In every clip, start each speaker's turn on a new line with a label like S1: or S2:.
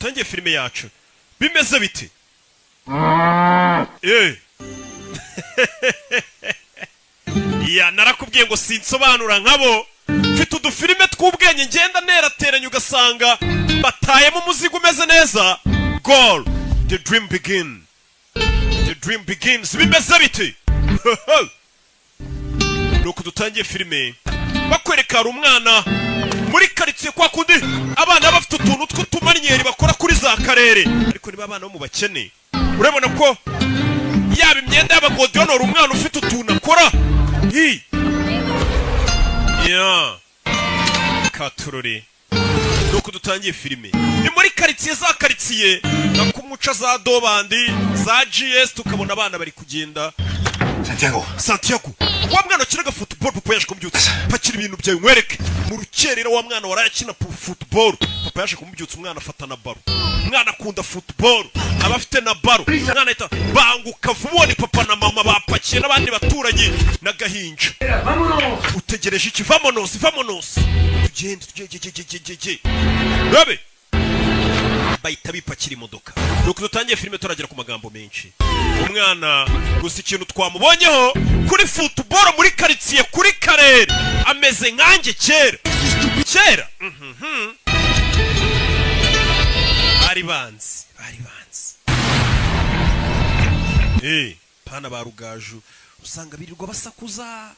S1: dutangiye filime yacu bimeze bite ya narakubwiye ngo sinsobanura nkabo mfite udufilime tw'ubwenge ngenda nerateranya ugasanga batayemo umuzigo umeze neza goal the dream begins bimeze bite nuko dutangiye filime bakwereka hari umwana muri karitsiye kwa kundi abana bafite utuntu tw'utumanyeri bakora kuri za karere ariko niba abana bo mu bakene urabona ko yaba imyenda y'abagodiyonora umwana ufite utuntu akora katurore nuko dutangiye filime ni muri karitsiye za karitsiye na kumuca za dobandi za GS tukabona abana bari kugenda Santiago wa mwana ukinaga football papa yaje kumubyutsa pakira ibintu byawe nkwereke mu rukerera wa mwana warayakina football papa yaje kumubyutsa umwana afata na baro umwana akunda football abafite na baro umwana ahita banguka vubone papa na mama bapakiye n'abandi baturanye n'agahinja utegereje iki vamonos tugende rabe bahita bipakira imodoka nuko dutangiye filime turagera ku magambo menshi umwana gusa ikintu twamubonyeho kuri football muri karitsiye kuri karere ameze nkanjye kera bari banzi pana ba rugaju usanga birirwa basakuza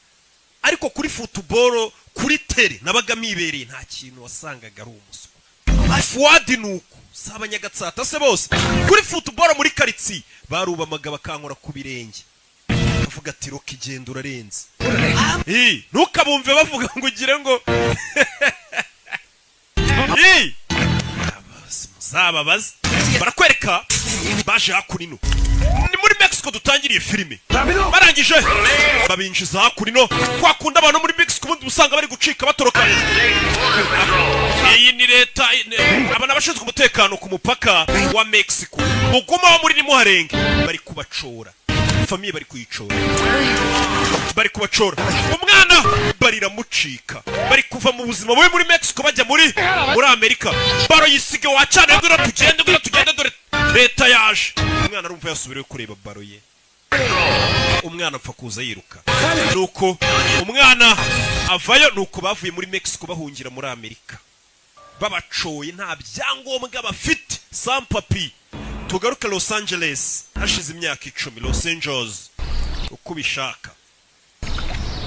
S1: ariko kuri football kuri tere nabaga mibereye nta kintu wasangaga ari umuswa Fuadi nuko saba nyagatsata se bose kuri football muri karitsiye barubamaga bakankora ku birenge bavuga ati roki genda urarenze ntukabumve bavuga ngo ugire ngo muzababaze barakwereka baje hakurino ni muri Mexico dutangiriye filime barangije babinjiza hakurino kwakunda abantu muri Mexico ubundi usanga bari gucika batoroka iyi ni leta abana bashinzwe umutekano ku mupaka wa Mexico muguma wo muri nimuharenge bari kubacora famiye bari kubacora umwana barira mucika bari kuva mu buzima bubi muri Mexico bajya muri Amerika baro yisige wacana ngo tugende dore leta yaje umwana arumva yasubireyo kureba baro ye umwana apfa kuza yiruka nuko umwana avayo nuko bavuye muri Mexico bahungira muri Amerika babacoye nta byangombwa bafite sans papier tugaruka Los Angeles hashize imyaka 10 Los Angeles uko bishaka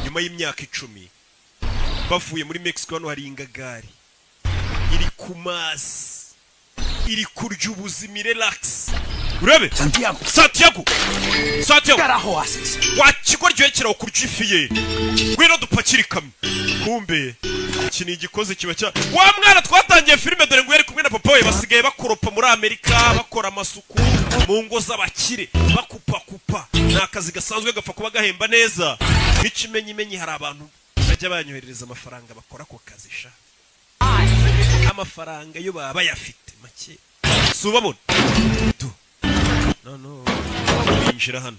S1: nyuma y'imyaka 10 bavuye muri Mexico hano hari ingagari iri kumazi iri kurya ubuzima relax urabe Santiago caraho hasis wakigoryoye kiraho kurya ifiye gwino dupakira ikamyo kumbe iki ni igikoze kiba cya wa mwana twatangiye filime dore ngo yari kumwe na papa we basigaye bakoropa muri Amerika bakora amasuku mu ngo z'abakire bakupa n'akazi gasanzwe gapfa kuba gahemba neza nk'ikimenyimenyi hari abantu bajya banyoherereza amafaranga bakora ko kazi sha amafaranga yo baba bayafite make subabona no injira hano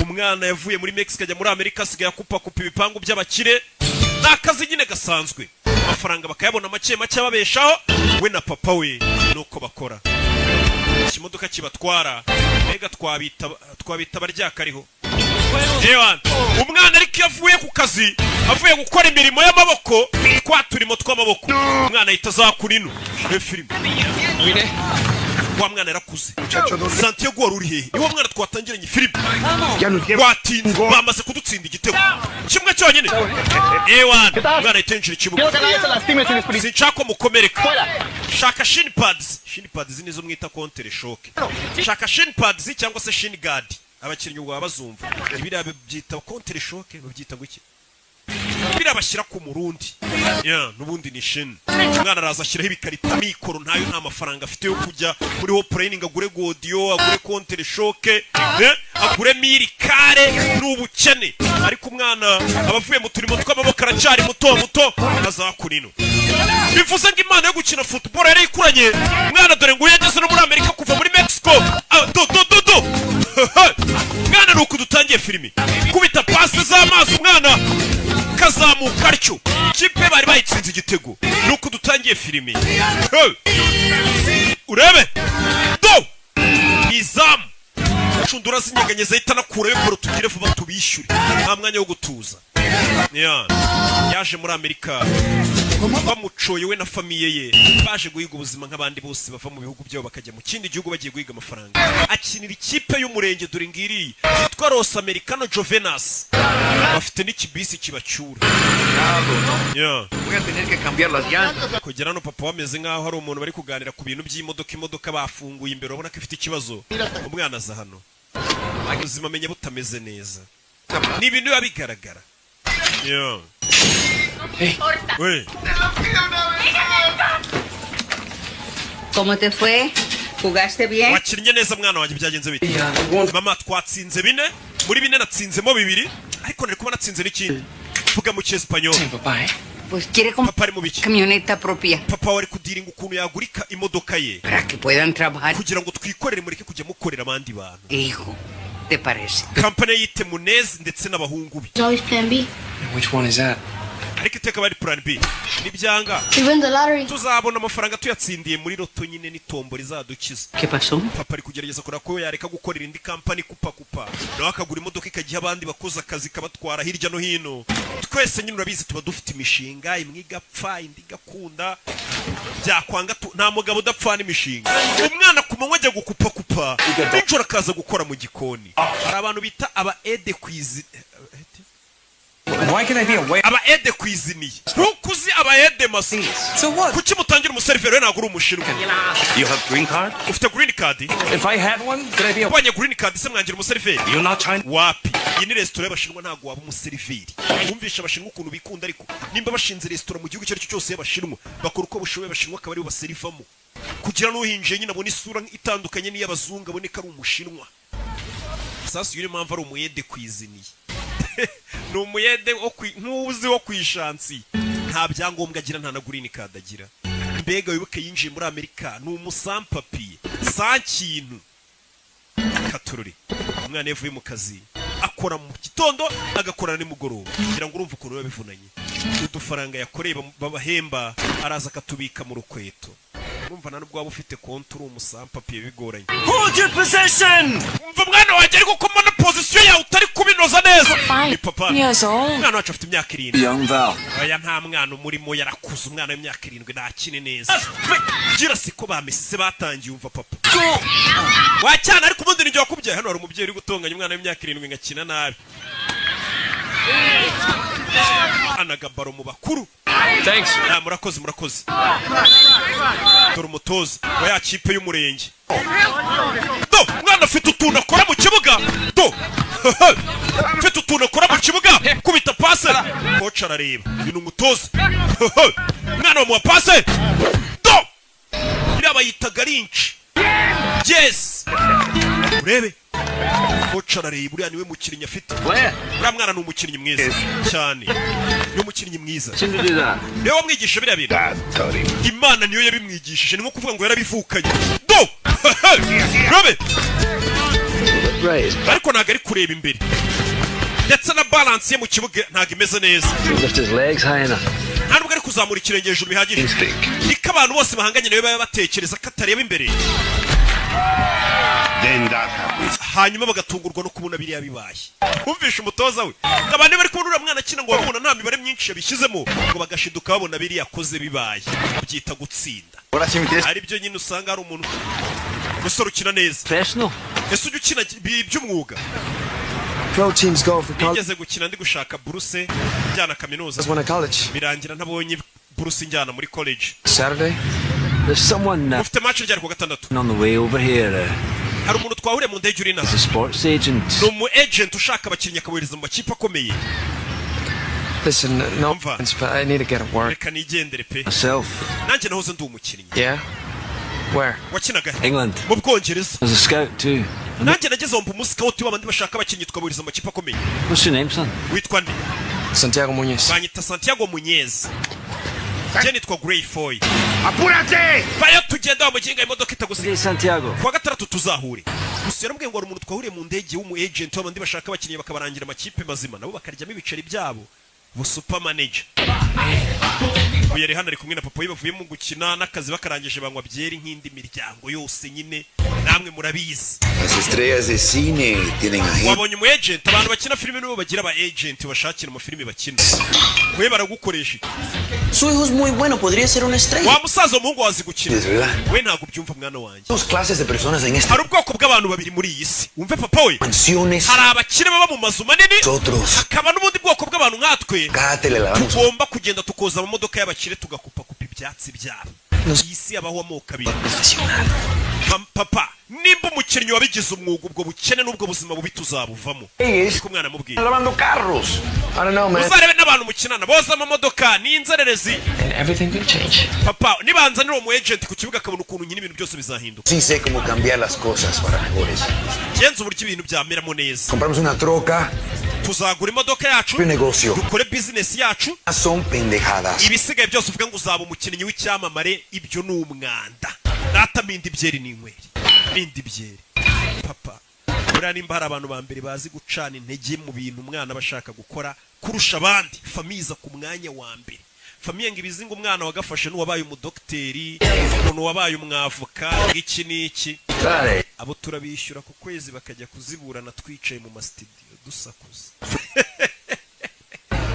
S1: umwana yavuye muri Mexico ajya muri Amerika asigaye akupa ibipangu by'abakire n'akazi nyine gasanzwe amafaranga bakayabona make babeshaho we na papa we nuko bakora ikimodoka kibatwara mbega twabita baryakariho umwana ariko yavuye ku kazi avuye gukora imirimo y'amaboko twaturimo tw'amaboko umwana ahita azakurino filime wa mwana yarakuze Santiago wari uri hehe niwo mwana twatangiranye filime watinze bamaze kudutsinda igitego kimwe cyonyine mwana itenjira ikibuga sinshaka mukomereka shaka shin pads nizo mwita counter shock shaka shin pads cyangwa se shin guard abakinnyi baba bazumva ibira byita counter shock babyita guki birabashyira ku murundi nubundi ni shin umwana araza ashyiraho ibikarita mikoro ntayo nta mafaranga afite yo kujya muri ho training agure godiyo agure counter shock agure mirikare n'ubukene ariko umwana abavuye mu turimo tw'amaboko aracyari muto azakurino bivuze ngo imana yo gukina football yari ikuranye umwana dore ngo yageze no muri Amerika kuva muri Mexico mwana nuko dutangiye filime kubita passe z'amazi umwana kazamuka arcyo kipe bari bayitsinze igitego nuko dutangiye filime urebe do izamu cundura zinyeganye zahita nakurayo boro tugire vuba tubishyure nta mwanya wo gutuza yaje muri Amerika bamucoye we na famiye ye baje guhiga ubuzima nk'abandi bose bava mu bihugu byabo bakajya mu kindi gihugu bagiye guhiga amafaranga akinira ikipe y'umurenge dore ngiri yitwa Los Americano Jovenas bafite n'ikibisi kibacyura kugera no papa wameze nk'aho hari umuntu bari kuganira ku bintu by'imodoka bafunguye imbere ubona ko ifite ikibazo umwana aza hano ubuzima amenye butameze neza ni ibintu biba bigaragara
S2: Hey. ¿Cómo te fue? ¿Jugaste bien?
S1: Wakinnye neza mwana wanjye byagenze bite? Mama twatsinze bine, muri bine natsinzemo bibiri, ariko nari kuba natsinze n'ikindi. Vuga mu cyespanyo.
S2: Pues quiere comprar camioneta propia.
S1: Papa wari kudiringa ukuntu yagurika imodoka ye.
S2: Para que puedan trabajar.
S1: Kugira ngo twikorere mureke kujya mukorera abandi bantu.
S2: Hijo, ¿te parece?
S1: Company yite Munez ndetse n'abahungu be.
S3: Always plan B.
S4: Which one is that?
S1: Ariko iteka bari plan B. Nibyanga.
S3: We win the lottery.
S1: Tuzabona amafaranga tuyatsindiye muri loto nyine n'itombora rizadukiza.
S2: ¿Qué pasó?
S1: Papa ari kugerageza kora ko yareka gukorera indi company kupa. Nawe akagura imodoka ikagiha abandi bakoze akazi kabatwara hirya no hino. Twese nyine urabizi tuba dufite imishinga imwe igapfa indi gakunda. Byakwanga nta mugabo udapfa n'imishinga. Umwana ku manywa ajya gukupa. N'injoro akaza gukora mu gikoni. Hari abantu bita aba aide kwizi.
S4: Why can I be away?
S1: Aba aide kwiziniye. Ntukuzi aba aide masi.
S4: So what?
S1: Kuki mutangira umuseriveri ntabwo uri umushinwa?
S4: You have green card?
S1: Ufite green card?
S4: If I had one, could I be away?
S1: Wanye green card se mwangira umuseriveri?
S4: You're not China?
S1: Wapi? Iyi ni restaurant y'abashinwa ntabwo waba umuseriveri. Wumvisha abashinwa ukuntu bikunda ariko nimba bashinze restaurant mu gihugu cyo cyose y'abashinwa bakora uko bushoboye abashinwa akaba ari baserivamo. Kugira no hinje nyine abone isura itandukanye n'iy'abazungu aboneka ari umushinwa. Sasa yuri mpamvu ari umuyede kwiziniye. Ni umuyede ntuzi wo kwishansi nta byangombwa agira nta na green card agira mbega wibuke yinjiye muri Amerika ni umusampapiye sa kintu katururi umwana yavuye mu kazi akora mu gitondo agakorana nimugoroba kugira ngo urumve ukuntu babivunanye udufaranga yakoreye babahemba araza akatubika mu rukweto urumva nubwo waba ufite konti uri umusampapiye bigoranye
S4: Hold your possession!
S1: umva mwana wanjye ariko ko mbona position yawe utari kubinoza neza ni papa
S5: Years old.
S1: mwana wacu afite imyaka 7
S4: Young Val.
S1: aya nta mwana umurimo yarakuze umwana w'imyaka 7 nakine neza gira siko bamesise batangiye umva papa wacyana ariko ubundi nijye wakubyaye hano hari umubyeyi uri gutonganya umwana w'imyaka 7 ngakina nabi anagabaro mu bakuru
S4: Thanks.
S1: murakoze dore umutoza wa ya kipe y'umurenge do mwana afite utuntu akora mu kibuga do afite utuntu akora mu kibuga kubita pase kocha arareba ibintu umutoza mwana wa pase do iraba yitaga rinci yes urebe kocha arareba uriya niwe mukinnyi afite uriya mwana ni umukinnyi mwiza cyane ni umukinnyi mwiza niwe wamwigisha biriya bintu Imana niyo yabimwigishije ni nko kuvuga ngo yarabivukanye do urebe ariko ntabwo ari kureba imbere ndetse na balance ye mu kibuga ntabwo imeze neza nta nubwo ari kuzamura ikirenge hejuru bihagije niko abantu bose bahanganye nawe baba batekereza ko atareba imbere hanyuma bagatungurwa no kubona biriya bibaye bumvisha umutoza we abantu bari kubona uriya mwana akina ngo babona nta mibare myinshi yabishyizemo ngo bagashiduka babona biriya akoze bibaye byita gutsinda ari byo nyine usanga hari umuntu umusore ukina neza ese ujya ukina by'umwuga
S6: Pro teams go for college.
S1: nigeze gukina ndi gushaka buruse njyana kaminuza birangira ntabonye buruse njyana muri college
S6: Saturday?
S4: There's someone
S1: ufite match ryari ku gatandatu
S4: on the way over here.
S1: hari umuntu twahuriye mu ndege uri
S4: He's a
S1: naho
S4: sports agent.
S1: ni umu agent ushaka abakinnyi akabohereza mu makipe akomeye
S6: Listen, no
S1: Umva.
S6: offense, but I need to get at work.
S1: reka nigendere pe
S4: Myself.
S1: nanjye nahoze ndi umukinnyi
S6: Yeah? Where?
S1: wakinaga
S4: England.
S1: mu Bwongereza
S4: I was a scout too.
S1: nanjye nageze aho mba umuscout w'abandi bashaka abakinnyi tukabohereza mu makipe akomeye
S4: What's your name, son?
S1: witwa nde
S6: Santiago Muñez.
S1: banyita Santiago Muñez njye nitwa Gray Foy vayo tugenda wa muginga imodoka itagusiga
S4: Santiago.
S1: kuwa gatandatu tuzahure gusa yarambwiye ngo hari umuntu twahuriye mu ndege w'umu agent w'abandi bashaka abakinnyi bakabarangira amakipe mazima nabo bakaryamo ibiceri byabo ubu super manager uyu yari hano ari kumwe na papa we bavuye mu gukina n'akazi bakarangije banywa byeri nk'indi miryango yose nyine namwe murabizi.
S3: Las estrellas de cine tienen agente.
S1: Wabonye umu agent, abantu bakina filime nibo bagira aba agent bashakira mu filime bakina. We baragukoresha.
S5: Su hijo es muy bueno, podría ser una estrella.
S1: Wa musaza umuhungu wazi gukina.
S3: Es verdad.
S1: We ntago byumva mwana wanjye.
S3: Dos clases de personas en esta.
S1: Hari ubwoko bw'abantu babiri muri iyi si. Umve papa we.
S3: Mansiones.
S1: Hari abakire baba mu mazu manini.
S3: Nosotros.
S1: Hakaba n'ubundi bwoko bw'abantu nkatwe.
S3: Gatele la vamos.
S1: Tugomba kugenda tukoza amamodoka y'abakire tugakupa ibyatsi byabo. Iyi si abaho amoko abiri. Papa, nimba umukinnyi wabigize umwuga ubwo bukene n'ubwo buzima bubi tuzabuvamo. Ko mwana mubwiye.
S3: Lavando carros. I don't know, man.
S1: Uzarebe n'abantu mukinana boza amamodoka n'inzererezi.
S6: And everything will change.
S1: Papa, nibanza niro mu agent ku kibuga kabona ukuntu nyine ibintu byose bizahinduka.
S3: Sí sé cómo cambiar las cosas para mejores.
S1: Genza uburyo ibintu byameramo neza.
S3: Compramos una troca.
S1: Tuzagura imodoka yacu.
S3: Un negocio.
S1: Dukore business yacu.
S3: Son pendejadas.
S1: Ibisigaye byose uvuga ngo uzaba umukinnyi w'icyamamare ibyo ni umwanda. Data mindi byeri n'inkweri. Mindi byeri. Papa, buriya nimba hari abantu ba mbere bazi gucana intege mu bintu umwana bashaka gukora kurusha abandi, famiza ku mwanya wa mbere. Famiye ngo ibizinga umwana wagafashe n'uwabaye umudokiteri, umuntu wabaye umwavoka, iki n'iki. Abo turabishyura ku kwezi bakajya kuziburana twicaye mu mastudio dusakuza.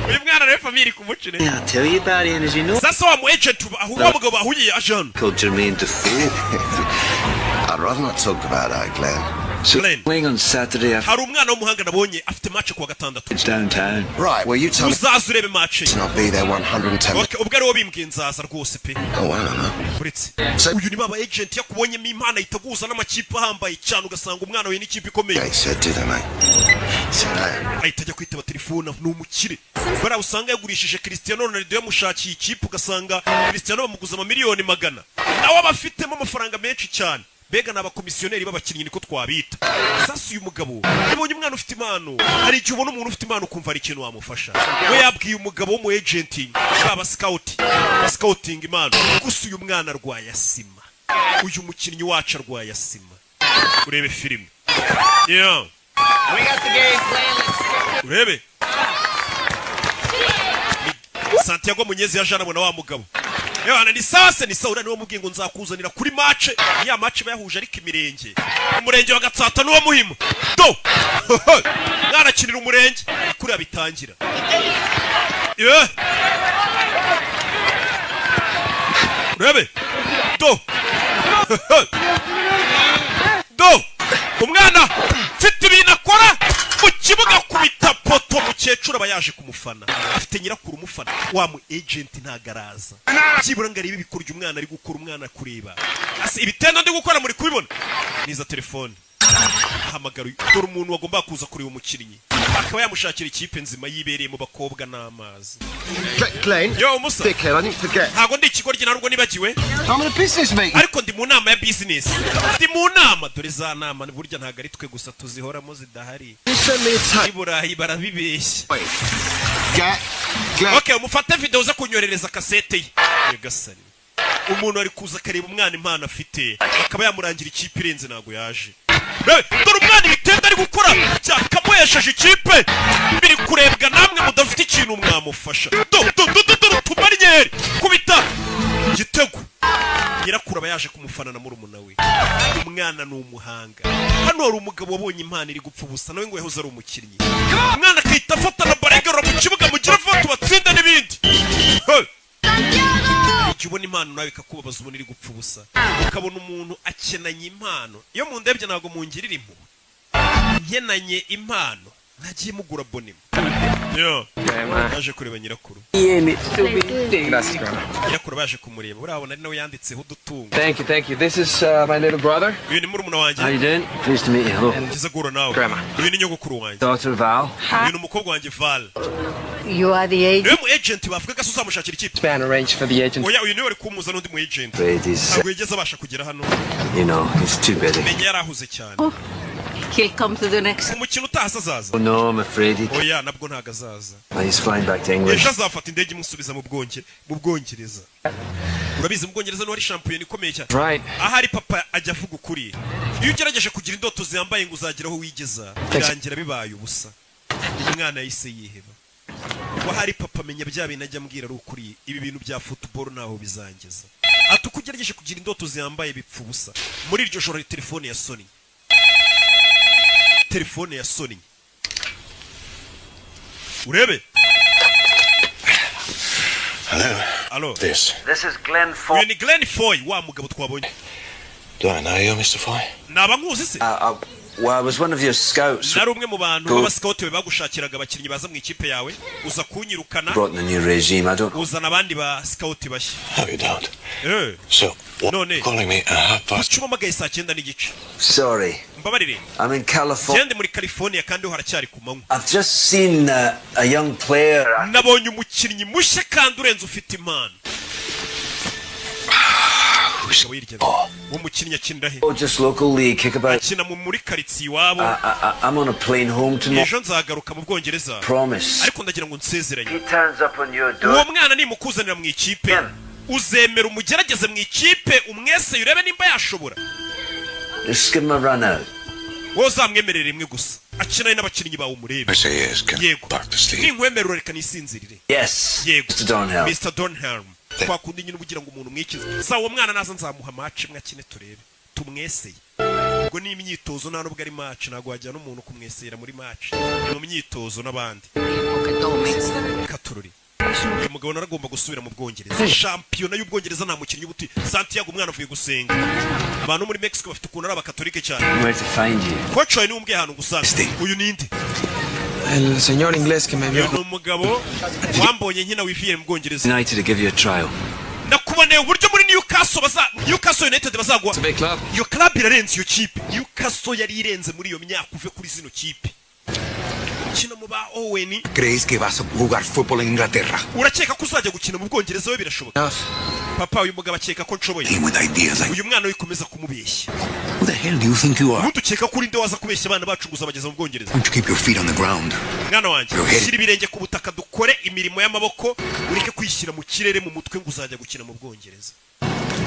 S1: Uyu mwana rero famiye kumucire.
S4: I'll tell you about it, as you know.
S1: Sasa wa mu agent ahuwa mugabo bahuye ajana.
S4: Called Jermaine Defoe.
S3: I'd rather not talk about that, Glenn.
S4: So,
S1: Glenn.
S4: playing on Saturday after
S1: Hari umwana w'umuhanga nabonye afite match kuwa gatandatu.
S4: downtown.
S3: Right, well, you tell me
S1: Uzaza urebe match.
S3: I'll be there 110.
S1: Okay, ubwo ariwo bimbwiye nzaza rwose pe.
S3: Oh, I don't know.
S1: Uretse
S3: So-
S1: uyu ni baba agent yakubonyemo imana itaguza n'amakipe ahambaye cyane ugasanga umwana we n'ikipe ikomeye.
S3: They said, did they, mate? Said that.
S1: Ahita ajya kwitaba telefone ni umukire. Bara usanga yagurishije Cristiano Ronaldo yamushakiye ikipe ugasanga Cristiano bamuguza amamiliyoni 100. Nawe abafitemo amafaranga menshi cyane. Bega n'abakomisiyoneri b'abakinnyi niko twabita. Sasa uyu mugabo yabonye umwana ufite impano. Hari igihe ubona umuntu ufite impano ukumva ari ikintu wamufasha. We yabwiye umugabo wo mu agent baba scouting impano. Gusa uyu mwana arwaye asima. Uyu mukinnyi wacu arwaye asima. Urebe filime. Yeah.
S5: We got the game plan. Let's go.
S1: Urebe. Santiago Munyezi yajana bona wa mugabo. Yohana ni sase ni saura niwo mubwiye ngo nzakuzanira kuri match. Ya match bayahuje ariko imirenge. Umurenge wa Gatsata nuwo muhima. Do. Mwarakinira umurenge kuri abitangira. Yeah. Urebe. Do. Do. Umwana mfite ibintu akora mu kibuga kubita poto mukecuru aba yaje kumufana afite nyirakuru umufana wa mu agent ntagaraza kibura ngari ibi bikurya umwana ari gukora umwana kureba ase ibitendo ndi gukora muri kubibona niza telefone hamagara dore umuntu wagomba kuza kureba umukinnyi akaba yamushakira ikipe nzima yibereye mu bakobwa n'amazi.
S3: Glenn,
S1: Yo umusa
S3: dickhead, I didn't forget.
S1: ntago ndi ikigoryi narwo nibagiwe
S3: I'm in a business meeting.
S1: ariko ndi mu nama ya business ndi mu nama dore za nama burya ntago ari twe gusa tuzihoramo zidahari
S3: You send me a tape.
S1: iburayi barabibeshya.
S3: Wait. Glenn.
S1: Okay, umufate video uza kunyorereza kasete ye. Nyagasani. Umuntu ari kuza kareba umwana impano afite akaba yamurangira ikipe irenze nago yaje. Dore umwana ibitenda ari gukora cyakamuhesheje ikipe biri kurebwa namwe mudafite ikintu mwamufasha. Tumaryeri kubita gitego. Nyirakuru aba yaje kumufana na murumuna we. Umwana ni umuhanga. Hano hari umugabo wabonye impano iri gupfa ubusa nawe ngo yahoze ari umukinnyi. Umwana akahita afata na baragero mu kibuga mugira foto batsinda n'ibindi. Igihe ubona impano nawe ikakubabaza ubona iri gupfa ubusa ukabona umuntu akenanye impano iyo mu ndebye ntabwo mungirira impuhwe nkenanye impano nagiye mugura bonema yo baje kureba nyirakuru
S6: Gracias, Grandma.
S1: nyirakuru baje kumureba urabona ari nawe yanditseho udutungo.
S6: Thank you. This is my little brother.
S1: Uyu ni murumuna
S4: How you
S1: wanjye
S4: doing? Pleased to meet you. Hello.
S1: ngize gura nawe.
S6: Grandma.
S1: Uyu ni nyogokuru wanjye.
S4: Daughter Val.
S1: Uyu ni umukobwa wanjye Val.
S2: You are the agent.
S1: Niwe mu agent bavuga ko uzamushakira ikipe.
S6: Span arranged for the agent.
S1: Oya uyu niwe wari kumuza n'undi mu agent.
S4: Afraid he's,
S1: Ntabwo yigeze abasha kugera hano.
S4: you know, he's too busy.
S1: Menya yarahuze cyane.
S2: He'll come to the next.
S1: Umukino utahasa azaza.
S4: Oh no, I'm afraid he.
S1: Oya nabwo ntago azaza.
S4: He's flying back to England.
S1: Ejo azafata indege imusubiza mu Bwongereza. Urabizi mu Bwongereza no hari shampiyona ikomeye cyane.
S6: Right.
S1: Ahari papa ajya avuga ukuri. Iyo ugerageje kugira indoto ziyambaye ngo uzageraho wigeza birangira bibaye ubusa. Umwana yahise yiheba. wahari papa menya bya bintu ajya ambwira ari ukuri ibi bintu bya football naho bizangeza ati uko ugerageje kugira indoto ziyambaye bipfa ubusa muri iryo joro telefone ya Sony urebe. Hello.
S4: This is Glenn Foy.
S1: Uyu ni Glenn Foy wa mugabo twabonye.
S4: Do I know you, Mr. Foy?
S1: Naba nkuzi se?
S4: Well, I was one of your scouts.
S1: Nari umwe mu bantu b'abascout be bagushakiraga abakinnyi baza mu ikipe yawe uza kunyirukana.
S4: Brought the new regime. I don't.
S1: Uzana abandi ba scout bashya.
S4: How you don't?
S1: So,
S4: none. Calling me at 9:30.
S1: Chuma magaye saa 9 n'igice.
S4: Sorry.
S1: Mbabarire.
S4: I'm in California.
S1: Gende muri California kandi haracyari ku manywa.
S4: I've just seen a young player.
S1: Nabonye umukinnyi mushya kandi urenze ufite impano. umukinnyi akinira he?
S4: Just local league, kick about.
S1: Akina muri quartier iwabo.
S4: I'm on a plane home tomorrow.
S1: Ejo nzagaruka mu Bwongereza.
S4: Promise.
S1: Ariko ndagira ngo nsezeranye.
S4: He turns up on your door.
S1: Uwo mwana ni mukuzanira mu ikipe. Uzemera umugerageze mu ikipe umwese urebe nimba yashobora.
S4: Just give him a run out.
S1: Wozamwemerere rimwe gusa. Akina n'abakinnyi bawo umurebe. Yego. Ninkwemerera reka nisinzirire.
S4: Yes.
S1: Yego.
S4: Mr.
S1: Donham. Kwa kundi nyine ubugira ngo umuntu mwikize. Sa uwo mwana naza nzamuha match mwe akine turebe. Tumweseye. Ubwo ni imyitozo nta nubwo ari match nago wajya n'umuntu kumwesera muri match. Ni mu myitozo n'abandi. Katururi. Umugabo naragomba gusubira mu Bwongereza. Shampiyona y'Ubwongereza nta mukinnyi ubuti. Santiago umwana avuye gusenga. Abantu muri Mexico bafite ukuntu ari abakatolike cyane.
S4: Where to find you?
S1: Coach ni umbwe hano gusanga. Uyu ninde?
S6: El señor inglés que me vio.
S1: Ni umugabo wambonye nkina wiviye mu Bwongereza.
S4: United to give you a trial.
S1: Nakuboneye uburyo muri Newcastle United bazagwa. Iyo club irarenze iyo kipe. Newcastle yari irenze muri iyo myaka uve kuri zino kipe. Kina mu ba Owen.
S7: ¿Crees que vas a jugar fútbol en Inglaterra?
S1: Urakeka ko uzajya gukina mu Bwongereza we birashoboka? Papa uyu mugabo akeka ko nshoboye. Uyu mwana wikomeza kumubeshya.
S7: Who the hell do you think you are?
S1: Utukeka kuri nde waza kubeshya abana bacu guza bageza mu Bwongereza.
S7: Don't you keep your feet on the ground?
S1: Mwana wanjye shyira ibirenge ku butaka dukore imirimo y'amaboko ureke kwishyira mu kirere mu mutwe ngo uzajya gukina mu Bwongereza.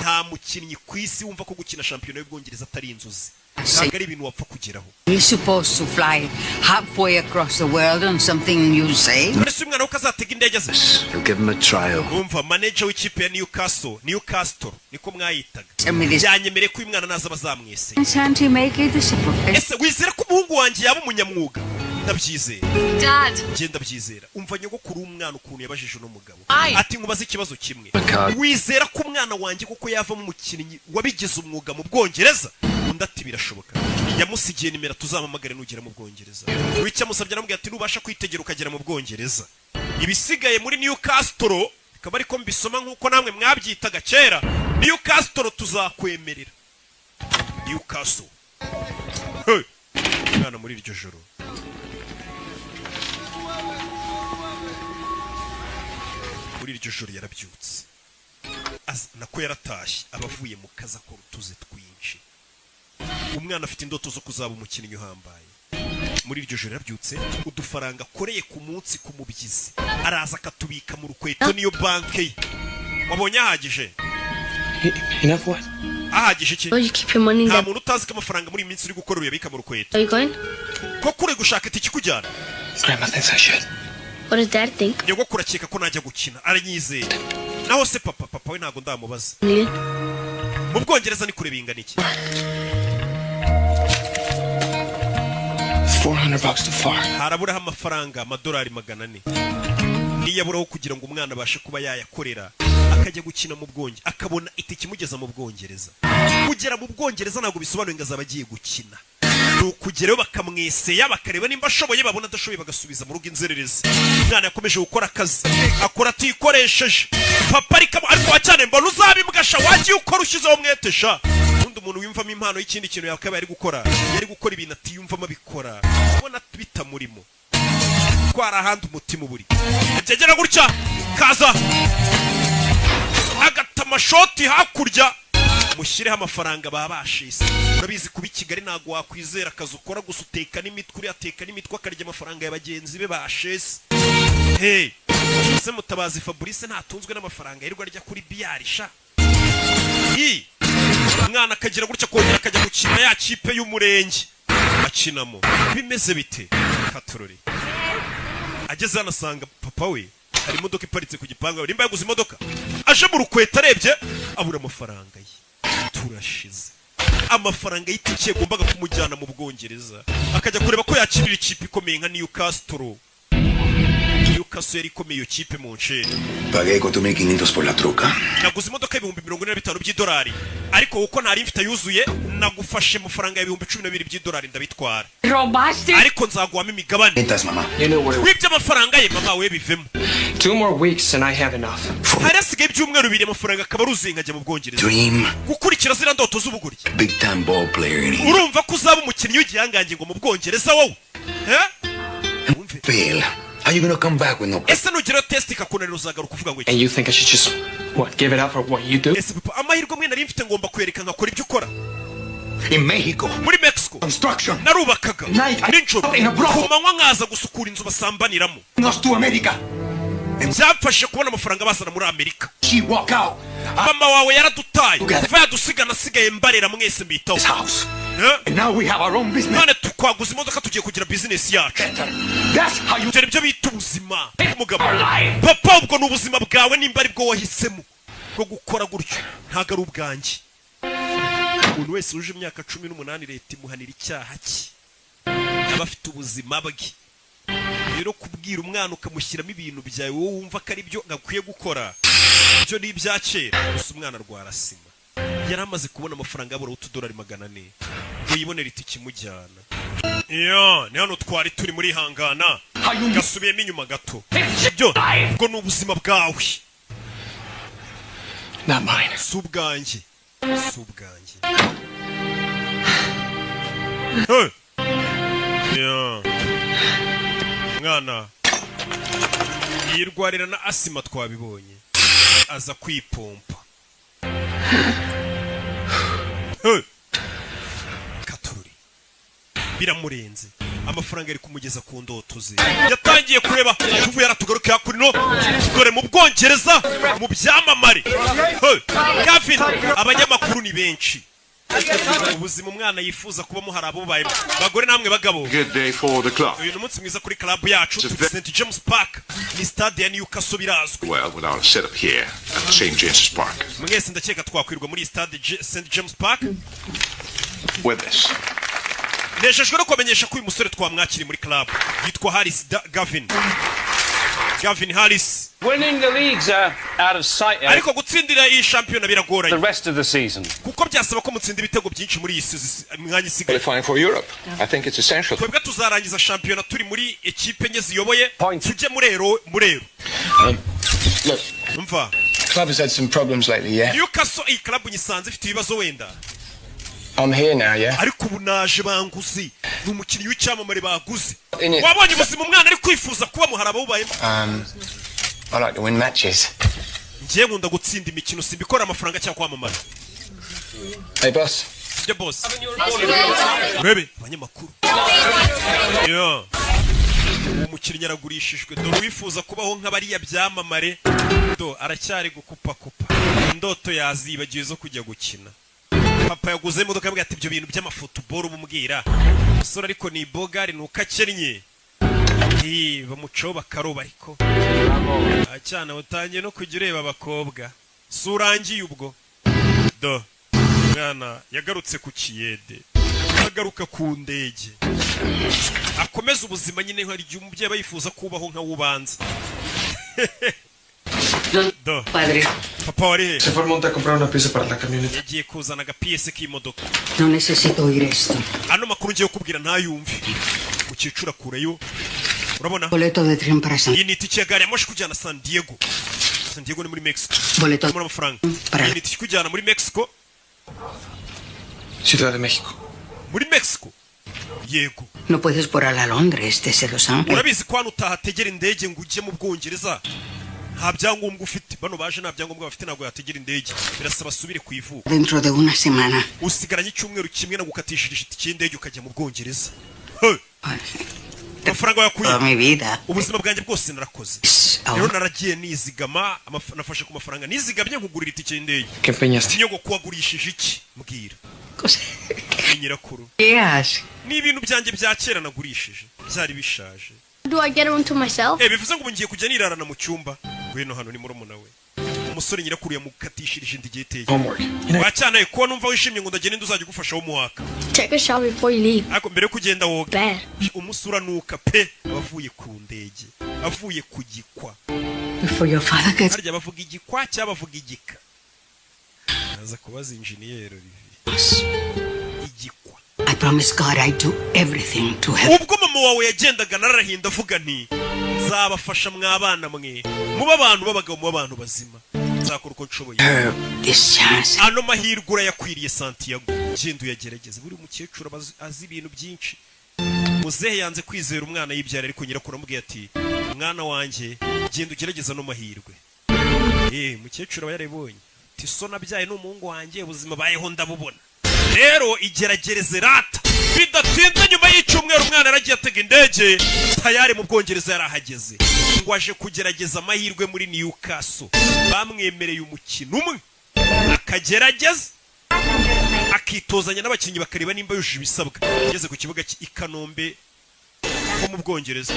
S1: Nta mukinnyi ku isi wumva ko gukina shampiyona y'Ubwongereza atari inzozi. Ntabwo ari ibintu wapfa kugeraho.
S2: You're supposed to fly halfway across the world on something you say.
S1: Mbese umwana we azatega indege ze.
S4: You'll give him a trial.
S1: Umva manager w'ikipe ya Newcastle niko mwayitaga. Yanyemereye ko uyu mwana naza bazamwese. Ese wizera ko umuhungu wanjye yaba umunyamwuga? Ndabyizera.
S8: Dad.
S1: Genda byizera. Umva nyogokuru umwana ukuntu yabajije uno mugabo. Ati nkubaze ikibazo kimwe. Wizera ko umwana wanjye kuko yava mu mukinnyi wabigize umwuga mu Bwongereza? Ati birashoboka. Yamusigiye nimero tuzamamagare nugera mu Bwongereza. Wicya musabye namubwiye ati nubasha kwitegera ukagera mu Bwongereza. Ibisigaye muri Newcastle kaba ariko mbisoma nkuko namwe mwabyitaga kera. Newcastle tuzakwemerera. Newcastle. Hey. Mwana muri iryo joro. Muri iryo joro yarabyutse. Nako yaratashye abavuye mu kazi akora utuze twinshi. Umwana afite indoto zo kuzaba umukinnyi uhambaye. Muri iryo joro yabyutse udufaranga akoreye ku munsi ku mubyizi araza akatubika mu rukweto niyo banke ye. Wabonye ahagije?
S6: Enough what?
S1: Ahagije iki?
S8: You keep your money in
S1: nta muntu utazi ko amafaranga muri iminsi uri gukora uyabika mu rukweto.
S8: Are you going?
S1: Ko kure gushaka itiki kujyana?
S6: Grandma thinks I should.
S8: What does Dad think?
S1: Nyogokuru akeka ko najya gukina aranyizera. Naho se papa we ntago ndamubaza. Mu Bwongereza ni kure bingana iki?
S6: $400 too far.
S1: Haraburaho amafaranga amadolari 400. Niyaburaho kugira ngo umwana abashe kuba yayakorera akajya gukina mu Bwongereza akabona itike imugeza mu Bwongereza. Kugera mu Bwongereza ntago bisobanuye ngo azaba agiye gukina. Nukugerayo bakamweseya bakareba nimba ashoboye babona adashoboye bagasubiza mu rugo inzererezi. Umwana yakomeje gukora akazi akora atikoresheje. Papa ariko wacyane mbona uzabimbwasha wagiye ukora ushyizeho mwetesha. Undi umuntu wimvamo impano y'ikindi kintu yakaba yari gukora ibintu atiyumvamo abikora ubona bitamurimo. Twara ahandi umutima uburi byagera gutya kaza agata amashoti hakurya mushireho amafaranga babashise. Urabizi kuba Kigali ntago wakwizera akazi ukora gusa uteka n'imitwe ateka n'imitwe akarya amafaranga ya bagenzi be bashese. Hey se Mutabazi Fabrice ntatunzwe n'amafaranga yirirwa arya kuri biyarisha. Umwana akagira gutya kongera akajya gukina ya kipe y'umurenge akinamo bimeze bite? Katorori ageze hano asanga papa we hari imodoka iparitse ku gipangu nimba yaguze imodoka aje mu rukweta arebye abura amafaranga ye turashize amafaranga y'itike yagombaga kumujyana mu Bwongereza akajya kureba ko yakirira ikipe ikomeye nka Newcastle yari ikomeye iyo kipe mu nceri.
S7: Pagué 4.500 por la troca.
S1: Naguze imodoka y'ibihumbi 45 by'idolari ariko uko ntari mfite yuzuye nagufashe amafaranga y'ibihumbi 12 by'idolari ndabitwara.
S2: Robaste.
S1: Ariko nzaguhamo imigabane.
S7: Entas mama.
S1: Wibye amafaranga ye mama we bivemo.
S6: 2 more weeks and I have enough.
S1: Harasigaye ibyumweru bibiri amafaranga akaba aruzuye nkajya mu Bwongereza.
S7: Dream.
S1: Gukurikira zira ndoto z'ubuguri.
S7: Big time ball player in England.
S1: Urumva ko uzaba umukinnyi w'igihangange ngo mu Bwongereza wowe.
S7: Fail. Are you going to come back with no...
S1: Ese nugira test ikakunanira uzagaruka uvuga ngo iki?
S6: And you think I should just give it up for what you do?
S1: Ese papa amahirwe mwe nari mfite ngomba kwereka nkakora ibyo ukora.
S7: In Mexico.
S1: Muri Mexico.
S7: Construction.
S1: Narubakaga. Ninjoro. Kumanywa nkaza gusukura inzu basambaniramo.
S7: Nos to America.
S1: Byamfashe kubona amafaranga bazana muri Amerika.
S7: She walk out.
S1: Mama wawe yaradutaye. Kuva yadusigana asigaye mbarera mwese mbitaho.
S7: House. And now we have our own business.
S1: None tukwaguza imodoka tugiye kugira business yacu.
S7: That's how you...
S1: Ibyo bita ubuzima. Umugabo. Papa ubwo ni ubuzima bwawe nimba ari bwo wahisemo. Bwo gukora gutyo. Ntago ari ubwanjye. Umuntu wese uje imyaka 18 leta imuhanira icyaha cye. Abafite ubuzima bwe. Rero kubwira umwana ukamushyiramo ibintu byawe wowe wumva ko ari byo gakwiye gukora. Ibyo ni ibyakera. Gusa umwana arwarasima. Yari amaze kubona amafaranga yabura $2 400. Uyibonera itike imujyana. Ni hano twari turi muri hangana. Gasubiyemo inyuma gato. Ibyo ubwo ni ubuzima bwawe.
S6: Not mine.
S1: Subganjye. Mwana yirwarira na asima twabibonye aza kwipompa. Katururi biramurenze amafaranga ari kumugeza ku ndoto ze. Yatangiye kureba tuvuye yaratugaruka yakurino dore mu Bwongereza mu byamamare. Gavin abanyamakuru ni benshi. Ubuzima umwana yifuza kubamo hari abo baye bagore namwe bagabo.
S9: Good day for the club.
S1: Uyu munsi mwiza kuri club yacu St James Park ni stade ya Newcastle birazwi.
S9: Well, with our setup here at St James's Park.
S1: Mwese ndakeka twakwirwa muri stade St James Park.
S9: With this.
S1: Neshejwe no kumenyesha ko uyu musore twamwakiri muri club yitwa Harris Gavin Harris.
S10: Winning the leagues are out of sight.
S1: Ariko gutsindira iyi shampiyona biragoranye.
S10: The rest of the season.
S1: Kuko byasaba ko mutsinda ibitego byinshi muri iyi mwanya isigaye.
S9: Qualifying for Europe. I think it's essential.
S1: Twebwe tuzarangiza shampiyona turi muri ekipe enye ziyoboye. Tujye murero.
S6: Look.
S1: Umva.
S6: Club has had some problems lately, yeah?
S1: Newcastle iyi club nyisanze ifite ibibazo wenda.
S6: I'm here now, yeah?
S1: Ariko ubu naje banguzi. Ni umukinnyi w'icyamamare baguze. Wabonye ubuzima umwana ari kwifuza kuba muharaba bubayemo.
S6: I like to win matches.
S1: Ngiye nkunda gutsinda imikino simbikora amafaranga cyangwa kwamamara.
S6: Hey boss.
S1: Yeah boss. Bebe abanyamakuru. Umukinnyi aragurishijwe dore wifuza kubaho nk'abariya byamamare. Aracyari gukupa. Indoto yazibagiye zo kujya gukina. Papa yaguze imodoka yambwiye ati ibyo bintu by'amafutuboro ubumubwira. Umusore ariko ni bogari nuko akennye. Bamucaho bakaroba ariko. Acyana utangiye no kujya ureba abakobwa. Surangiye ubwo. Mwana yagarutse ku kiyede. Agaruka ku ndege. Akomeza ubuzima nyine nk'ari umubyeyi bayifuza kubaho nka wubanza.
S2: Padre.
S1: Papa wari.
S6: Se fue al monte a comprar una pieza para la camioneta.
S1: Yagiye kuzana agapiyese k'imodoka.
S2: No necesito oír esto.
S1: Ano makuru ngiye kubwira ntayumve. Ukicura kureyo. Urabona?
S2: Boleto de tren para San.
S1: Iyi ni itike ya gari ya moshi kujyana San Diego. San Diego ni muri Mexico.
S2: Boleto.
S1: Muri amafaranga. Iyi ni itike kujyana muri Mexico.
S6: Ciudad de México.
S1: Muri Mexico. Yego.
S2: No puedes volar a Londres desde Los Ángeles.
S1: Urabizi ko hano utahategera indege ngo ujye mu Bwongereza. Nta byangombwa ufite. Bano baje nta byangombwa bafite ntabwo yategera indege. Birasaba subire ku ivuko.
S2: Dentro de una semana.
S1: Usigaranye icyumweru kimwe no gukatishije itike y'indege ukajya mu Bwongereza. Amafaranga yakuye.
S2: Toda mi vida.
S1: Ubuzima bwanjye bwose narakoze. Rero naragiye nizigama nafashe ku mafaranga nizigamye nkugurira itike y'indege.
S6: ¿Qué empeñaste?
S1: Nyogo kuwagurishije iki mbwira. Nyirakuru.
S2: ¿Qué haces?
S1: Ni ibintu byanjye bya kera nagurishije. Byari bishaje.
S8: Do I get a room to myself?
S1: bivuze ngo ngiye kujya nirarana mu cyumba. Ngwino hano ni murumuna we. Umusore nyirakuru yamukatishirije indige iteye.
S6: Homework.
S1: Wacyanaye kuba numva wishimye ngo ndagenda nduzajya gufasha wo muhaka.
S8: Take a shower before you leave.
S1: Ariko mbere kugenda woga.
S8: Bad.
S1: Umusura nuka pe avuye ku ndege. Avuye ku gikwa.
S2: Before your father gets...
S1: Harya bavuga igikwa cyangwa bavuga igika. Naza kubaza engineer igikwa.
S2: I promise God I'd do everything to help.
S1: Ubwo mama wawe yagendaga narahinda avuga nti nzabafasha mwabana mwe. Muba abantu babagabo mu abantu bazima. Nzakora uko nshoboye.
S2: This chance.
S1: Ano mahirwe urayakwiriye Santiago. Genda uyagerageze. Buri mukecuru azi ibintu byinshi. Muzehe yanze kwizera umwana yibyara ariko nyirakuru amubwiye ati mwana wanjye genda ugerageza no mahirwe. Mukecuru aba yarabonye. Ati so nabyaye n'umuhungu wanjye ubuzima bayeho ndabubona. Rero igeragereze rata. Bidatinze nyuma y'icyumweru umwana aragiye atega indege tayari mu Bwongereza yarahageze. Ngo aje kugerageza amahirwe muri Newcastle. Bamwemereye umukino umwe. Akagerageza. Akitozanya n'abakinnyi bakareba nimba yujuje ibisabwa. Yageze ku kibuga i Kanombe ho mu Bwongereza.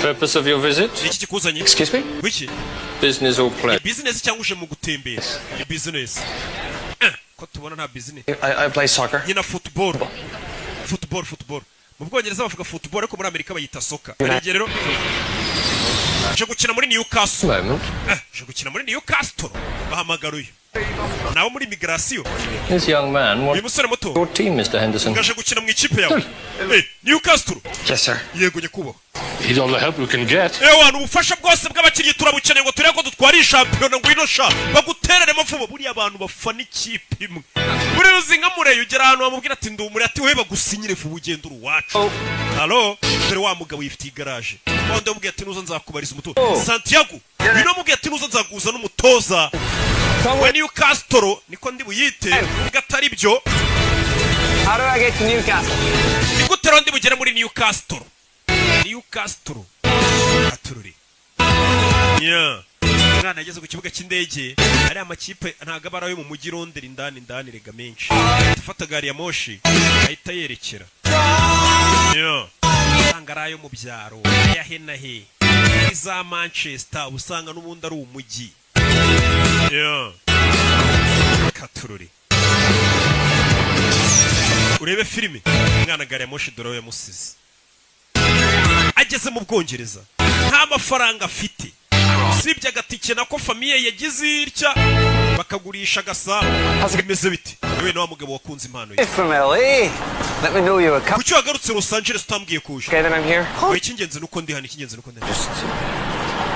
S10: Purpose of your visit?
S1: Iki kikuzanye?
S10: Excuse me?
S1: Wiki?
S10: Business or pleasure?
S1: Business cyangwa uje mu gutembera? Business. Ko tubona nta business.
S6: I play soccer.
S1: Nyina football. Football. Mu Bwongereza bavuga football ariko muri Amerika bayita soccer. Rero je gukina muri Newcastle. Je gukina muri Newcastle. Bahamagaruye. Nawo muri migration.
S10: This young man, what your team, Mr. Henderson?
S1: Ngaje gukina mu ikipe yawe. Newcastle.
S6: Yes, sir.
S1: Yego nyekuba.
S9: He's all the help we can get.
S1: Ewa ubufasha bwose bw'abakinnyi turabukeneye ngo tureko dutwara champion ngwino sha baguterere mafubo buri abantu bafana ikipe imwe. Muri ruzinga mureyo ugera ahantu bamubwira ati ndumuri ati we bagusinyire fu ugenda uruwacu. Allo, dore wa mugabo yifitiye garage. Wande mubwiye ati nuzo nzakubariza umutoza. Santiago, bino mubwiye ati nuzo nzaguza n'umutoza. We Newcastle niko ndi buyite gatari byo.
S6: How do I get to Newcastle?
S1: Nigutero ndi bugera muri Newcastle. Newcastle. Atururi. Mwana ageze ku kibuga cy'indege ari amakipe ntaga barayo mu mujyi Londres indani rega menshi. Tufata gari ya moshi ahita yerekera. Sangarayo mu byaro ya henahe. Iza Manchester usanga n'ubundi ari umujyi. Katururi. Urebe filime mwana gari ya moshi dore ya musizi. Ageze mu Bwongereza nta mafaranga afite usibye agatike nako famiye yagize irya bakagurisha gasabo bimeze biti yewe no mugabo wakunze impano ye
S6: From LA. Let me know you were coming.
S1: kuki wagarutse Los Angeles utambwiye kuje
S6: Okay, then I'm here.
S1: ikingenzi nuko ndi hano ikingenzi nuko ndi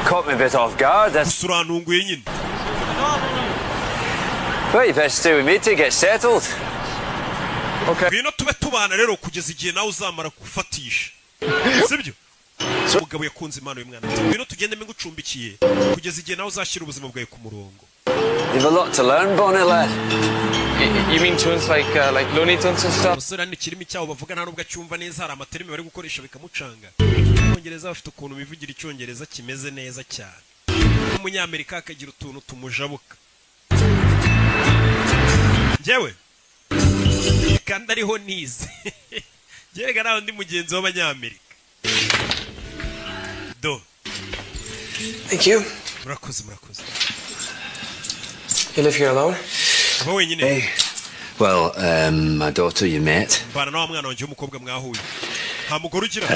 S6: Caught me a bit off guard. That's
S1: usurantunguye nyine
S6: well, you better stay with me to get settled. Okay.
S1: ngwino tube tubana rero kugeza igihe nawe uzamara gufatisha sibyo umugabo yakunze impano y'umwana ngwino tugende ngucumbikiye kugeza igihe nawe uzashyira ubuzima bwawe ku murongo.
S6: You've a lot to learn, Bonnet lad.
S10: You mean tunes like Looney Tunes and stuff?
S1: Musore ni kirimi cyawo bavuga nta nubwo acyumva neza hari amaterimi bari gukoresha bikamucanga. Abongereza bafite ukuntu bivugira icyongereza kimeze neza cyane. Umunyamerika akagira utuntu tumujabuka. Njyewe kandi ariho nize. Gerega naho ndi mugenzi w'abanyamerika. Do.
S6: Thank you.
S1: Murakoze.
S6: You live here alone?
S1: Aba wenyine.
S4: Hey. Well, my daughter you met.
S1: Bana nawe mwana wanjye w'umukobwa mwahuye. Nta mugore ugira.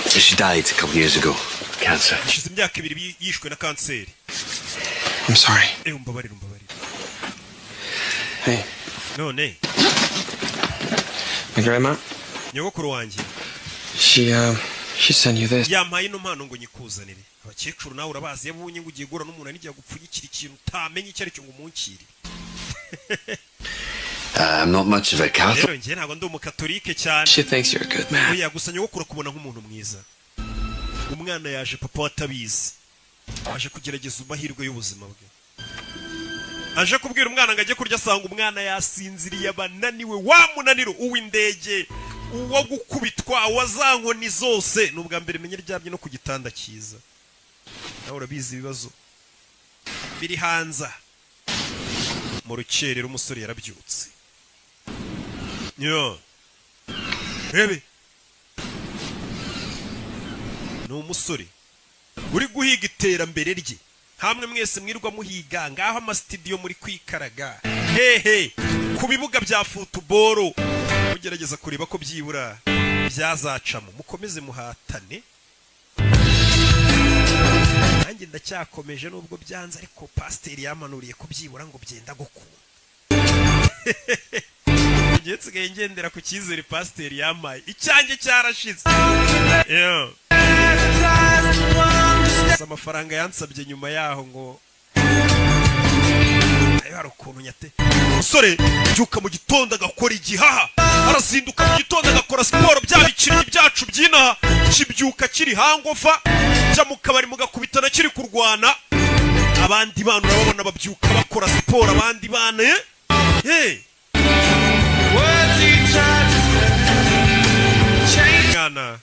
S4: She died a couple years ago. Cancer.
S1: Ishize imyaka 2 yishwe na kanseri.
S6: I'm sorry.
S1: Umbabarira.
S6: Hey.
S1: None.
S6: My grandma?
S1: Nyogokuru wanjye.
S6: She sent you this.
S1: Yampaye ino mpano ngo nyikuzanire. Abakecuru nawe urabazi yabunye ngo ugiye gura n'umuntu anigiye gupfunyikira ikintu utamenye icyo ari cyo ngo umunkire.
S4: I'm not much of a Catholic.
S1: Rero njye ntabwo ndi umukatolike cyane.
S6: She thinks you're a good man.
S1: Oya gusa nyogokuru kubona nk'umuntu mwiza. Umwana yaje papa watabizi. Aje kugerageza amahirwe y'ubuzima bwe. Aje kubwira umwana ngo ajye kurya asanga umwana yasinziriye abananiwe wa munaniro uw'indege uwo gukubitwa wazankoni zose nubwa mbere menye ryabye no ku gitanda cyiza. Nawe urabizi ibibazo biri hanza mu rukerero umusore yarabyutse. Rebe ni umusore uri guhiga iterambere rye. Hamwe mwese mwirwa muhiga ngaho amastudio muri kwikaraga hehe ku bibuga bya football mugerageza kureba ko byibura byazacamo. Mukomeze muhatane, nanjye ndacyakomeje nubwo byanze, ariko pasiteri yamanuriye ko byibura ngo byenda gukunda. Ngiye nsigaye ngendera ku cyizere pasiteri yamaye, icyanjye cyarashize. Amafaranga yansabye nyuma yaho ngo ayo hari ukuntu nyate. Umusore byuka mu gitondo agakora igihaha, arazinduka mu gitondo agakora siporo, bya bikiri byacu by'inaha kibyuka kiri hangofa, jya mu kabari mugakubitana kiri kurwana. Abandi bana urababona babyuka bakora siporo, abandi bana mwana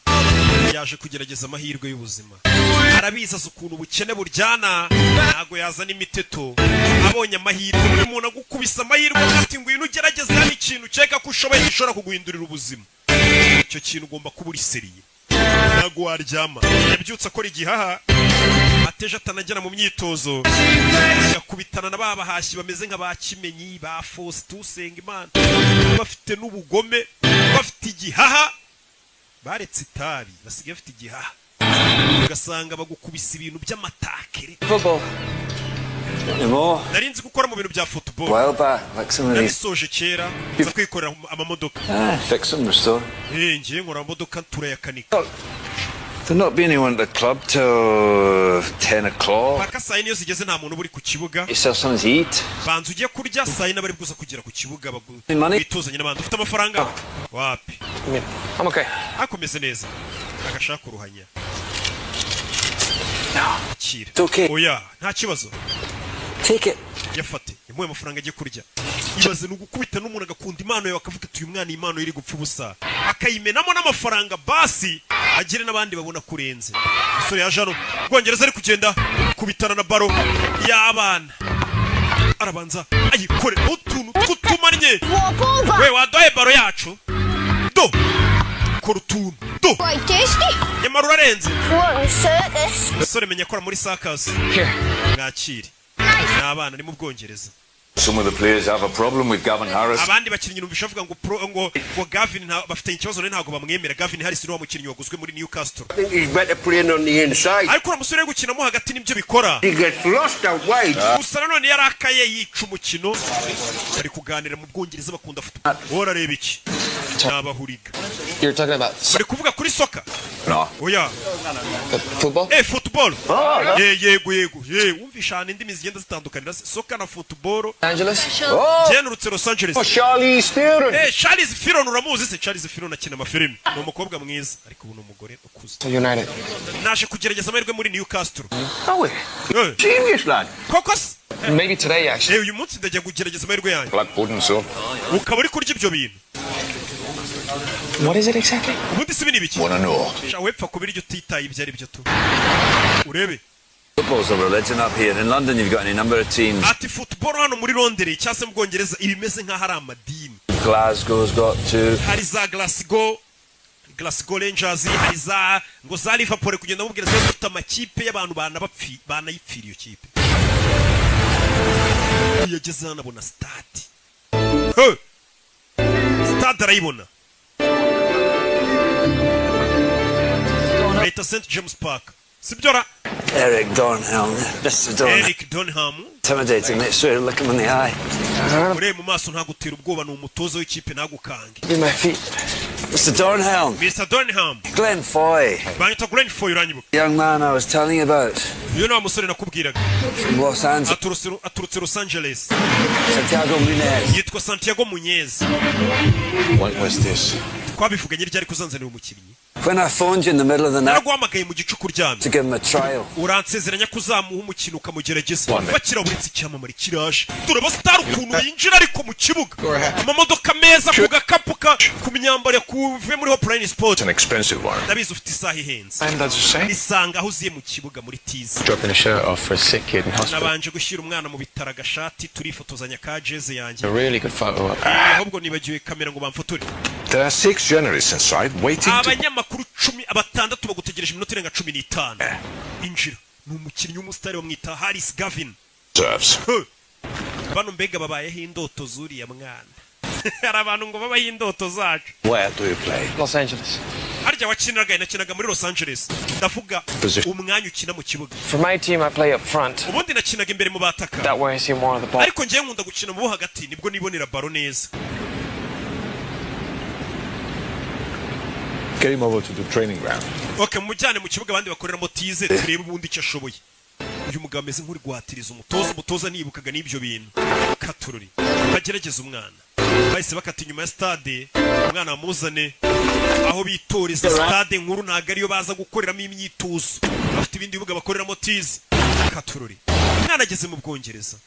S1: yaje kugerageza amahirwe y'ubuzima, arabizaza ukuntu ubukene buryana, ntago yazana imiteto. Abonye amahirwe, buri muntu agukubisa amahirwe ati ngwino ugerageze hano ikintu ukeka ko ushoboye gishobora kuguhindurira ubuzima. Icyo kintu ugomba kuba uri seriye, ntago waryama. Yabyutse akora igihaha, ateje atanagera mu myitozo, agakubitana na babahashyi bameze nka ba Kimenyi, ba Faustin Usengimana, bafite n'ubugome, bafite igihaha, baretse itabi basigaye bafite igihaha, ugasanga bagukubisa ibintu by'amatakere. Narinzi gukora mu bintu bya football, nabisoje kera nza kwikorera amamodoka. Ngiye nkora amamodoka turayakanika.
S4: There'll not be anyone at the club till 10 o'clock.
S1: Paka saa yine iyo zigeze nta muntu uri ku kibuga.
S4: Yourself something to eat.
S1: Banza ugiye kurya saa yine bari kuza kugera ku kibuga bituzanye n'abandi. Ufite amafaranga? Wapi?
S10: I'm okay.
S1: Akomeze neza. Agashaka uruhanya. Kira.
S4: It's okay.
S1: Oya, nta kibazo.
S4: Take it.
S1: Yafate. Yamuye amafaranga agiye kurya. Ibaze n'ugukubita n'umuntu agakunda impano yawe akavuga ati uyu mwana impano iri gupfa ubusa. Akayimenamo n'amafaranga basi agire n'abandi babona kurenze. Umusore yaje hano Bwongereza ari kugenda kubitana na baro y'abana, arabanza ayikore utuntu tw'utumanye. We wadoye baro yacu do kora utuntu do nyamara urarenze. Umusore menya akora muri circus. Mwakire n'abana ari mu Bwongereza.
S11: Some of the players have a problem with Gavin Harris.
S1: Abandi bakinnyi numvisha avuga ngo Gavin bafite ikibazo ntago bamwemera. Gavin Harris ni wa mukinnyi waguzwe muri Newcastle.
S12: I think he's better playing on the inside.
S1: Ariko umusore uri gukinamo hagati nibyo bikora.
S12: He gets lost out wide.
S1: Gusa nanone yarakaye yica umukino. Bari kuganira mu Bwongereza bakunda football. Wora reba iki? Nabahuriga.
S10: You're talking about
S1: bari kuvuga kuri soccer?
S11: No.
S1: Oya.
S10: Football?
S1: Football. Yego. Wumvisha indimi zigenda zitandukanira soccer na football.
S10: Angeles?
S1: Jenurutse Los Angeles.
S12: Charlize Theron.
S1: Charlize Theron uramuzi se? Charlize Theron akina amafilimi. Ni umukobwa mwiza ariko ubu ni umugore ukuze.
S10: United.
S1: Naje kugerageza amahirwe muri Newcastle.
S12: Oh, genius lad.
S1: Kokos?
S10: Maybe today actually.
S1: Uyu munsi ndajya kugerageza amahirwe yanjye.
S11: Black pudding so.
S1: Ukaba uri kurya ibyo bintu.
S10: What is it exactly?
S1: Ubundi si bini biki?
S11: Wanna know?
S1: Wepfa kubiryo titaye ibyo ari byo tu. Urebe.
S4: Football's a religion up here. In London, you've got any number of teams.
S1: Ati football hano muri Londres cyase mu Bwongereza ibimeze nka hari amadini.
S4: Glasgow's got two.
S1: Hari za Glasgow Rangers, hari za ngo za Liverpool kugenda mu Bwongereza bafite amakipe y'abantu banayipfira iyo kipe. Yageze hano abona stade. Stade arayibona. Leta St James Park. Sibyora.
S4: Eric Dornhelm. Mr. Dornhelm.
S1: Eric Dornhelm.
S4: Intimidating. Make sure you look him in the eye.
S1: Ure mu maso ntagutera ubwoba ni umutozo w'ikipe nagukange.
S10: Be my feet.
S4: Mr. Dornhelm.
S1: Mr. Dornhelm.
S4: Glenn Foy.
S1: Banyita Glenn Foy uranyibuka.
S4: Young man I was telling you about.
S1: You know umusore nakubwiraga.
S4: From Los Angeles.
S1: Aturutse Los Angeles.
S4: Santiago Munez.
S1: Yitwa Santiago Munez.
S11: What was this?
S1: Twabivuganye ryari kuzanzanira umukinnyi.
S4: When I phoned you in the middle of the night
S1: Naguhamagaye mu gicuku ryamye.
S4: to give him a trial.
S1: Uransezeranya kuzamuha umukino ukamugerageza. Bakira buritse icyamamare kiraje. Turaba star ukuntu yinjira ariko mu kibuga. Amamodoka meza ku gakapuka ku myambaro kuve muri Hopline Sport.
S11: An expensive one.
S1: Nabizo ufite isaha ihenze.
S10: And that's the same.
S1: Isanga aho uziye mu kibuga muri Tiza.
S10: Dropping a shirt off for a sick kid in hospital.
S1: Nabanje gushyira umwana mu bitaro agashati turifotozanya ka jeze yanjye.
S10: A really good photo.
S1: Ahubwo nibagiwe kamera ngo bamfotore.
S11: There are 6 journalists inside waiting to...
S1: Abanyamakuru batandatu bagutegereje iminota irenga 15 injira ni umukinnyi w'umusitari wamwita Harris Gavin bano mbega babayeho indoto zuriya mwana hari abantu ngo babayeho indoto zacu.
S11: Where do you play?
S10: Los Angeles.
S1: harya nakinaga muri Los Angeles ndavuga umwanya ukina mu kibuga.
S10: For my team I play up front.
S1: ubundi nakinaga imbere mu bataka.
S10: That way I see more of the ball.
S1: ariko ngiye nkunda gukina mu hagati nibwo nibonera baro neza.
S11: Get him over to the training ground.
S1: Okay, mujyane mu kibuga abandi bakoreramo tize turebe ubundi icyo ashoboye. Uyu mugabo ameze nk'uri guhatiriza umutoza nibukaga n'ibyo bintu. Katururi bagerageza umwana. Bahise bakata inyuma ya stade umwana amuzane aho bitoreza stade nkuru ntago ariyo baza gukoreramo imyitozo. Bafite ibindi bibuga bakoreramo tize. Katururi umwana ageze mu Bwongereza.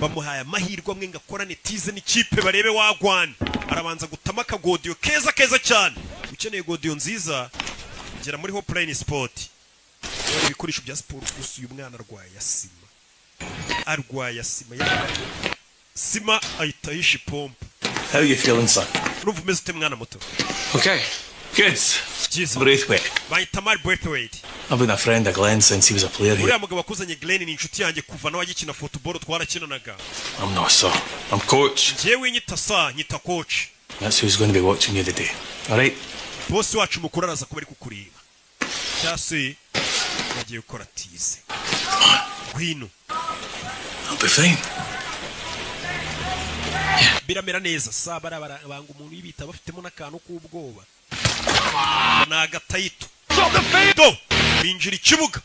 S1: Bamuhaye amahirwe amwe ngakorane tize n'ikipe barebe wagwana. Arabanza gutama akagodiyo keza cyane. Ukeneye godiyo nziza gera muri Hopeline Sport. Ibikoresho bya siporo gusa uyu mwana arwaye sima sima ahita yisha pompe.
S11: How are you feeling, son?
S1: Urumva umeze ute mwana muto?
S9: Okay, good.
S11: Braithwaite.
S1: Bahita Mark Braithwaite.
S11: I've been a friend of Glenn since he was a player here.
S1: Uriya mugabo akuzanye Glenn ni inshuti yanjye kuva nawe agikina football twarakinanaga.
S11: I'm not, sir. I'm coach.
S1: Jewe nyita coach.
S11: That's who's going to be watching you today. All right?
S1: Boss wacu mukuru araza kuba ari kukureba. Cyase yagiye gukora tize. Gwino.
S11: I'll be fine.
S1: Biramera neza sabara banga umuntu yibita bafitemo nakantu k'ubwoba. Nagatayito. Do binjira ikibuga.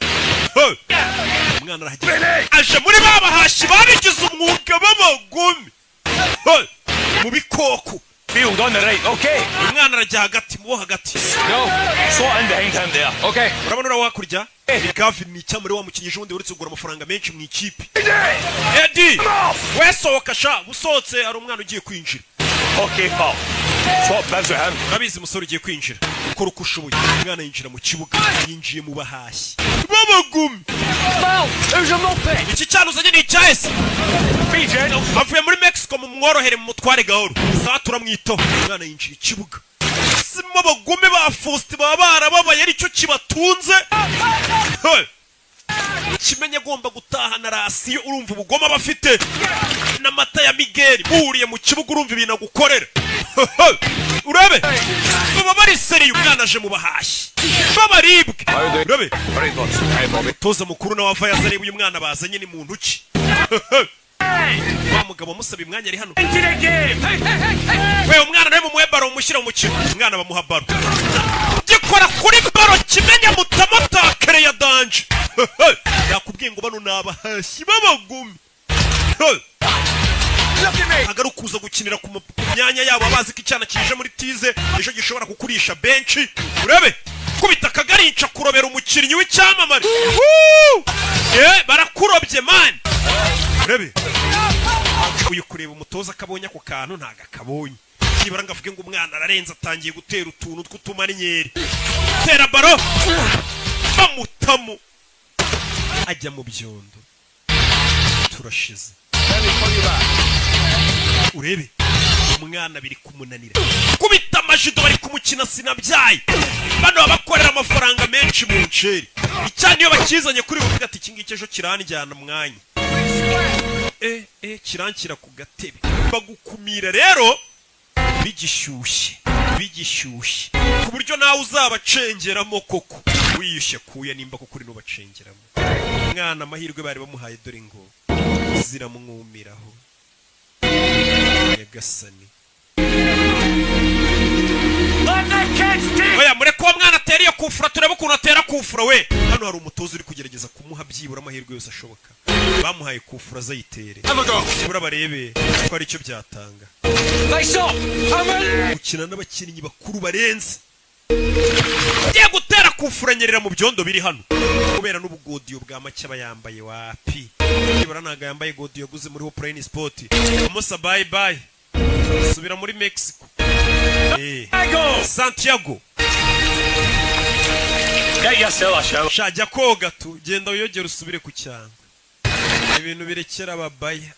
S1: Umwana arahageze. Aje muri babahashi babigize umwuga b'abagome. Mu bikoko.
S11: Field on the right, okay.
S1: Umwana arajya hagati mu hagati.
S11: No, slot in behind him there. Okay.
S1: Urabona wakurya? Gavin ni cyamuri wa mukinyije undi uretse kugura amafaranga menshi mu ikipe. Eddie! Wesohoka sha, usotse ari umwana ugiye kwinjira.
S11: Okay, pal. Swap bins with him.
S1: Nabizi musore ugiye kwinjira. Ukora uko ushoboye. Umwana yinjira mu kibuga, yinjiye mu bahashyi. Babagumi. Iki cyano uzanye ni cyahise. Avuye muri Mexico mu mworohere mu mutware gahoro. Saa turamwito. Umwana yinjira ikibuga. Sima abagome ba Faustin baba barababaye aricyo kibatunze. Kimenye agomba gutahana rasiyo urumva ubugoma bafite n'amata ya Miguel buriye mu kibuga urumva ibintu gukorera. Urabe baba bari seriye umwana aje mu bahashyi babaribwe. Urabe toza mukuru na wava yazari uyu mwana bazanye ni muntu ki. Wa mugabo musaba imwanya ari hano. We umwana nawe mu baro umushyira mu kintu umwana bamuha baro. Gikora kuri baro kimenye mutamata kare ya danje. Yakubwiye ngo bano nabahashyi babagumi. Agarukuza gukinira ku myanya yabo abazi ko icyana kije muri tize ejo gishobora kukurisha benshi. Urabe kubita kagarinca kurobera umukinnyi w'icyamamare. Barakurobye man. Urabe uyu kureba umutoza akabonye ako kantu ntaga kabonye. Nibara ngavuge ngo umwana ararenza atangiye gutera utuntu tw'utumarinyeri. Tera baro bamutamu ajya mu byondo. Turashize. Urebe umwana biri kumunanira. Kubita amajido bari kumukina sinabyaye. Bano bakorera amafaranga menshi mu nceri. Icyane iyo bakizanye kuri buvuga ati kingike ejo kiranjyana mwanya. Kirankira ku gatebe. Bagukumira rero bigishyushye. Ku buryo nawe uzabacengeramo koko. Wiyushye kuya nimba ko kuri no bacengeramo. Mwana amahirwe bari bamuhaye dore ngo ziramwumiraho. Nyagasani. Oya mureko wa mwana ateriye kufura turebe ukuntu atera kufura we. Hano hari umutoza uri kugerageza kumuha byibura amahirwe yose ashoboka. Bamuhaye kufura zayitere. Kibura barebe ko ari cyo byatanga. Ukina n'abakinnyi bakuru barenze. Ngiye gutera kufura nyerera mu byondo biri hano. Kubera n'ubugodiyo bwa make abayambaye wapi. Kibura naga yambaye godiyo guze muri Hopeline Sport. Umusa bye bye. Subira muri Mexico. Santiago. Shajya koga tu genda uyogera usubire ku cyanga. Ibintu birekera babaya.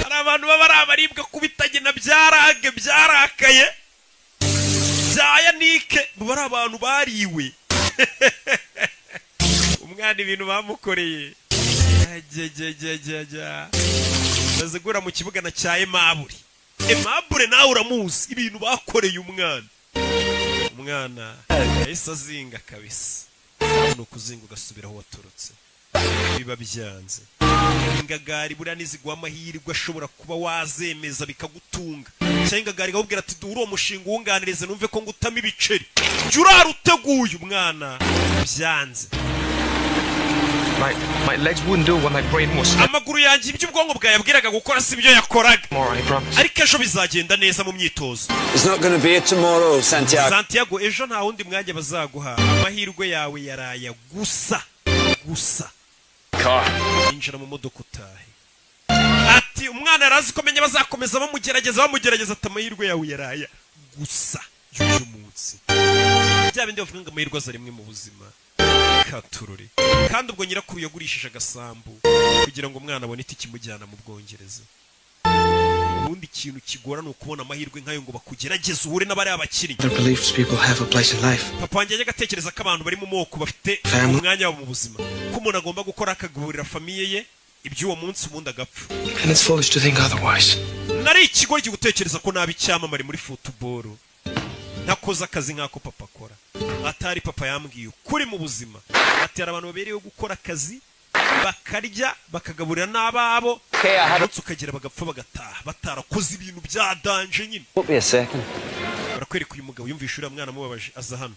S1: Hari abantu baba ari abaribwa kubitagena byarage byarakaye. Byaya ni Eric bari abantu bariwe umwana ibintu bamukoreye bazigura mu kibuga na cya Aimable nawe uramuzi ibintu bakoreye umwana yahise azinga kabisa no kuzinga ugasubira aho waturutse biba byanze ingagari buriya nizigwa amahirwe ashobora kuba wazemeza bikagutunga cyangwa ingagari gahubwira ati duhure uwo mushinga uwunganirize numve ko ngutama ibiceri jya uraruteguye umwana byanze.
S10: My legs wouldn't do what my brain was.
S1: Amaguru yanjye ibyo ubwonko bwawe yabwiraga gukora si byo yakoraga. Ariko ejo bizagenda neza mu myitozo.
S6: It's not going to be tomorrow, Santiago.
S1: Santiago, ejo nta wundi mwanya bazaguha. Amahirwe yawe yaraya gusa. Injira mu modoka utahe. Ati umwana arazi ko menye bazakomeza bamugerageza ati amahirwe yawe yaraya gusa. Y'uyu munsi. Bya bindi bavuga ngo amahirwe aza rimwe mu buzima. Katururi. Kandi ubwo nyirakuru yagurishije agasambu kugira ngo umwana abone itike imujyana mu Bwongereza. Ubundi ikintu kigora no kubona amahirwe nkayo ngo bakugerageze uhure n'abari abakiri. Papa wanjye yajyaga atekereza ko abantu bari mu moko bafite umwanya wabo mu buzima. Ko umuntu agomba gukora akagaburira famiye ye iby'uwo munsi ubundi agapfa.
S10: And it's foolish to think otherwise.
S1: Nari ikigoryi gutekereza ko nabi icyamamare muri football. Nakoze akazi nk'ako papa akora. Atari papa yambwiye kuri mu buzima. Ati abantu babereyeho gukora akazi bakarya bakagaburira n'ababo ukagira bagapfa bagataha batarakoze ibintu bya danje nyine. Barakwereka uyu mugabo yumvisha uriya mwana mubabaje aza hano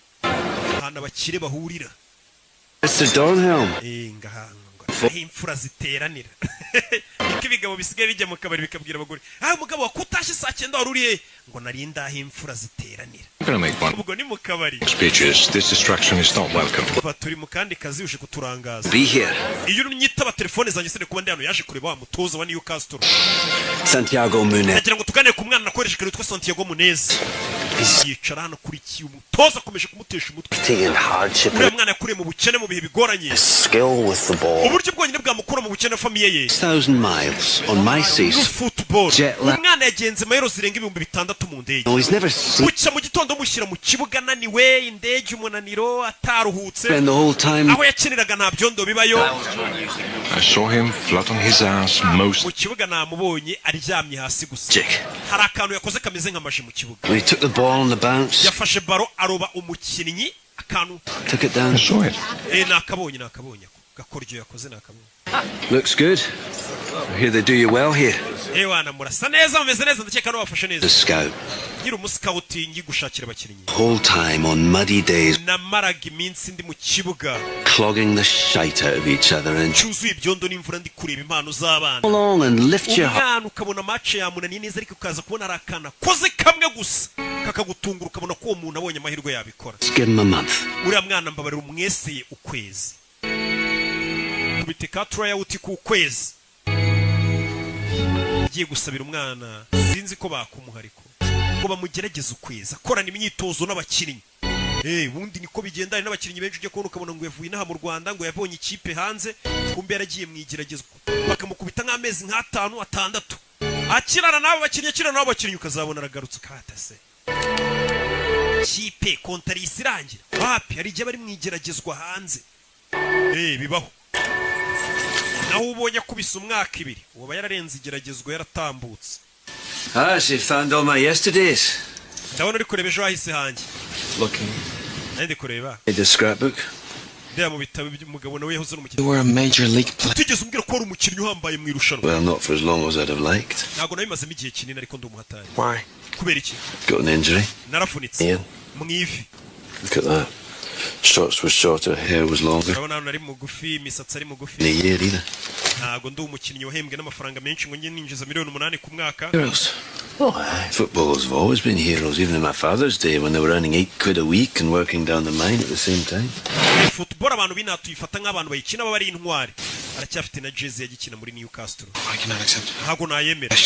S1: ahantu abakire bahurira.
S12: Mr. Donhelm.
S1: Ngahanga imfura ziteranira. Niko ibigabo bisigaye bijya mu kabari bikabwira abagore umugabo wakutashye saa 9 wari uriye ngo nari ndahe imfura ziteranira. Ubwo ni mu kabari.
S11: Speeches, this distraction is not welcome.
S1: Turi mu kandi kazi uje kuturangaza.
S12: Be here.
S1: Iyo unyitaba telefone zanjye sene kuba ndi hano yaje kureba wa mutoza wa Newcastle.
S12: Santiago Munez.
S1: Nagira ngo tuganire ku mwana nakoresheje kare witwa Santiago Munez. Yicara hano kuri kiyo umutoza akomeje kumutesha umutwe. Uriya mwana yakuriye mu bukene mu bihe bigoranye. Uburyo bwonyine bwamukura mu bukene famiye ye.
S12: 1000 miles on my seas.
S1: Football. Umwana yagenze mayero zirenga 6,000 mu ndege. Bucya mu gitondo mushyira mu kibuga naniwe indege umunaniro ataruhutse. Aho yakiniraga nta byondo bibayo.
S11: I saw him flat on his ass most.
S1: Mu kibuga namubonye aryamye hasi gusa. Hari akantu yakoze kameze nk'amaji mu kibuga.
S12: We took the ball on the bounce.
S1: Yafashe baro aroba umukinnyi akantu.
S12: Took it down.
S11: I saw it.
S1: Nakabonye gakoryo yakoze nakabonye.
S12: Looks good. I hear they do you well here.
S1: Wana murasa neza mumeze neza ndakeka no bafashe neza.
S12: The scout.
S1: Nyiri umuscouting gushakira abakinnyi.
S12: Whole time on muddy days.
S1: Namaraga iminsi ndi mu kibuga.
S12: Clogging the shite out of each other and
S1: cyuzuye ibyondo n'imvura ndi kureba impano z'abana.
S12: Along and lift your
S1: heart. Ukabona match ya munani neza ariko ukaza kubona arakana koze kamwe gusa kakagutungura ukabona ko uwo muntu abonye amahirwe yabikora.
S12: Give him a month.
S1: Uriya mwana mbabarira umweseye ukwezi. Kubiteka tryout ku kwezi. Ngiye gusabira umwana sinzi ko bakumuhariko ko bamugerageza ukwezi akorana imyitozo n'abakinnyi. Bundi niko bigendana n'abakinnyi benshi ujye kubona ukabona ngo yavuye inaha mu Rwanda ngo yabonye ikipe hanze kumbe yaragiye mwigeragezwa bakamukubita nk'amezi nk'5 6 akirana n'abo bakinnyi ukazabona aragarutse katase kipe kontarisi irangira wapi hari igihe bari mwigeragezwa hanze. Bibaho naho ubonye kubisa umwaka 2 uba yararenze igeragezwa yaratambutse.
S12: She found all my yesterdays.
S1: Ndabona uri kureba ejo hahise hanjye.
S10: Looking.
S1: Ndi kureba.
S12: The scrapbook.
S1: Ndaya mu bitabo by'umugabo nawe yahoze n'umukinnyi.
S10: You were a major league player.
S1: Tugeze umbwira ko ari umukinnyi uhambaye mu irushanwa.
S12: Well, not for as long as I'd have liked.
S1: Ntago nabimazemo igihe kinini ariko ndi umuhatari.
S10: Why?
S1: Kubera iki?
S12: Got an injury.
S1: Narafunitse. Mu ivi.
S12: Look at that. Shots were shorter, hair was longer.
S1: Urabona nari mugufi, imisatsi ari mugufi.
S12: In a year either.
S1: Ntago ndi umukinnyi wahembwe n'amafaranga menshi ngo njye ninjiza $8,000,000 ku mwaka.
S12: Heroes. Footballers have always been heroes, even in my father's day when they were earning £8 a week and working down the mine at the same time.
S1: Football abantu binatuyifata nk'abantu bayikina baba ari intwari. Aracyafite na jersey yagikina muri Newcastle.
S10: I cannot accept.
S1: Ntago nayemera.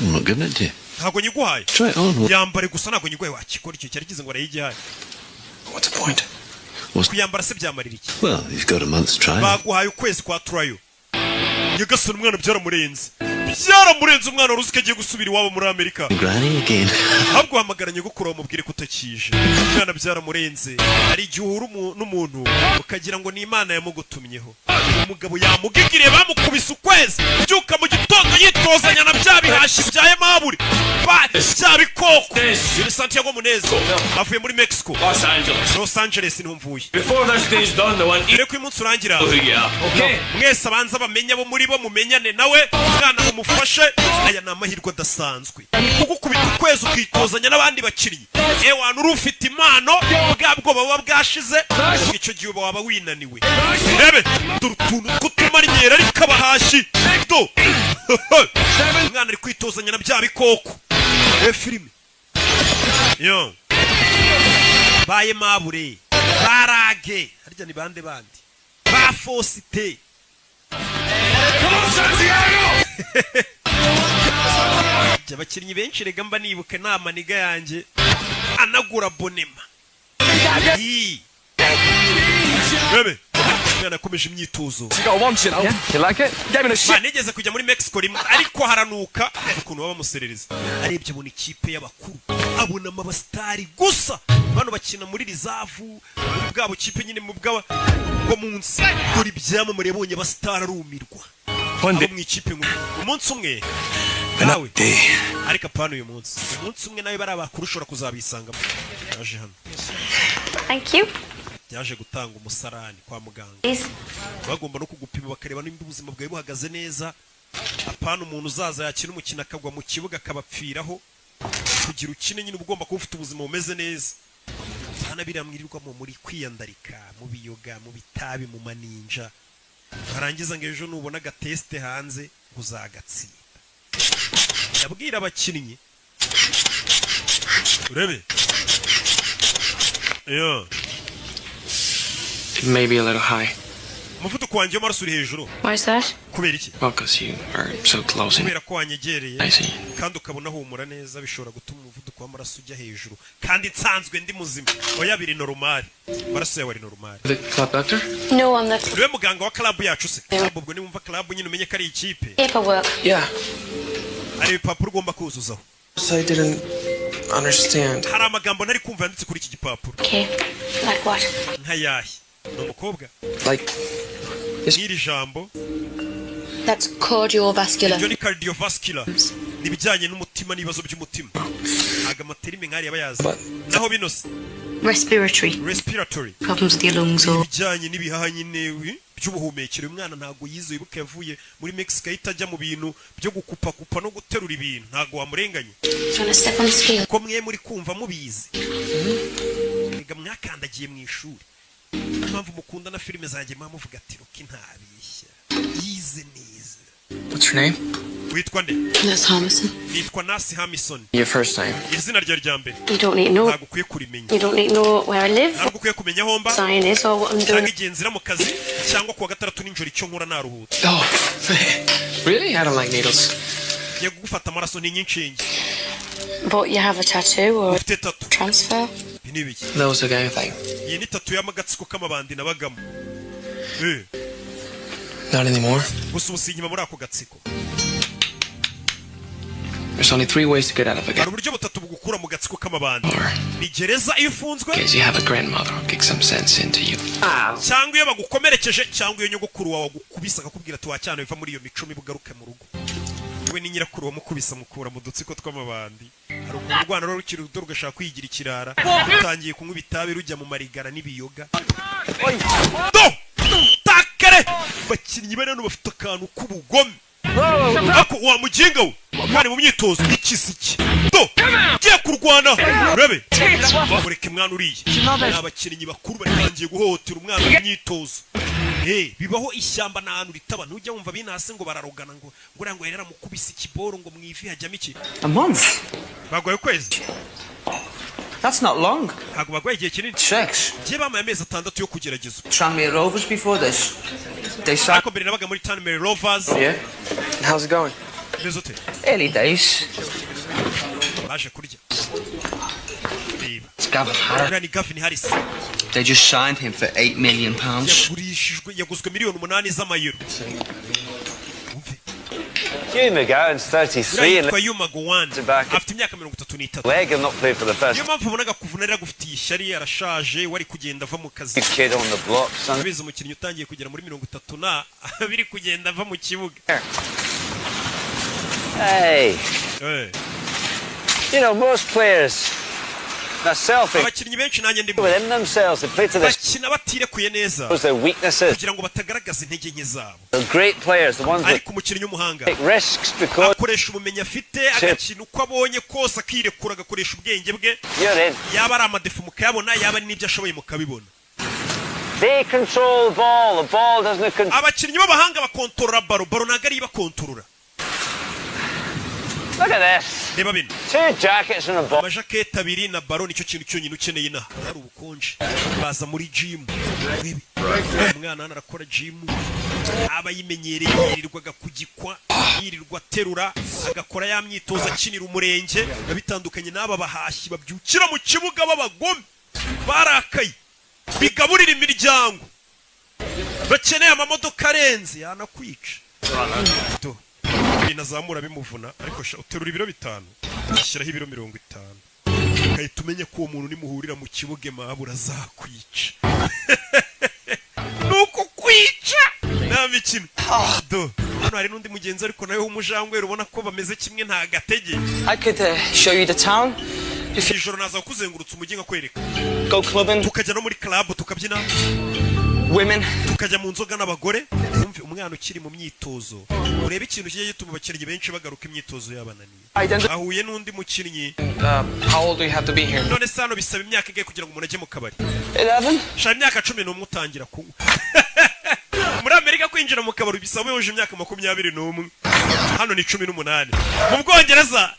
S12: I'm not giving it to you.
S1: Ntago nyiguhaye.
S12: Try it on.
S1: Yambare gusa ntago nyiguhaye wakikora icyo cyari kize ngo arayigihaye.
S10: What's the point?
S1: Kuyambara se byamarira iki?
S12: Well, you've got a month's trial.
S1: Baguhaye ukwezi kwa trial. Nyagasani umwana byaramurenze. byaramurenze umwana wari uzi ko agiye gusubira iwabo muri Amerika.
S12: Granny again.
S1: Ahubwo hamagaranye gukura umubwire kutakije. Umwana byaramurenze. Ari igihe uri n'umuntu ukagira ngo ni Imana yamugutumyeho. Umugabo yamugigiriye bamukubise ukwezi. Byuka mu gitondo yitozanya na bya bihashi bya Maburi. Bya bikoko. Ni Santiago Muneza. Avuye muri Mexico. Los Angeles ntumvuye.
S9: Before this day's done, the one
S1: Rero ko umunsi urangira.
S9: Okay.
S1: Mwese abanza bamenya bo muri bo mumenyane nawe. Umwana mumufashe. Aya ni amahirwe adasanzwe. Kugukubita ukwezi ukitozanya n'abandi bakinnyi. Ewana uri ufite impano bwabwo baba bwashize. Icyo gihe waba winaniwe. Rebe utuntu tw'utumara inyera ariko abahashi. Do. Umwana ari kwitozanya na bya bikoko. Filime. Yo. Baye Mabure. Barage. Harya ni bande bandi. Ba Fosite.
S7: Come on, Santiago!
S1: Abakinnyi benshi rega mba nibuke nta maniga yanjye anagura bonema. Bebe, mwana akomeje imyitozo. Nigeze kujya muri Mexico rimwe ariko haranuka ukuntu baba muserereza. Arebye abona ikipe y'abakuru, abona amabastari gusa. Bano bakina muri rizavu, bwabo kipe nyine mu bwo munsi. Kuri byamamare yabonye abastari arumirwa. Abo mu ikipe umunsi umwe nawe ariko apana uyu munsi. Umunsi umwe nawe bari abakuru ushobora kuzabisangamo. Yaje hano.
S8: Thank you.
S1: Yaje gutanga umusarani kwa muganga. Bagomba no kugupima bakareba nimba ubuzima bwawe buhagaze neza. Apana umuntu uzaza yakina umukino akagwa mu kibuga akabapfiraho. Kugira ukine nyine ugomba kuba ufite ubuzima bumeze neza. Hana biramwirirwamo muri kwiyandarika, mu biyoga, mu bitabi, mu maninja. Barangiza ngo ejo nubona gateste hanze uzagatsinda. Yabwira abakinnyi. Urebe. Yeah.
S10: Maybe a little high.
S1: Umuvuduko wanjye w'amaraso uri hejuru.
S8: Why is that?
S1: Kubera iki?
S10: Well, because you are so close.
S1: Kubera ko wanyegereye.
S10: I see.
S1: Kandi ukabona humura neza bishobora gutuma umuvuduko w'amaraso ujya hejuru. Kandi nsanzwe ndi muzima. Oya biri normal. Amaraso yawe ari normal.
S10: The club doctor?
S8: No, I'm not.
S1: Uriwe muganga wa club yacu se. Club ubwo nimumva club nyine umenye ko ari ikipe.
S8: Paperwork.
S10: Yeah.
S1: Ari ibipapuro ugomba kuzuzaho.
S10: So I didn't understand.
S1: Hari amagambo ntari kumva yanditse kuri iki gipapuro.
S8: Okay. Like what?
S1: Nkayahe. Ni umukobwa.
S10: Like
S1: N'iri jambo.
S8: That's cardiovascular.
S1: Ibyo ni cardiovascular. Nibijyanye n'umutima n'ibibazo by'umutima. Aga materime nkari yabayazi. Naho binose.
S8: Respiratory. Problems with your lungs or
S1: bijyanye n'ibihaha nyine by'ubuhumekero. Umwana ntago yize ibuka yavuye muri Mexico itajya mu bintu byo gukupa no guterura ibintu. Ntago wamurenganye. Ko mwe muri kumva mubizi. Ega mwakandagiye mu ishuri. Mpamvu mukunda na filime zanjye muvuga ati Rocky ntabishya. Yize neza.
S10: What's your name?
S1: Witwa nde?
S8: Nurse Hamison.
S1: Nitwa Nurse Hamison.
S10: Your first name?
S1: Izina rya mbere.
S8: You don't need to know.
S1: Ntabwo ukwiye kurimenya.
S8: You don't need to know where I live.
S1: Ntabwo ukwiye kumenya aho mba.
S8: Sign is or what I'm doing.
S1: Cyangwa igihe nzira mu kazi cyangwa kuwa gatandatu n'ijoro icyo nkora naruhutse.
S10: Oh, really? I don't like needles.
S1: Ngiye gufata amaraso n'inshinge.
S8: But you have a tattoo or
S1: Ufite tattoo.
S8: transfer?
S1: Binibiki.
S10: That was the gang thing.
S1: Iyi ni tattoo y'amagatsiko k'amabandi nabagamo.
S10: Not anymore.
S1: Gusa ubusinyima muri ako gatsiko.
S10: There's only 3 ways to get out of a
S1: Hari
S10: gang.
S1: uburyo butatu bugukura mu gatsiko k'amabandi. Ni gereza iyo ufunzwe.
S10: Because you have a grandmother who kicks some sense into you.
S1: Cyangwa iyo bagukomerekeje cyangwa iyo nyogokuru wawe agukubisa akakubwira ati wacyana biva muri iyo mico mibi ugaruke mu rugo. We ni nyirakuru wamukubisa mukura mu dutsiko tw'amabandi. Hari ukuntu Rwanda rukiri ruto rugashaka kwigira ikirara. Utangiye kunywa ibitabi rujya mu marigara n'ibiyoga. Do! Takare! Bakinnyi bane bafite akantu k'ubugome. Ako wa mujinga we. Mwari mu myitozo ikisiki. Do! Giye kurwana. Rebe. Mureke mwana uriye. Abakinnyi bakuru batangiye guhohotera umwana mu myitozo. Bibaho ishyamba n'ahantu ritaba ntujya wumva binase ngo bararogana ngo ngo yerera mukubisa ikiboro ngo mwivi hajyamo iki.
S5: A month?
S1: Bagwaye kwezi.
S5: That's not long.
S1: Ntabwo bagwaye igihe kinini.
S5: Checks.
S1: Giye bamaye amezi 6 yo kugerageza.
S5: Tranmere Rovers before this. They signed.
S1: Ako mbere nabaga muri Tranmere Rovers.
S10: Yeah? How's it going?
S1: Rezote.
S5: Early days.
S1: Baje kurya.
S5: It's Gavin Harris.
S1: Ni Gavin Harris.
S5: They just signed him for £8 million.
S1: Yagurishijwe yaguzwe miliyoni 8 z'amayero.
S6: Hugh McGowan's 33 and
S1: yitwa Hugh McGowan afite imyaka 33
S6: leg have not played for the first.
S1: Niyo mpamvu ubonaga kuvunira gufitiye ishyari arashaje wari kugenda ava mu kazi
S6: Kid on the block, son.
S1: abize umukinnyi utangiye kugera muri 30 na biri kugenda ava mu kibuga.
S6: Hey.
S1: Hey.
S6: You know, most players they're selfish.
S1: Abakinnyi benshi nanjye ndimo
S6: Within themselves, they play to their
S1: bakina batirekuye neza
S6: their weaknesses.
S1: kugira ngo batagaragaza intege nke zabo.
S6: The great players, the ones that
S1: ariko umukinnyi w'umuhanga
S6: take risks because
S1: akoresha ubumenyi afite agakina uko abonye kose akirekura agakoresha ubwenge bwe yaba ari amadefu mukayabona yaba ari n'ibyo ashoboye mukabibona.
S6: They control the ball doesn't control.
S1: Abakinnyi b'abahanga bakontorora baro ntabwo ari bakontorora.
S6: Look at this.
S1: Reba bino.
S6: 2 jackets and a ball.
S1: Amajaketi abiri na baro nicyo kintu cyonyine ukeneye inaha. Hari ubukonje. Baza muri gym. Umwana arakora gym. Aba yimenyereye yirirwaga kugikwa, yirirwa terura, agakora ya myitozo akinira umurenge, bitandukanye n'aba bahashyi babyukira mu kibuga b'abagome. Barakaye. Bigaburira imiryango. Bakeneye amamodoka arenze yanakwica. Inazamura bimuvuna ariko uterura ibiro 5 ushyiraho ibiro 50 ukahita umenya ko uwo muntu nimuhurira mu kibuge mabura azakwica nuko kwica nta mikino hano hari n'undi mugenzi ariko nawe w'umujangwe ubona ko bameze kimwe nta gatege.
S5: I could show you the town.
S1: Ijoro naza kuzengurutsa umujyi nkakwereka.
S5: Go clubbing.
S1: Tukajya no muri club tukabyina.
S5: Women.
S1: Tukajya mu nzoga n'abagore. Umve umwana ukiri mu myitozo. Urebe ikintu kigiye gituma abakinnyi benshi bagaruka imyitozo yabananiye. Ahuye n'undi mukinnyi.
S10: How old do you have to be here?
S1: None sano bisaba imyaka ingahe kugira ngo umuntu ajye mu kabari?
S5: 11.
S1: Shaka imyaka 11 utangira kunywa. Muri Amerika kwinjira mu kabari bisaba yuje imyaka 21. Hano ni 18. Mu Bwongereza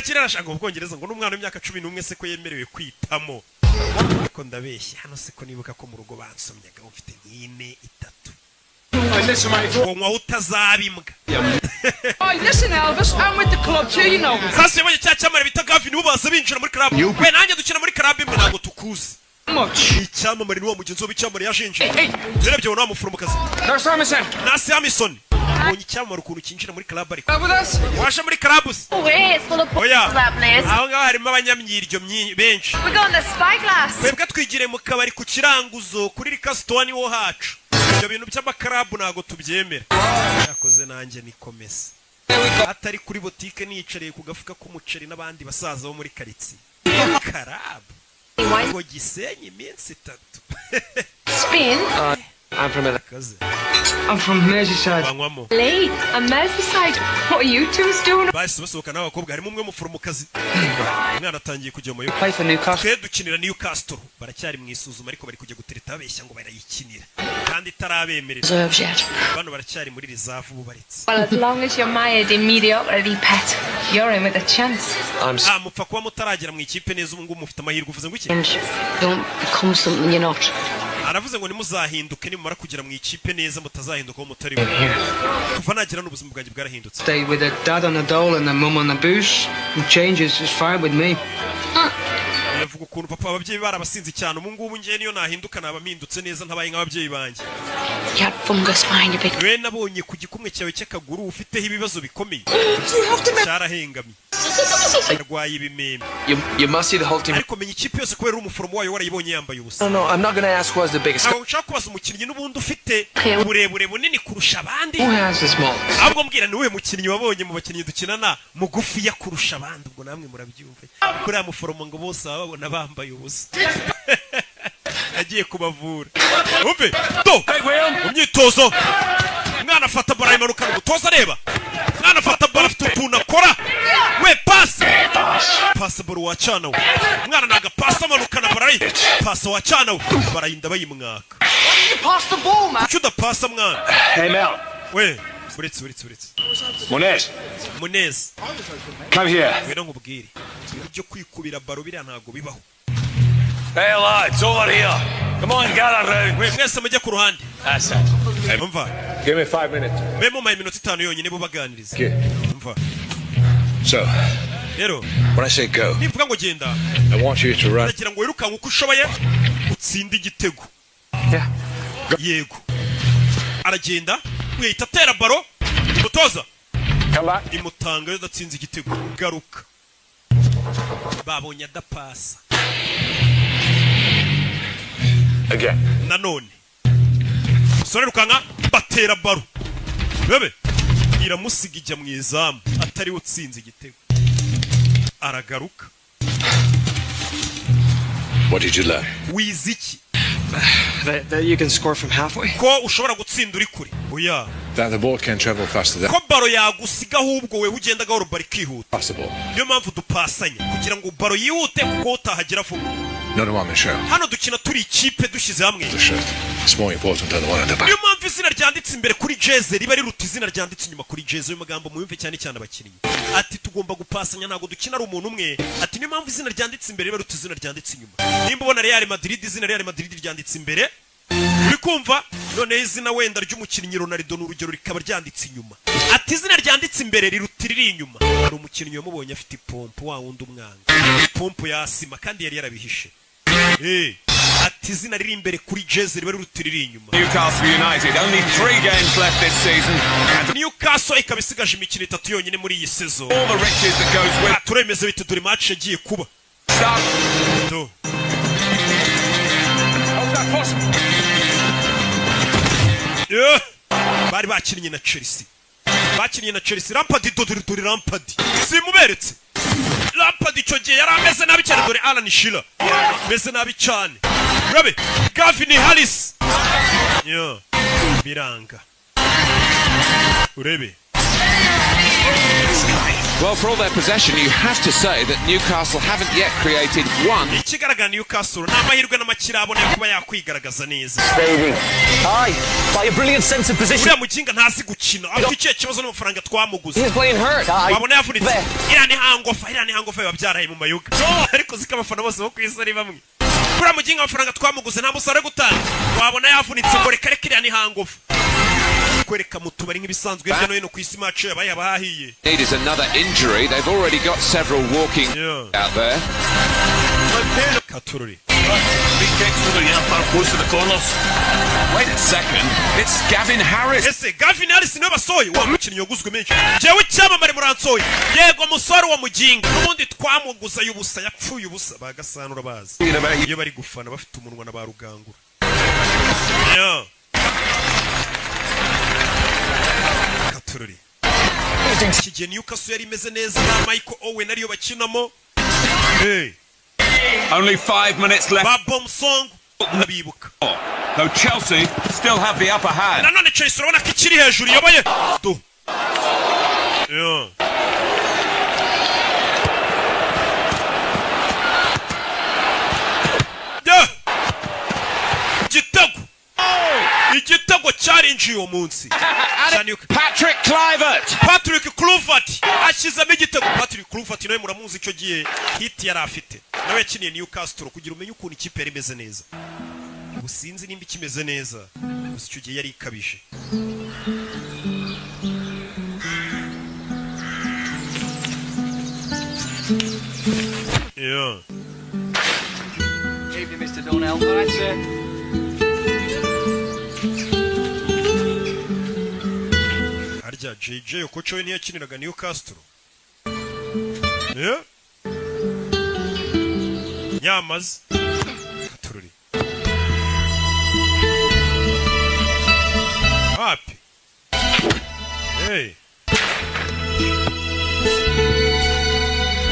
S1: ikirara shaka mu Bwongereza ngo n'umwana w'imyaka 11 se ko yemerewe kwitamo. Ko ndabeshya hano se ko nibuka ko mu rugo bansomyaga ufite nk'ine 3.
S7: Listen, mate.
S1: Ngo utazabimbwa.
S13: Oh, listen, Elvis, I'm with the club too, you know.
S1: Sasa yabonye cyamara bita Gavin ubaza binjira muri club. We nanjye dukina muri club imwe ntabwo tukuzi. Icyamamare ni wa mugenzi w'icyamamare yashinje. Zirebye wa muforomokazi.
S13: No Samson.
S1: Na Samson. Ubonye icyamamare ukuntu kinjira muri club ariko. Washa muri club.
S14: It's full of
S1: that place. Aho ngaho harimo abanyamyiryo benshi.
S14: We're going to Spyglass.
S1: Twebwe twigire mu kabari ku kiranguzo kuri Rikastoni wo hacu. Ibyo bintu by'amakarabu ntago tubyemera. Yakoze nanjye nikomeza. Atari kuri botike niyicariye ku gafuka k'umuceri n'abandi basaza bo muri karitsiye. Karabu. Ngo Gisenyi iminsi 3.
S14: Spain?
S10: I'm from
S13: I'm from Merseyside.
S14: Lee, and Merseyside. What are you two doing?
S1: Bahise basohoka n'abakobwa harimo umwe muforomokazi. Umwana atangiye kujya mu
S5: Play for Newcastle.
S1: dukinira Newcastle. Baracyari mu isuzuma ariko bari kujya gutereta babeshya ngo barayikinira. Kandi itarabemerera. Bano baracyari muri reserve bubaritse.
S14: Well, as long as you're mired in mediocrity, pet, you're in with a chance.
S1: Mupfa kuba mutaragera mu ikipe neza ubu ngubu mufite amahirwe uvuze ngo iki?
S14: Don't become something you're not.
S1: Aravuze ngo nimuzahinduke nimumara kugera mu ikipe neza mutazahinduka aho mutari. Kuva nagira n'ubuzima bwanjye bwarahindutse.
S13: Stay with a dad on a dole and a mum on a booze. And changes is fine with me.
S1: Yavuga ukuntu papa ababyeyi barabasinzi cyane ubu ngubu ngiye niyo nahinduka nabamindutse neza ntabaye nk'ababyeyi banjye.
S14: You had fungus behind your big.
S1: We nabonye ku gikumwe cyawe cy'akaguru ufiteho ibibazo bikomeye. Cyarahengamye. Arwaye ibimeme.
S10: You must see the whole team.
S1: Ariko menya ikipe yose kubera umuforomo wayo warayibonye yambaye ubusa.
S10: No, I'm not going to ask who has the biggest.
S1: Ntabwo nshaka kubaza umukinnyi n'ubundi ufite uburebure bunini kurusha abandi.
S10: Who has the smallest?
S1: Ahubwo mbwira ni we mukinnyi wabonye mu bakinnyi dukinana mugufi ya kurusha abandi ubwo namwe murabyumva. Kuri ya muforomo ngo bose babona bambaye ubusa. Agiye kubavura. Umve. To. Umyitozo. Mwana afata bara imanuka gutoza reba. Mwana afata bara afite utuntu akora. We pass. Pass baro wacana. Mwana naga pass amanuka na bara. Pass wacana. Barayinda bayimwaka.
S13: Pass the ball, man.
S1: Kuda pass mwana.
S11: Hey Mel.
S1: We. Uretse. Munez.
S11: Come here.
S1: Wera nkubwire. Ibyo kwikubira baro biriya ntago bibaho.
S9: Hey lads, over here. Come on, gather round.
S1: We mwese mujye ku ruhande.
S9: That's it.
S1: Umva.
S11: Give me 5 minutes.
S1: Memo my minutes 5 yonyine bo baganiriza. Umva.
S11: So,
S1: Rero.
S11: when I say go,
S1: Nivuga ngo genda.
S11: I want you to run.
S1: Ndagira ngo wirukanke uko ushoboye utsinde igitego. Yego. Aragenda, wihita atera baro. Mutoza. imutanga yo datsinze igitego garuka babonye adapasa nanone sore rukanga batera baro bebe iramusiga ijya mu izamu atari utsinze igitego aragaruka.
S11: What did you learn?
S1: Wiziki
S5: that you can score from halfway.
S1: Ko ushobora gutsinda uri kure. Oya.
S11: That the ball can travel faster than.
S1: Ko baro yagusiga ahubwo we ugenda gahoro bari kwihuta.
S11: Possible.
S1: Niyo mpamvu dupasanya kugira ngo baro yihute kuko utahagera vuba.
S11: Not one show.
S1: Hano dukina turi ikipe dushize hamwe.
S11: It's more important than the one at the back.
S1: Niyo mpamvu izina ryanditse imbere kuri jeze riba riruta izina ryanditse inyuma kuri jeze. Uyu magambo muyumve cyane cyane abakinnyi. Ati tugomba gupasanya ntago dukina ari umuntu umwe. Ati niyo mpamvu izina ryanditse imbere riba riruta izina ryanditse inyuma. Nimba ubona Real Madrid izina Real Madrid ryanditse imbere uri kumva none izina wenda ry'umukinnyi Ronaldo n'urugero rikaba ryanditse inyuma. Ati izina ryanditse imbere rirutira inyuma. Hari umukinnyi yamubonye afite ipompo wa wundi umwanga. Ipompo ya sima kandi yari yarabihishe. Ati izina riri imbere kuri jeze riba rirutira inyuma.
S9: Newcastle United only 3 games left this season.
S1: Newcastle ikaba isigaje imikino 3 yonyine muri iyi season.
S9: All the riches that goes with.
S1: Turemeze bite dore match yagiye kuba. Do. Bari bakinnye na Chelsea. Bakinnye na Chelsea. Lampard dore Lampard. Simuberetse. Lampard icyo gihe yari ameze nabi cyane dore Alan Shearer. Ameze nabi cyane. Rabe, Gavin Harris. Biranga. Urebe.
S15: Well, for all their possession, you have to say that Newcastle haven't yet created one.
S1: Ikigaragara Newcastle n'amahirwe n'amakira abone kuba yakwigaragaza neza.
S6: Aye, by a brilliant sense of position.
S1: Uriya muginga ntazi gukina. Afite ikihe kibazo n'amafaranga twamuguze.
S6: He's playing hurt.
S1: Wabona yavunitse. Irani hangofa babyaraye mu mayuga. Ariko zikabafana bose bo kwisari bamwe. Uriya muginga amafaranga twamuguze nta musare gutanga. Wabona yavunitse ngo reka irani hangofa. Kwereka mutubari nk'ibisanzwe hirya no hino ku isi match yabaye abahiye.
S15: It is another injury. They've already got several walking out there.
S1: Katururi.
S9: Big kicks to the far close to the corners. Wait a second. It's Gavin Harris.
S1: Ese Gavin Harris niwe basoye wa mukinnyi yoguzwe menshi. Jewe cyamamare muransoye. Yego musore wa muginga. N'ubundi twamuguza y'ubusa yapfuye ubusa bagasanura bazi. Iyo bari gufana bafite umunwa na barugangura. Katururi. Iki Newcastle yari imeze neza na Michael Owen ariyo bakinamo.
S9: Only 5 minutes left.
S1: Babom Song nabibuka.
S9: Though Chelsea still have the upper hand.
S1: Nanone Chelsea urabona ko ikiri hejuru yoboye. Do. Igitego cyarinjiye uwo munsi.
S9: Patrick
S1: Kluivert ashyizemo igitego. Patrick Kluivert nawe muramuzi icyo gihe hit yari afite. Nawe yakiniye Newcastle kugira umenye ukuntu ikipe yari imeze neza. Ubusinzi nimba ikimeze neza. Gusa icyo gihe yari ikabije.
S5: Gave you Mr. Donnell, that's it.
S1: Harya JJ Okocha we ntiyakiniraga Newcastle. Nyamaze. Katururi. Happy.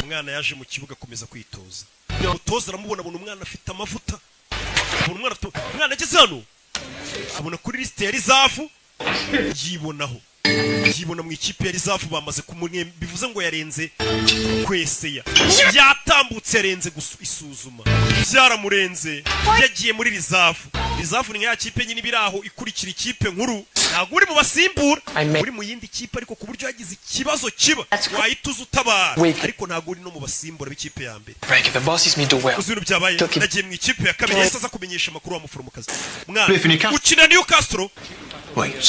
S1: Umwana yaje mu kibuga komeza kwitoza. Umutoza aramubona umwana afite amavuta. Umwana ageze hano. Abona kuri liste ya Rizavu. Yibona mu ikipe ya Rizavu bamaze kumwe bivuze ngo yarenze kweseya. Yatambutse yarenze isuzuma. Byaramurenze. Yagiye muri Rizavu. Rizavu ni ya kipe nyine biraho ikurikira ikipe nkuru. Ntabwo uri mu basimbura. Uri mu yindi kipe ariko ku buryo yagize ikibazo kiba. Wahituza utabara. Ariko ntabwo uri no mu basimbura b'ikipe ya mbere.
S5: The boss is me do well.
S1: Uzuru byabaye. Nagiye mu ikipe ya kabiri yesa kumenyesha makuru wa muforomokazi. Mwana ukina Newcastle.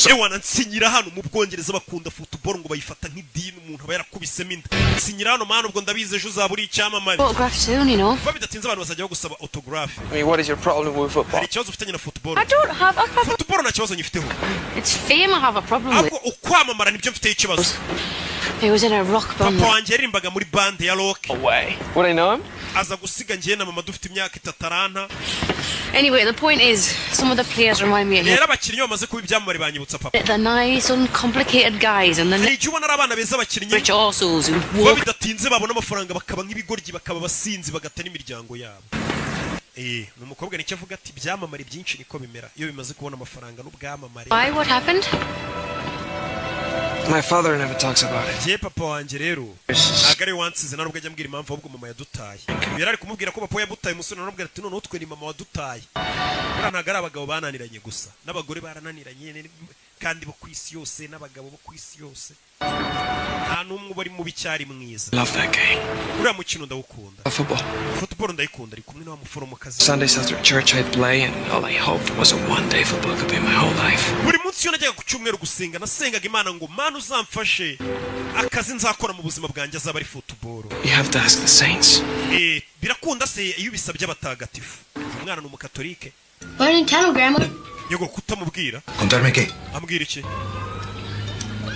S1: Ewana nsinyira hano mu Bwongereza bakunda football ngo bayifata nk'idini umuntu aba yarakubisemo inda. Nsinyira hano mana ubwo ndabize ejo uzaburi icyamamare.
S8: Autograph soon, you know.
S1: Kuba bidatinze abantu bazajya gusaba autograph.
S5: I mean, what is your problem with football?
S1: Hari ikibazo ufitanye na football.
S8: I don't have a problem.
S1: Football nta kibazo nyifiteho.
S8: It's fame I have a problem with.
S1: Ako ukwamamara nibyo mfite ikibazo.
S8: He was in a rock band.
S1: Papa wanjye yarimbaga muri band ya rock.
S5: Away. Would I know him?
S1: Aza gusiga njye na mama dufite imyaka 3
S8: Anyway, the point is, some of the players remind me of him.
S1: Rero abakinnyi bamaze kuba ibyamamare banyibutsa papa.
S8: They're nice, uncomplicated guys, and then
S1: igihe ubona ari abana beza abakinnyi
S8: rich assholes who
S1: kuba
S8: walk.
S1: bidatinze babona amafaranga bakaba nk'ibigoryi bakaba abasinzi bagata n'imiryango yabo. Ni umukobwa nicyo avuga ati ibyamamare byinshi niko bimera iyo bimaze kubona amafaranga n'ubwamamare.
S8: Why? What happened?
S5: My father never talks about it.
S1: Je papa wanje rero agare wansize narubwo ajya mbwira impamvu ahubwo mama yadutaye. Yari ari kumubwira ko papa yabutaye umusore narubwo ati none utwe ni mama wadutaye. Bura ntago ari abagabo bananiranye gusa n'abagore barananiranye kandi bo kwisi yose n'abagabo bo kwisi yose. Nta numwe bari mu bicyari mwiza.
S5: Love that game.
S1: Uriya mukino ndawukunda. Football ndayikunda ari kumwe n'abamuforomokazi.
S5: Sundays after church I'd play and all I hoped was a one-day football could be my whole life.
S1: Buri munsi yo najyaga ku cyumweru gusenga nasengaga Imana ngo Mana uzamfashe akazi nzakora mu buzima bwanjye azaba ari football.
S5: You have to ask the saints.
S1: Birakunda se iyo bisabye abatagatifu. Umwana ni umukatolike.
S16: Why didn't tell him, Grandma?
S1: Yego kutamubwira.
S3: Contarme qué?
S1: Ambwira iki?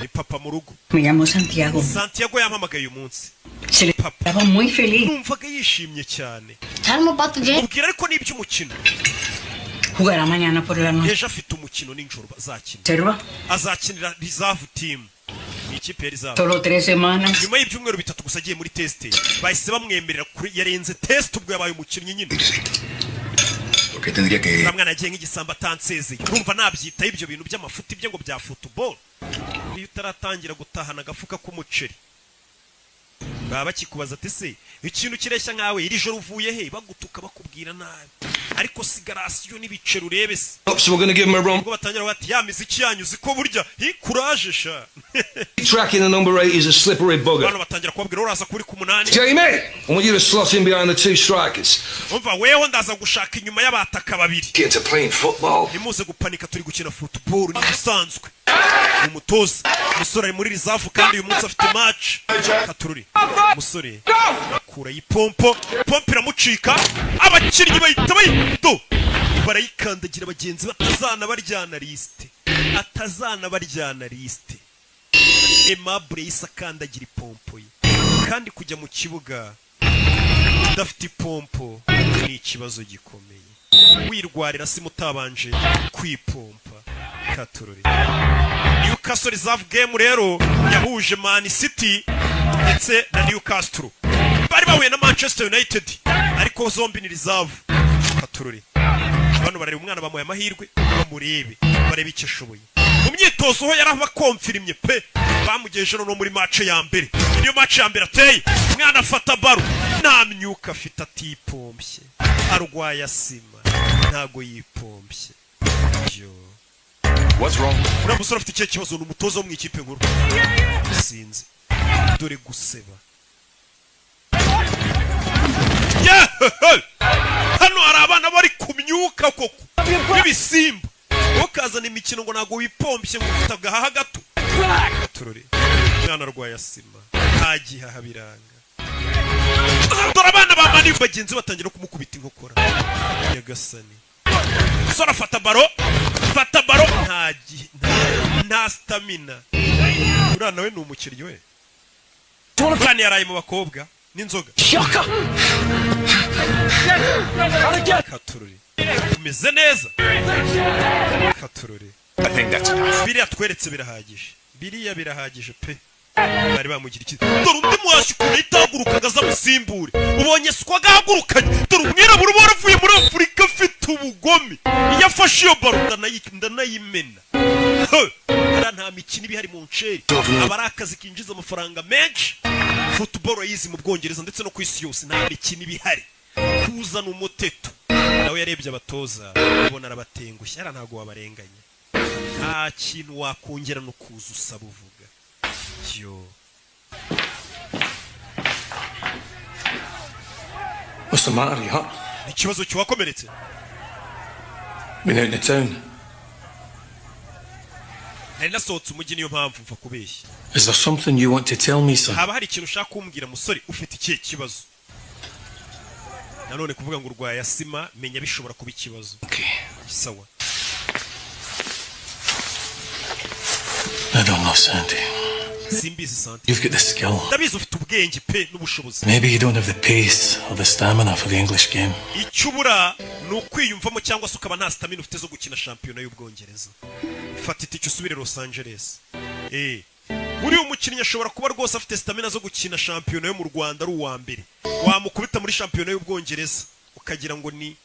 S1: Ni papa mu rugo.
S2: Me llamo Santiago.
S1: Santiago yampamagaye uyu munsi.
S2: Estaba muy feliz.
S1: Numvaga yishimye cyane.
S16: Tell him about the game.
S1: Ubwira ariko n'iby'umukino.
S2: Jugará mañana por la noche.
S1: Ejo afite umukino n'injoro azakina.
S2: Serva.
S1: Azakinira reserve team. Ikipe reserve.
S2: Solo 3 semanas.
S1: Nyuma y'ibyumweru bitatu gusa agiye muri test. Bahise bamwemerera yarenze test ubwo yabaye umukinnyi nyine.
S3: Porque tendría que
S1: Namwana agiye nk'igisamba atansezeye. Urumva nabyita ibyo bintu by'amafuti bye ngo bya football. Iyo utaratangira gutahana agafuka k'umuceri. Baba bakikubaza ati se ikintu kireshya nkawe iri joro uvuye he bagutuka bakubwira nabi. Ariko sigarasiyo n'ibicero urebe se.
S17: So we're going to give him a run.
S1: Ubwo batangira bati ya miziki yanyuze ko burya courage sha.
S17: Tracking the number 8 is a slippery bugger.
S1: Bano batangira kubabwira uraza kuri ku 8.
S17: Jamie, I want you to slot in behind the 2 strikers.
S1: Umva wewe ndaza gushaka inyuma y'abataka babiri.
S12: Kids are playing football.
S1: Nimuze gupanika turi gukina football ni bisanzwe. Umutoza umusore ari muri reserve kandi uyu munsi afite match. Katururi. Umusore akura yipompo, pompo iramucika, abakinnyi bahita bayito. Barayikandagira bagenzi batazana baryana liste. Atazana baryana liste. Aimable isakandagira ipompo ye. Kandi kujya mu kibuga udafite ipompo ni ikibazo gikomeye. Wirwarira si mutabanje kwipompa. Katururi. Newcastle reserve game rero yahuje Man City ndetse na Newcastle. Bari bahuye na Manchester United ariko zombi ni reserve. Katururi. Bano bareba umwana bamuye amahirwe bamurebe bareba icyo ashoboye. Mu myitozo ho yarabakonfirimye pe bamugejeje no muri match ya mbere. Iyo match ya mbere ateye umwana afata baro nta myuka afite atipompye. Arwaye asima ntago yipompye.
S9: What's wrong?
S1: Ura musore afite icyo kibazo n'umutozo wo mu ikipe nkuru. Sinzi. Dore guseba. Hano hari abana bari kumyuka koko. Ibisimba. Ukazana imikino ngo nago wipompye ngo ufite gahaha gato. Turore. Mwana arwaye asima. Ntagihaha biranga. Dore abana ba mani bagenzi batangira kumukubita inkokora. Yagasani. Sora fata baro nta stamina. Urana we ni umukiriyo we. Kandi yaraye mu bakobwa n'inzoga. Katururi. Umeze neza. Katururi.
S9: I think that's enough.
S1: Biriya tweretse birahagije. Biriya birahagije pe. Bari bamugira iki? Dore undi mwashi kure itagurukaga za musimbure. Ubonye siko agahagurukanye. Dore umwirabura waravuye muri Afrika afite ubugome. Yafashe iyo baro ndanayimena. Hari nta mikino ibihari mu nceri. Abari akazi kinjiza amafaranga menshi. Football yizi mu Bwongereza ndetse no ku isi yose nta mikino ibihari. Kuzana umuteto. Nawe yarebye abatoza ubona arabatengushye ara ntago wabarenganya. Nta kintu wakongera no kuza usaba uvuga. Yo.
S17: What's the matter, huh?
S1: Ikibazo cyakomeretse.
S17: Been out in the town.
S1: Nasohotse umujyi niyo mpamvu mva kubeshya.
S17: Is there something you want to tell me, son?
S1: Haba hari ikintu ushaka kumbwira musore ufite ikihe kibazo? Nanone kuvuga ngo urwaye asima menya bishobora kuba ikibazo.
S17: Okay.
S1: Sawa.
S17: I don't know, Sandy.
S1: simbizi santi
S17: You've got the skill.
S1: ndabizi ufite ubwenge pe n'ubushobozi
S17: Maybe you don't have the pace or the stamina for the English game.
S1: icyubura ni ukwiyumvamo cyangwa se ukaba nta stamina ufite zo gukina shampiyona y'ubwongereza fata itike usubire Los Angeles uri umukinnyi ashobora kuba rwose afite stamina zo gukina shampiyona yo mu Rwanda ari uwa mbere wamukubita muri shampiyona y'ubwongereza ukagira ngo ni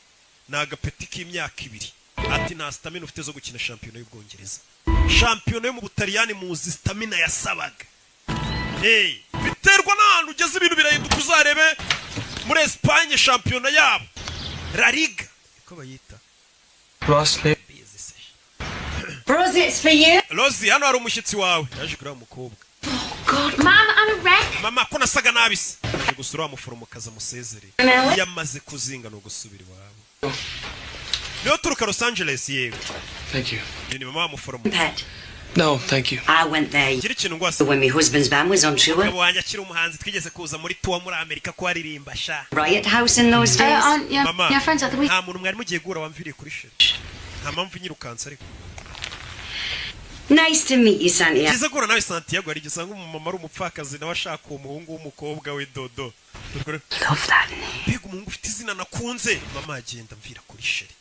S1: agapeti k'imyaka 2 ati nta stamina ufite zo gukina shampiyona y'ubwongereza shampiyona yo mu Butaliyani muzi stamina yasabaga biterwa n'ahantu ugeze ibintu birahinduka uzarebe muri Espagne shampiyona yabo La Liga ko bayita
S2: Rosie, it's for you.
S1: Rosie, hano hari umushyitsi wawe yaje kuri umukobwa.
S14: God, Mama, I'm a wreck.
S1: Mama, ko nasaga nabise. Yaje gusura umuforomokazi amusezere. Yamaze kuzinga no gusubira iwabo. Niyo turuka Los Angeles yego.
S5: Thank you.
S1: Ni mama w'umuforomo.
S2: Pet.
S5: No, thank you.
S2: I went there
S1: Gira ikintu ngwase.
S2: when my husband's band was on tour.
S1: Abo wanje akiri umuhanzi twigeze kuza muri tour muri Amerika ko aririmba sha.
S2: Riot House in those days.
S1: Mama,
S14: your friends at the week.
S1: nta muntu mwari mugiye gura wamviriye kuri sheri. Nta mpamvu nyirukansa ariko.
S2: Nice to meet you, Santiago.
S1: Kiza gura nawe Santiago ari gisanga umumama ari umupfakazi nawe ashaka umuhungu w'umukobwa we Dodo.
S2: Love that name.
S1: Bega umuhungu ufite izina nakunze. Mama agenda mvira kuri sheri.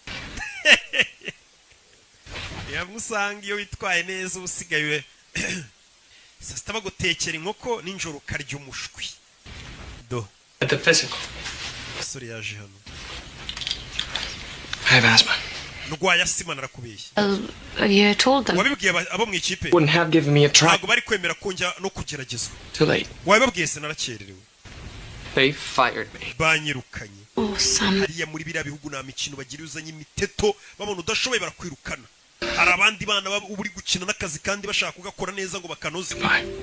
S1: Yamusanga iyo witwaye neza usigaye sasta bagutekera inkoko ninjoro karya umushwi. Do.
S5: At the physical.
S1: Sorry yaje hano.
S5: I have asthma.
S1: Ndwaye asima narakubeshye.
S14: You told them.
S1: Wabibwiye abo mu ikipe.
S5: Wouldn't have given me a try.
S1: Ntabwo bari kwemera konja no kugeragezwa.
S5: Too late.
S1: Wabibwiye se narakererewe.
S5: They fired me.
S1: Banyirukanye.
S14: Oh, Sam.
S1: Hariya muri biriya bihugu nta mikino bagira uzanye imiteto babona udashoboye barakwirukana. Hari abandi bana uri gukina n'akazi kandi bashaka kugakora neza ngo bakanoze.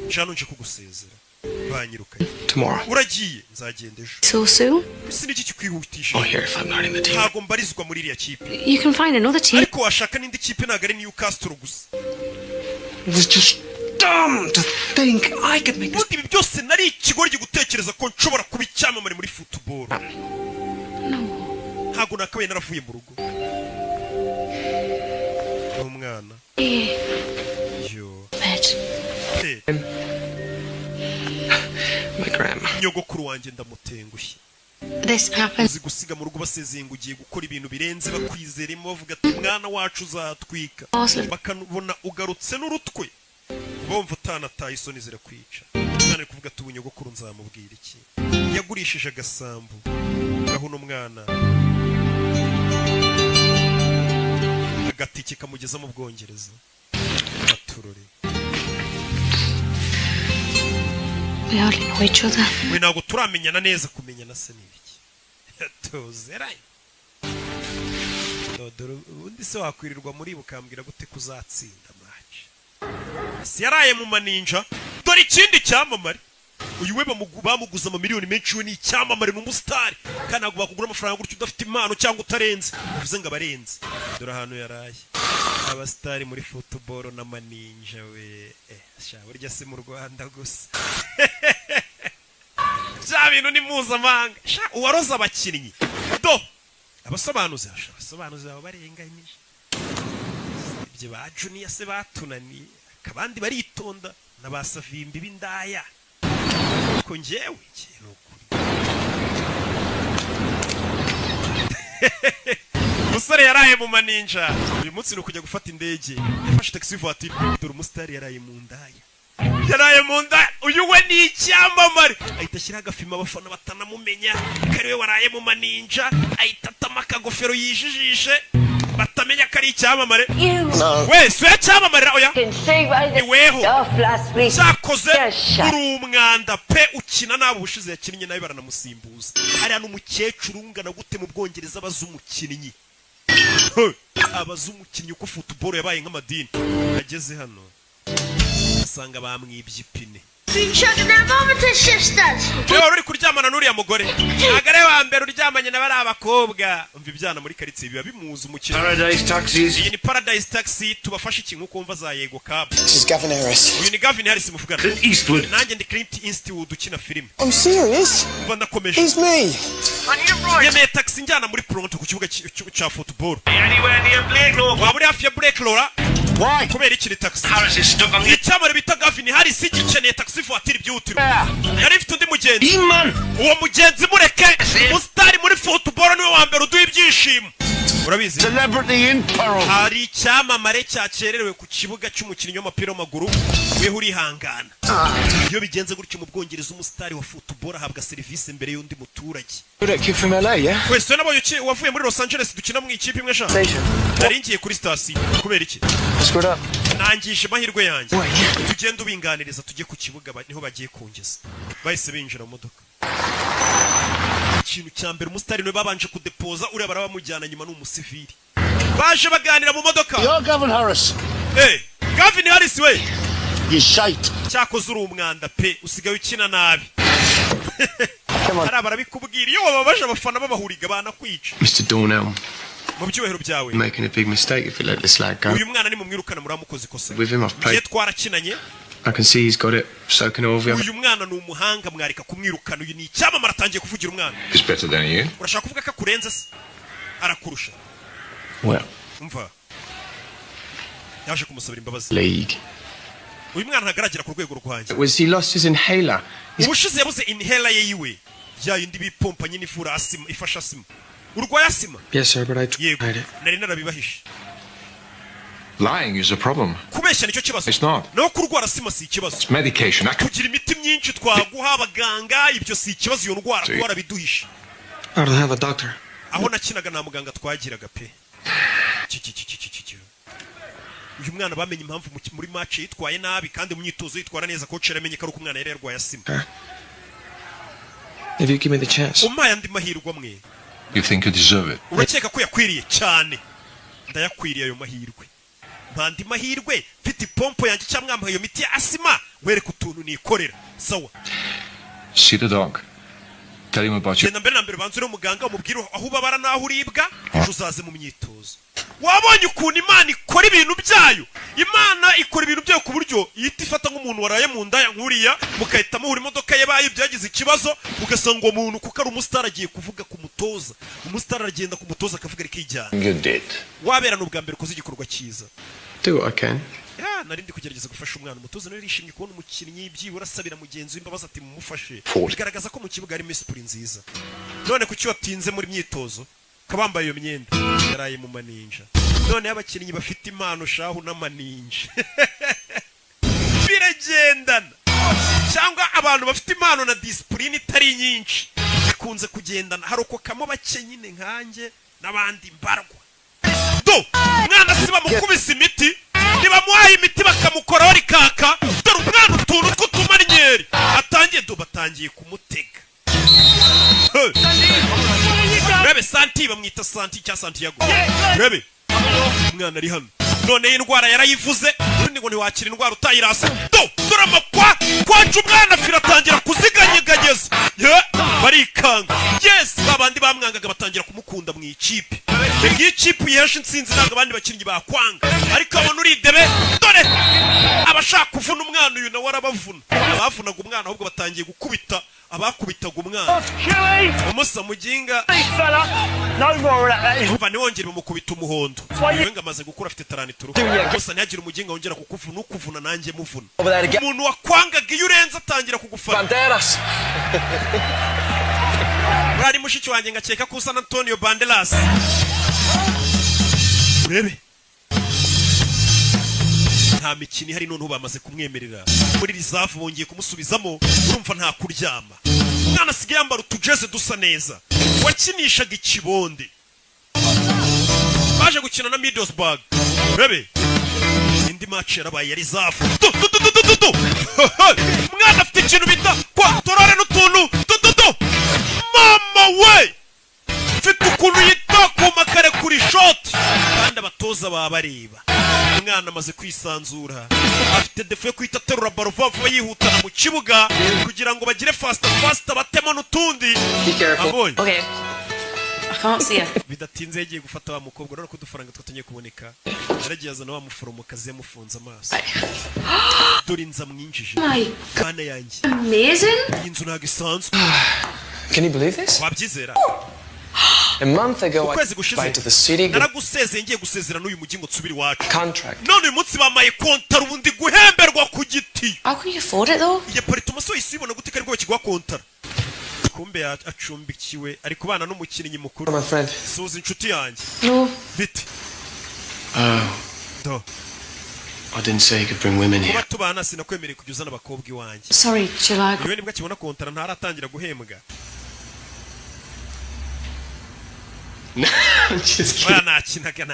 S1: Jano nje kugusezera. Banyirukanye.
S5: Tomorrow.
S1: Uragiye nzagenda ejo.
S14: So soon?
S1: Siniki kikwihutisha.
S5: Oh, here if I'm not in the team.
S1: Ntago mbarizwa muri iriya kipe.
S14: You can find another team.
S1: Ariko washaka n'indi kipe ntago ari Newcastle gusa.
S5: It was just dumb to think I could make this.
S1: Ibi byose nari ikigoryi gutekereza ko nshobora kuba icyamamare muri football. Ntago nakabaye naravuye mu rugo. Umwana. Yo.
S14: Pet.
S5: My grandma.
S1: Nyogokuru wanjye ndamutengushye.
S14: This happens.
S1: Uzi gusiga mu rugo basezeye ngo ugiye gukora ibintu birenze bakwizeremo bavuga ati mwana wacu uzatwika. Bakabona ugarutse n'urutwe. Bumva utanataye isoni zirakwica. Umwana ari kuvuga ati ubunyogokuru nzamubwira iki. Yagurishije agasambu. Aho no mwana. Agatike kamugeza mu Bwongereza. Baturore.
S14: We hardly know each other.
S1: We ntabwo turamenyana neza kumenyana se n'ibiki. Tuzeraye. Dodoro undi se wakwirirwa muri bukambwira gute kuzatsinda match. Si yaraye mu maninja. Dore ikindi cyamamare. Uyu we bamuguza amamiliyoni menshi we ni icyamamare n'umustar. Kandi ntabwo bakugura amafaranga gutyo udafite impano cyangwa utarenze. Uvuze ngo abarenze. Dore ahantu yaraye. Abastari muri football na maninja we. Sha burya se mu Rwanda gusa. Ja bintu ni mpuzamahanga. Sha uwaroza abakinnyi. Do. Abasobanuzi abo barenganyije. Ibyo ba Junior se batunani. Kabandi baritonda nabasavimbi b'indaya. Ko njyewe ikintu ukuri. Musore yaraye mu maninja. Uyu munsi no kujya gufata indege. Yafashe taxi voiture. Dore umustari yaraye mu ndaya. Yaraye mu ndaya. Uyu we ni icyamamare. Ahita ashyira agafima abafana batanamumenya. Kariwe waraye mu maninja. Ahita atama akagofero yijijishe. Batamenya kari icyamamare. We se cyamamarira oya. Iweho. Cyakoze uri umwanda pe ukina nabo bushize yakinnye nabi baranamusimbuza. Ari hano umukecuru ungana gute mu Bwongereza bazumukinnyi. Abazumukinnyi uko football yabaye nk'amadini. Ageze hano. Asanga bamwibye ipine. Wewe uri kuryamana n'uriya mugore. Agare wa mbere uryamanye na bari abakobwa. Umva ibyana muri karitsiye biba bimuza umukino.
S17: Paradise Taxis.
S1: Iyi ni Paradise Taxi tubafashe ikintu kumva za Yego Cab.
S18: This is Gavin Harris.
S1: Uyu ni Gavin Harris muvugana.
S17: Clint Eastwood.
S1: Nanjye ndi Clint Eastwood ukina filime.
S18: I'm serious.
S1: Umva ndakomeje.
S18: It's me.
S1: Yemeye taxi njyana muri Toronto ku kibuga cya football.
S7: Anywhere near Blake Law.
S1: Waba uri hafi ya Blake Law? Why? Kubera ikiri taxi.
S7: Harris is stuck on
S1: Icyamare bita Gavin Harris gikeneye taxi voiture byutiro. Yari ifite undi mugenzi. Uwo mugenzi mureke. Mustari muri football niwe wa mbere uduha ibyishimo. Urabizi?
S7: Celebrity in peril.
S1: Hari icyamamare cyakererewe ku kibuga cy'umukinnyi w'umupira w'amaguru weho urihangana. Iyo bigenze gutyo mu Bwongereza umusitari wa football ahabwa serivisi imbere y'undi muturage.
S17: Kid from LA, yeah?
S1: Wese nabo wavuye muri Los Angeles dukina mu ikipe imwe sha. Naringiye kuri station kubera iki?
S17: Screwed up.
S1: Nangisha amahirwe yanjye. Tugenda ubinganiriza tujye ku kibuga niho bagiye kongeza. Bahise binjira mu modoka. Ikintu cya mbere umusitari niwe babanje kudepoza uriya barabamujyana nyuma n'umusivili. Baje baganira mu modoka.
S7: Yo, Gavin Harris.
S1: Gavin Harris we.
S7: You shite.
S1: Cyakoze uri umwanda pe usigaye ukina nabi. Hari abarabikubwira iyo wababaje abafana babahuriga banakwica.
S5: Mr. Dornell.
S1: Mu byubahiro byawe.
S5: You're making a big mistake if you let this lad go.
S1: Uyu mwana ni mumwirukana muramukoze ikosa.
S5: With him I've played.
S1: Twarakinanye.
S5: I can see he's got it. So can all of you.
S1: Uyu mwana ni umuhanga mwarika kumwirukana uyu ni icyamamare atangiye kuvugira umwana.
S11: He's better than you.
S1: Urashaka kuvuga ko akurenze se? Arakurusha.
S5: Well.
S1: Umva. Yaje kumusabira imbabazi.
S5: League.
S1: Uyu mwana ntagaragera ku rwego rwanjye.
S5: Was he lost his inhaler?
S1: Ubushize yabuze inhaler ye yiwe. Ya yindi bipompa nyine ifura asima ifasha asima. Urwaye asima?
S5: Yes sir, but I tried it.
S1: Nari narabibahishe.
S11: Lying is a problem.
S1: Kubeshya nicyo kibazo.
S11: It's not.
S1: No kurwara asima si ikibazo.
S11: It's medication.
S1: Tugira imiti myinshi twaguha abaganga ibyo si ikibazo iyo ndwara twara biduhishe.
S5: I don't have a doctor.
S1: Aho nakinaga na muganga twagiraga pe. Uyu mwana bamenye impamvu muri match yitwaye nabi kandi mu myitozo yitwara neza coach yaramenye ko ari umwana yari yarwaye asima.
S5: If you give me the chance.
S1: Umpaye andi mahirwe amwe.
S11: You think you deserve it?
S1: Urakeka ko yakwiriye cyane. Ndayakwiriye ayo mahirwe. Mpandi mahirwe mfite pompo yanjye cyangwa mwampaye iyo miti ya asima wereka utuntu nikorera. Sawa.
S11: See the dog. Tell him about you.
S1: Genda mbere na mbere banzure umuganga umubwire aho ubabara naho uribwa uzaze mu myitozo. Wabonye ukuntu Imana ikora ibintu byayo. Imana ikora ibintu byayo ku buryo yita ifata nk'umuntu waraye mu nda yankuriya mukahita muhura imodoka ye baye byagize ikibazo ugasanga umuntu kuko ari umustar agiye kuvuga ku mutoza. Umustar aragenda ku mutoza akavuga rikijyana.
S12: You did.
S1: Waberana ubwa mbere koze igikorwa cyiza.
S5: Do what I can.
S1: Narindi kugerageza gufasha umwana umutoza nawe yishimye kubona umukinnyi byibura asabira mugenzi w'imbabazi ati mumufashe. Bigaragaza ko mu kibuga ari Messi nziza. None kuki watinze muri myitozo? Kabambaye iyo myenda yaraye mu maninja. None abakinnyi bafite impano shahu n'amaninja. Biragendana. Cyangwa abantu bafite impano na discipline itari nyinshi. Bikunze kugendana hari uko kamo bake nyine nkanjye n'abandi mbarwa. Do mwana siba mukubise imiti nibamuhaye imiti bakamukoraho rikaka dore umwana utuntu tw'utumanyeri batangiye kumutega. Rebe Santi bamwita Santi cya Santiago. Rebe umwana ari hano none indwara yarayivuze undi ngo ntiwakira indwara utayirasa. Do dore amakwa kwanje umwana firatangira kuziganyegageza barikanga. Yes babandi bamwangaga batangira kumukunda mu ikipe. Iyi kipe yeshe insinzi ntabwo abandi bakinnyi bakwanga ariko abona uridebe dore abashaka kuvuna umwana uyu nawe arabavuna. Abavunaga umwana ahubwo batangiye gukubita abakubitaga umwana. Umusa muginga umva niwongere bamukubita umuhondo. Wenga amaze gukura afite tarani turu. Gusa ntihagire umuginga wongera kukuvuna ukuvuna nanjye muvuna. Umuntu wakwangaga iyo urenze atangira kugufana. Banderas. Bari mushiki wanjye ngakeka ko San Antonio Banderas. Urebe nta mikini hari none bamaze kumwemerera muri reserve bongeye kumusubizamo urumva nta kuryama. Mwana asigaye yambara utujeze dusa neza wakinishaga ikibonde. Baje gukina na Middlesbrough. Urebe indi match yarabaye ya reserve. Mwana afite ikintu bita kwa torare n'utuntu. Mama we mfite ukuntu yita ku makare kuri shot kandi abatoza babareba. Umwana amaze kwisanzura afite defe yo kwita terura baro vuba yihutana mu kibuga kugira ngo bagire fast batemo n'utundi. Abonye
S8: Okay. I can't see her.
S1: Bidatinze yagiye gufata wa mukobwa rero ko dufaranga twatangiye kuboneka. Yaragiye azana wa muforomokazi yamufunze amaso. Dore inza mwinjije. Kana yanjye.
S8: Amazing.
S1: Inzu ntago isanzwe.
S5: Can you believe this?
S1: Wabyizera?
S5: A month ago, I
S1: ukwezi gushize
S5: went to the city.
S1: naragusezeye ngiye gusezera n'uyu mujyi ngo nsubire iwacu
S5: Contract.
S1: none uyu munsi bamaye kontara ubundi guhemberwa ku giti.
S8: How can you afford it though?
S1: iyo paritoma so isibona gute kari bwo kigwa kontara kumbe acumbikiwe ari kubana n'umukinnyi mukuru.
S5: My friend.
S1: Suza inshuti yanjye.
S8: No.
S1: Bite. Do.
S5: I didn't say you could bring women here.
S1: kuba tubana sinakwemereye kujya uzana abakobwa iwanjye.
S8: Sorry, shall I?
S1: Iyo nibwo akibona kontara ntaratangira guhembwa. Oya nakinaga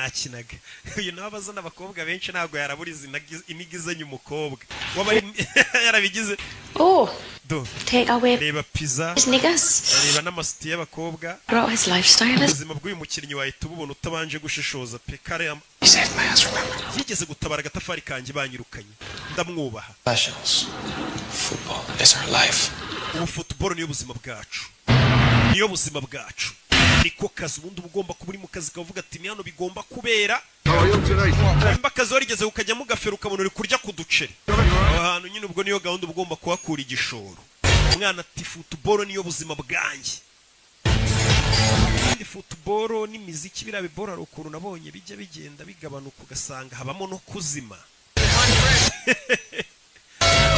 S1: uyu nawe abazana abakobwa benshi ntabwo yaraburiza inigizanye umukobwa waba yarabigize.
S8: Oh.
S1: Do.
S8: Take away.
S1: Reba pizza.
S8: His niggas.
S1: Reba n'amasiti y'abakobwa.
S8: Brought his lifestyle.
S1: Ubuzima bw'uyu mukinnyi wahita ububona utabanje gushishoza pe kare yigeze gutabara agatafari kanjye banyirukanye ndamwubaha.
S5: Professionals. Football is our life.
S1: Ubu football niyo buzima bwacu, niyo buzima bwacu, niko kazi ubundi ugomba kuba uri mu kazi kavuga ati ni hano bigomba kubera. Mba akazi warigeze ukajya mu gafero ukabona uri kurya ku duceri aho hantu nyine ubwo niyo gahunda ugomba kuhakura igishoro. Umwana ati football niyo buzima bwanjye. Football n'imiziki biriya bibora hari ukuntu nabonye bijya bigenda bigabanuka ugasanga habamo no kuzima.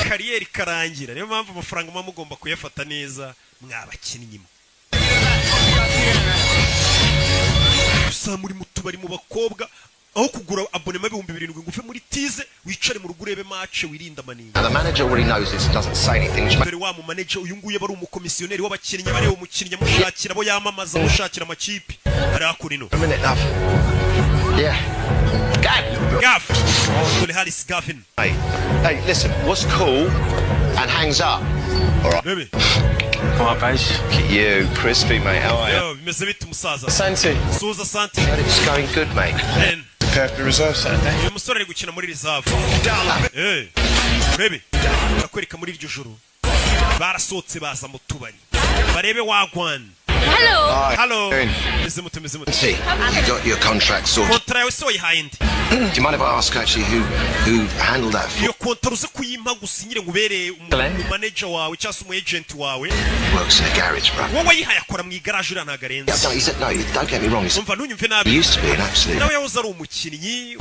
S1: Kariyeri karangira, niyo mpamvu amafaranga muba mugomba kuyafata neza mwabakinnyi. Gusa muri mu tubari mu bakobwa aho kugura abonema 2700 ngo uve muri tize wicare mu rugo urebe match wirinda maninga.
S19: The manager already knows this, doesn't say anything.
S1: Mbere wa mu manager uyu nguye bari umukomisiyoneri w'abakinnyi bareba umukinnyi mushakira bo yamamaza mushakira amakipe ari akurino.
S19: A minute now. Yeah.
S1: Gaff. Tuli Harris Gaffin.
S19: Hey, listen, what's cool and hangs up? All right.
S1: Baby.
S19: Come on, Paige. Look at you, crispy, mate. How are you?
S1: Yo, bimeze bite musaza?
S5: Santi.
S1: Suza Santi.
S19: It's going good, mate.
S1: Then.
S19: Prepare for the reserve Saturday.
S1: Uyu musore ari gukina muri reserve. Hey. Baby. Nakwereka muri iryo joro. Barasotse baza mu tubari. Barebe wagwan.
S8: Hello.
S1: Hello.
S19: See, you got your contract sorted.
S1: Kontra yawe so yihayindi.
S19: Do you mind if I ask actually who handled that?
S1: Iyo kontra uze kuyimpa gusinyire ngubere manager wawe cyangwa umu agent wawe.
S19: Works in a garage, bro.
S1: Wowe yihaye akora mu garage ura ntagarenze.
S19: Yeah, no, he said no. Don't get me wrong.
S1: Umva ntunyumve nabi.
S19: He used to be an absolute.
S1: Nawe yahoze ari umukinnyi.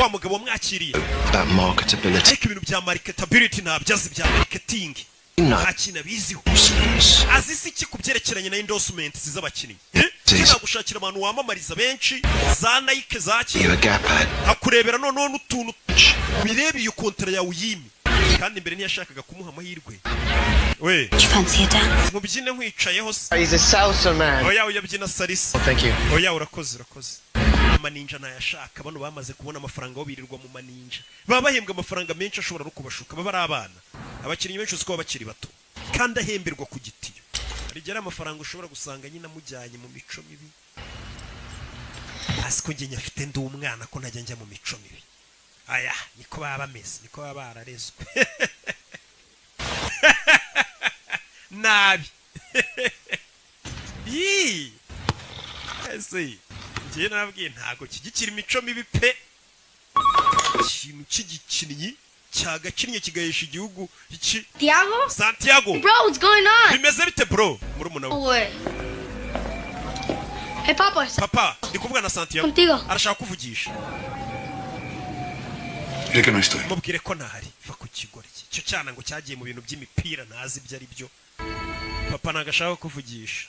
S1: Wa mugabo wamwakiriye.
S19: About marketability.
S1: Ariko ibintu bya marketability ntabyazi bya marketing. Ntakina biziho. Azisi iki kubyerekeranye na endorsement z'abakinnyi. Cyangwa gushakira abantu wamamariza benshi za Nike zaki. Hakurebera none n'utuntu birebe iyo kontra yawe yimi. Kandi mbere ntiyashakaga kumuha amahirwe. We. Mubyine nkwicayeho se.
S13: He's a salsa man.
S1: Oya uyabyina salisa.
S13: Oh, thank you.
S1: Oya urakoze. Maninja nayashaka bano bamaze kubona amafaranga aho birirwa mu maninja. Baba bahembwa amafaranga menshi ashobora no kubashuka baba ari abana. Abakinnyi benshi uko bakiri bato. Kandi ahemberwa ku gitiyo. Rigera amafaranga ushobora gusanga nyina mujyanye mu mico mibi. Asiko nge nyafite ndi umwana ko ntajya njya mu mico mibi. Aya niko baba bameze, niko baba bararezwe. Nabi. Yi. Ese ngiye nabwiye ntago kigikira imico mibi pe. Ikintu cy'igikinnyi cyagakinnye kigahesha igihugu iki. Santiago.
S16: Bro, what's going on?
S1: Bimeze bite bro? Murumuna we.
S16: Hey Papa.
S1: Papa, ndikuvuga na Santiago. Arashaka kuvugisha.
S3: Reka no estoy.
S1: Mubwire ko ntahari. Va ku kigori. Cyo cyana ngo cyagiye mu bintu by'imipira ntazi ibyo ari byo. Papa nagashaka kuvugisha.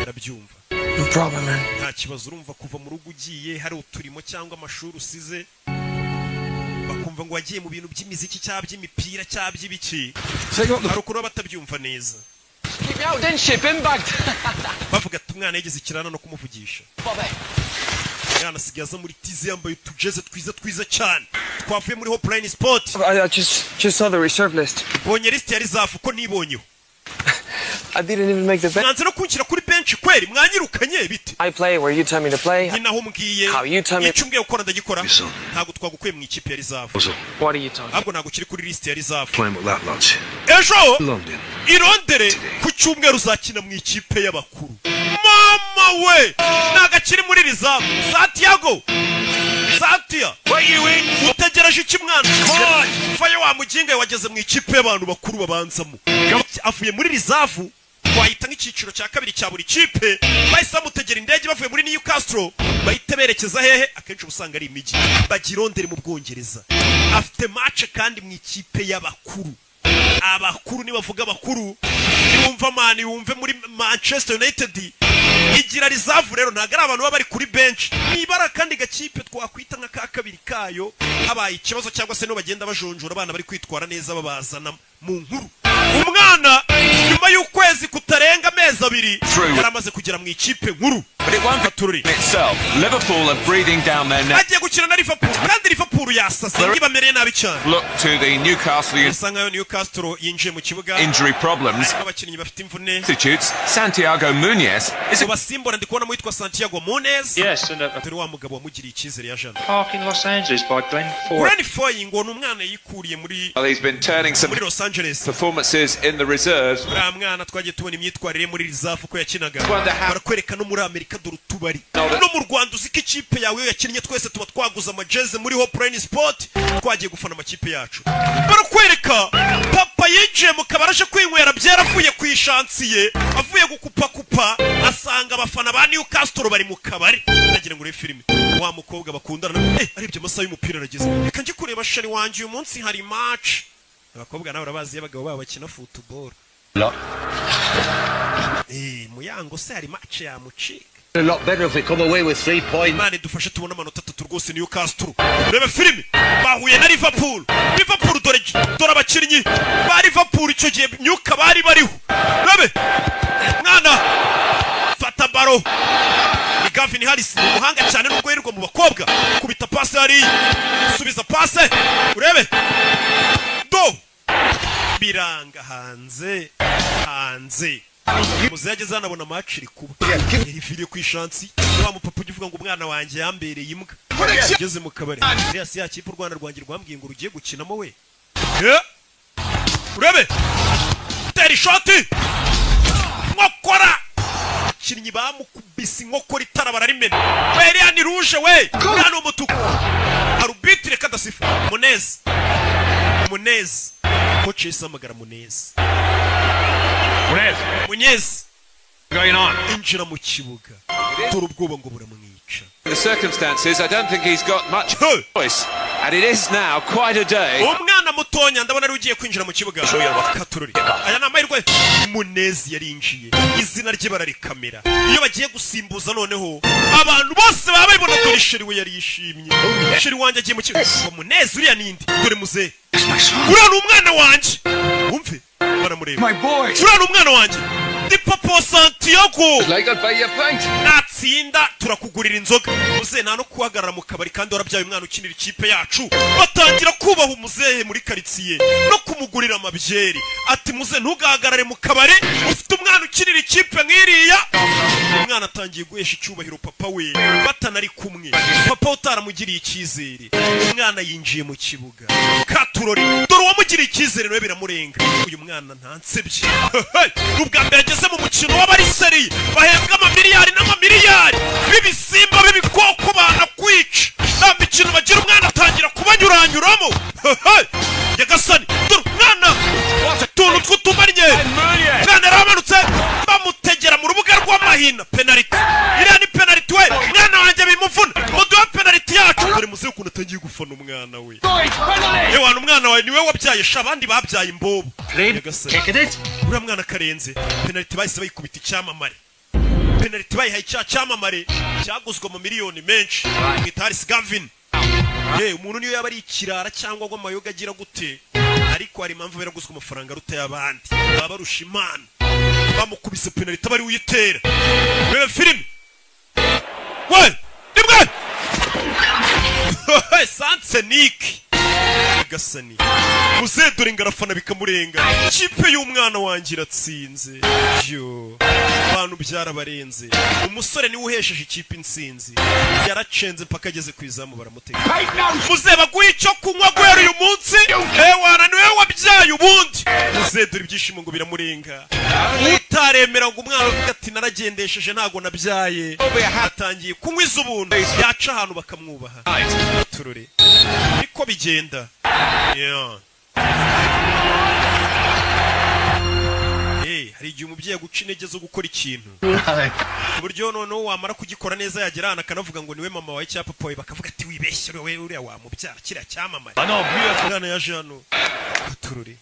S1: Ndabyumva.
S5: No problem, man.
S1: Nta kibazo urumva kuva mu rugo ugiye hari uturimo cyangwa amashuri usize. Bakumva ngo wagiye mu bintu by'imiziki cyangwa by'imipira cyangwa by'ibiki. Hari ukuntu batabyumva neza.
S5: Keep me out, then ship him back.
S1: Bavuga ati umwana yigeze ikirana no kumuvugisha. Yana sigaza muri tize yambaye utujeze twiza cyane. Twavuye muri Hopline Sport.
S5: I just saw the reserve list.
S1: Bonye list yari zafu ko nibonyeho.
S5: I didn't even make the bench.
S1: Nanze no kunshyira kuri bench kweri mwanyirukanye bite.
S5: I play where you tell me to play.
S1: Ninaho mbwiye.
S5: How you tell me.
S1: Icumbwe ukora ndagikora. Ntago twagukuye mu ikipe yari zafu.
S5: What are you talking?
S1: Ahubwo ntago kiri kuri list yari zafu.
S12: Playing with that lot.
S1: Ejo
S12: London.
S1: Irondere ku cyumweru uzakina mu ikipe y'abakuru. Mama we nagakiri muri reserve. Santiago. Santia. Utegereje iki mwana? Faye wa mujinga wageze mu ikipe y'abantu bakuru babanzamo. Avuye muri reserve twahita nk'icyiciro cya kabiri cya buri kipe bahise bamutegera indege bavuye muri Newcastle bahite berekeza hehe akenshi usanga ari imijyi bagirondere mu Bwongereza afite match kandi mu ikipe y'abakuru abakuru nibavuga abakuru niwumva mani wumve muri Manchester United igira rizavu rero ntago ari abantu baba bari kuri bench nibara kandi gakipe twakwita nka ka kabiri kayo habaye ikibazo cyangwa se no bagenda bajonjora abana bari kwitwara neza babazana mu nkuru umwana nyuma y'ukwezi kutarenga amezi abiri yaramaze kugera mu ikipe nkuru
S15: Liverpool are breathing down their neck.
S1: agiye gukina na Liverpool kandi Liverpool yasase ngibamereye nabi cyane
S15: Look to the Newcastle
S1: usanga Newcastle yinjiye mu kibuga
S15: injury problems.
S1: abakinnyi bafite imvune
S15: Substitutes Santiago Munez is
S1: basimbura ndi kubona mwitwa Santiago Munez
S10: Yes, and
S1: turi wa mugabo wamugiriye icyizere ya Jean
S10: Park in Los Angeles by Glenn Ford.
S1: Glenn Ford ngo n'umwana yikuriye muri
S15: he's been turning some
S1: Los Angeles
S15: performances in the reserves.
S1: uriya mwana twagiye tubona imyitwarire muri reserve uko yakinaga barakwereka no muri Amerika dore utubari no mu Rwanda uziko ikipe yawe yakinnye twese tuba twaguza amajeze muri Hope Sport twagiye gufana amakipe yacu barakwereka papa yinjiye mu kabaraje kwinywera byaravuye ku ishansiye avuye gukupa asanga abafana ba Newcastle bari mu kabari nagira ngo filime wa mukobwa bakundana arebye amasaha y'umupira arageze reka nje kureba shari wanje uyu munsi hari match abakobwa nawe urabazi y'abagabo babo bakina football muyango se hari match ya mucika
S7: A lot better if we come away with 3 points.
S1: Mane dufashe tubona amanota 3 rwose Newcastle reba filime bahuye na Liverpool dore abakinnyi ba Liverpool icyo gihe nyuka bari bariho rebe mwana fata baro ni Gavin Harris umuhanga cyane nubwo yirirwa mu bakobwa kubita pass hari subiza pass urebe do biranga hanze muzaje zanabona match iri kuba yari ku ishansi wa mupapa uvuga ngo umwana wanjye yambereye imbwa ageze mu kabari Elias yakipe u Rwanda rwangira rwambwiye ngo rugiye gukinamo we urebe teri shoti nkokora kinnyi bamukubise inkokora itara bararimena Elias ni rouge we hano umutuku arbitre kadasifu Munez coach isamagara Munez
S15: going on
S1: injira mu kibuga dore ubwoba ngo buramwica
S15: the circumstances I don't think he's got much choice and it is now quite a day
S1: umwana mutonya ndabona ari ugiye kwinjira mu kibuga katururi aya namahirwe Munezi yarinjiye izina rye bararikamera iyo bagiye gusimbuza noneho abantu bose baba babibona dore sheri we yari yishimye sheri wanje agiye mu kibuga Munezi uriya nindi dore muze uriya umwana wanje umve baramureba uriya umwana wanje di Papa Santiago natsinda turakugurira inzoga muze nta no kuhagarara mu kabari kandi warabyaye umwana ukinira ikipe yacu batangira kubaha umuzehe muri karitsiye no kumugurira amabyeri ati muze ntugahagarare mu kabari ufite umwana ukinira ikipe nk'iriya umwana atangiye guhesha icyubahiro papa we batanari kumwe papa utaramugiriye icyizere umwana yinjiye mu kibuga katurori dore uwamugiriye icyizere nawe biramurenga uyu mwana ntansebye ubwa mbere ageze mu mukino w'abariseri bahembwa amamiliyari n'amamiliyari b'ibisimba b'ibikoko banakwica nta mikino bagira umwana atangira kubanyuranyuramo yagasani dore umwana utuntu tw'utumanye umwana yaramanutse bamutegera mu rubuga rw'amahina penaliti iriya ni penaliti we umwana wanjye bimuvuna muduhe penaliti yacu dore muze ukuntu atangiye gufana umwana we yewe umwana wawe niwe wabyaye sha abandi babyaye imbobo uriya mwana karenze penaliti bahise bayikubita icyamamare penaliti bayihaye icyamamare cyaguzwe mu miliyoni menshi mwita Harris Gavin umuntu niyo yaba ari ikirara cyangwa ngo amayoga agira gute ariko hari impamvu biraguzwe amafaranga arutaye abandi baba barusha imana bamukubise penaliti bari uyitera rebe filime we nibwe Sanseniki gasani muze dore ingarafana bikamurenga ikipe y'umwana wanjye iratsinze abantu byarabarenze umusore niwe uhesheje ikipe insinzi yaracenze mpaka ageze ku izamu baramutega muze baguhe icyo kunywa guhera uyu munsi wana niwe wabyaye ubundi muze dore ibyishimo ngo biramurenga utaremera ngo umwana avuga ati naragendesheje ntago nabyaye atangiye kunywa iz'ubuntu yaca ahantu bakamwubaha turure niko bigenda hari igihe umubyeyi aguca intege zo gukora ikintu ku buryo noneho wamara kugikora neza yagera ahantu akanavuga ngo niwe mama wawe cyangwa papa wawe bakavuga ati wibeshye we uriya wamubyara kiriya cyamamare umwana yaje hano atururi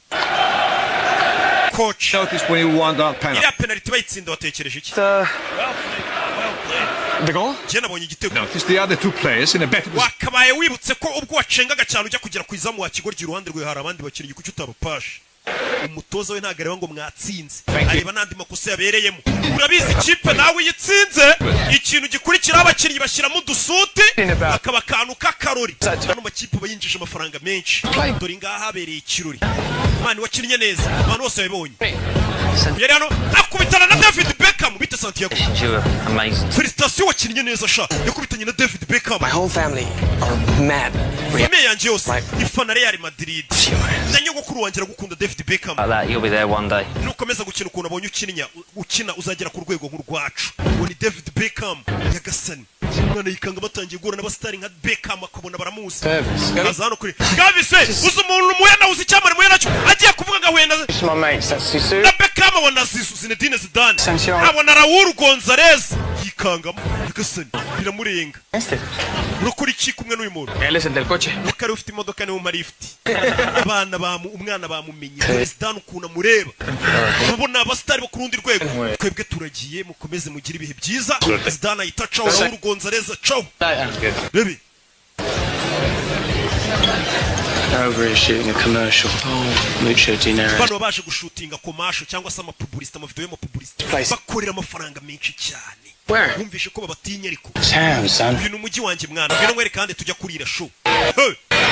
S1: coach iriya penalty bayitsinda watekereje iki
S9: The goal? Notice the other two players in a better position.
S1: Wakabaye wibutse ko ubwo wacengaga cyane ujya kugera ku izamu wa kigoryi iruhande rwe hari abandi bakinnyi kuki utabapashe umutoza we ntago areba ngo mwatsinze areba nandi makosa yabereyemo urabizi ikipe nawe yitsinze ikintu gikurikira abakinnyi bashyiramo udusuti akaba kantu k'akarori hano makipe bayinjije amafaranga menshi dore ngaha habereye ikirori mani wakinnye neza abantu bose babibonye yari hano akubitana na David Beckham bita Santiago Felicitation wakinnye neza sha yakubitanye na David Beckham
S5: My whole family are mad.
S1: Famille yanjye yose ifana Real Madrid nyogokuru wanjye aragukunda David Beckham
S6: You'll be there one day.
S1: nukomeza gukina ukuntu abonye ukina uzagera ku rwego nk'urwacu uwo ni David Beckham yagasani umwana yikanga batangiye guhura n'abasitari nka Beckham akabona baramuzi aza hano kuri Gavise uzi umuntu muyana uzi icyamare muyana cyo agiye kuvuga ngo wenda na Beckham abona Zinedine Zidane abona Raul Gonzalez yikangamo yagasani biramurenga urakora iki kumwe n'uyu muntu
S10: Listen del coche
S1: ukari ufite imodoka niwe marifti umwana bamumenye Zidane ukuntu amureba ubona abasitari bo ku rundi rwego twebwe turagiye mukomeze mugire ibihe byiza Zidane ahita caho Raul Gonzalez caho baby
S5: Over shooting a commercial. Oh, mucho dinero.
S1: bano baje gushutinga commercial cyangwa se amapublicité amavideo y'amapublicité bakorera amafaranga menshi cyane wumvishe ko babatinya ariko uyu n'umujyi wanjye mwana ngene mwere kandi tujya kurira show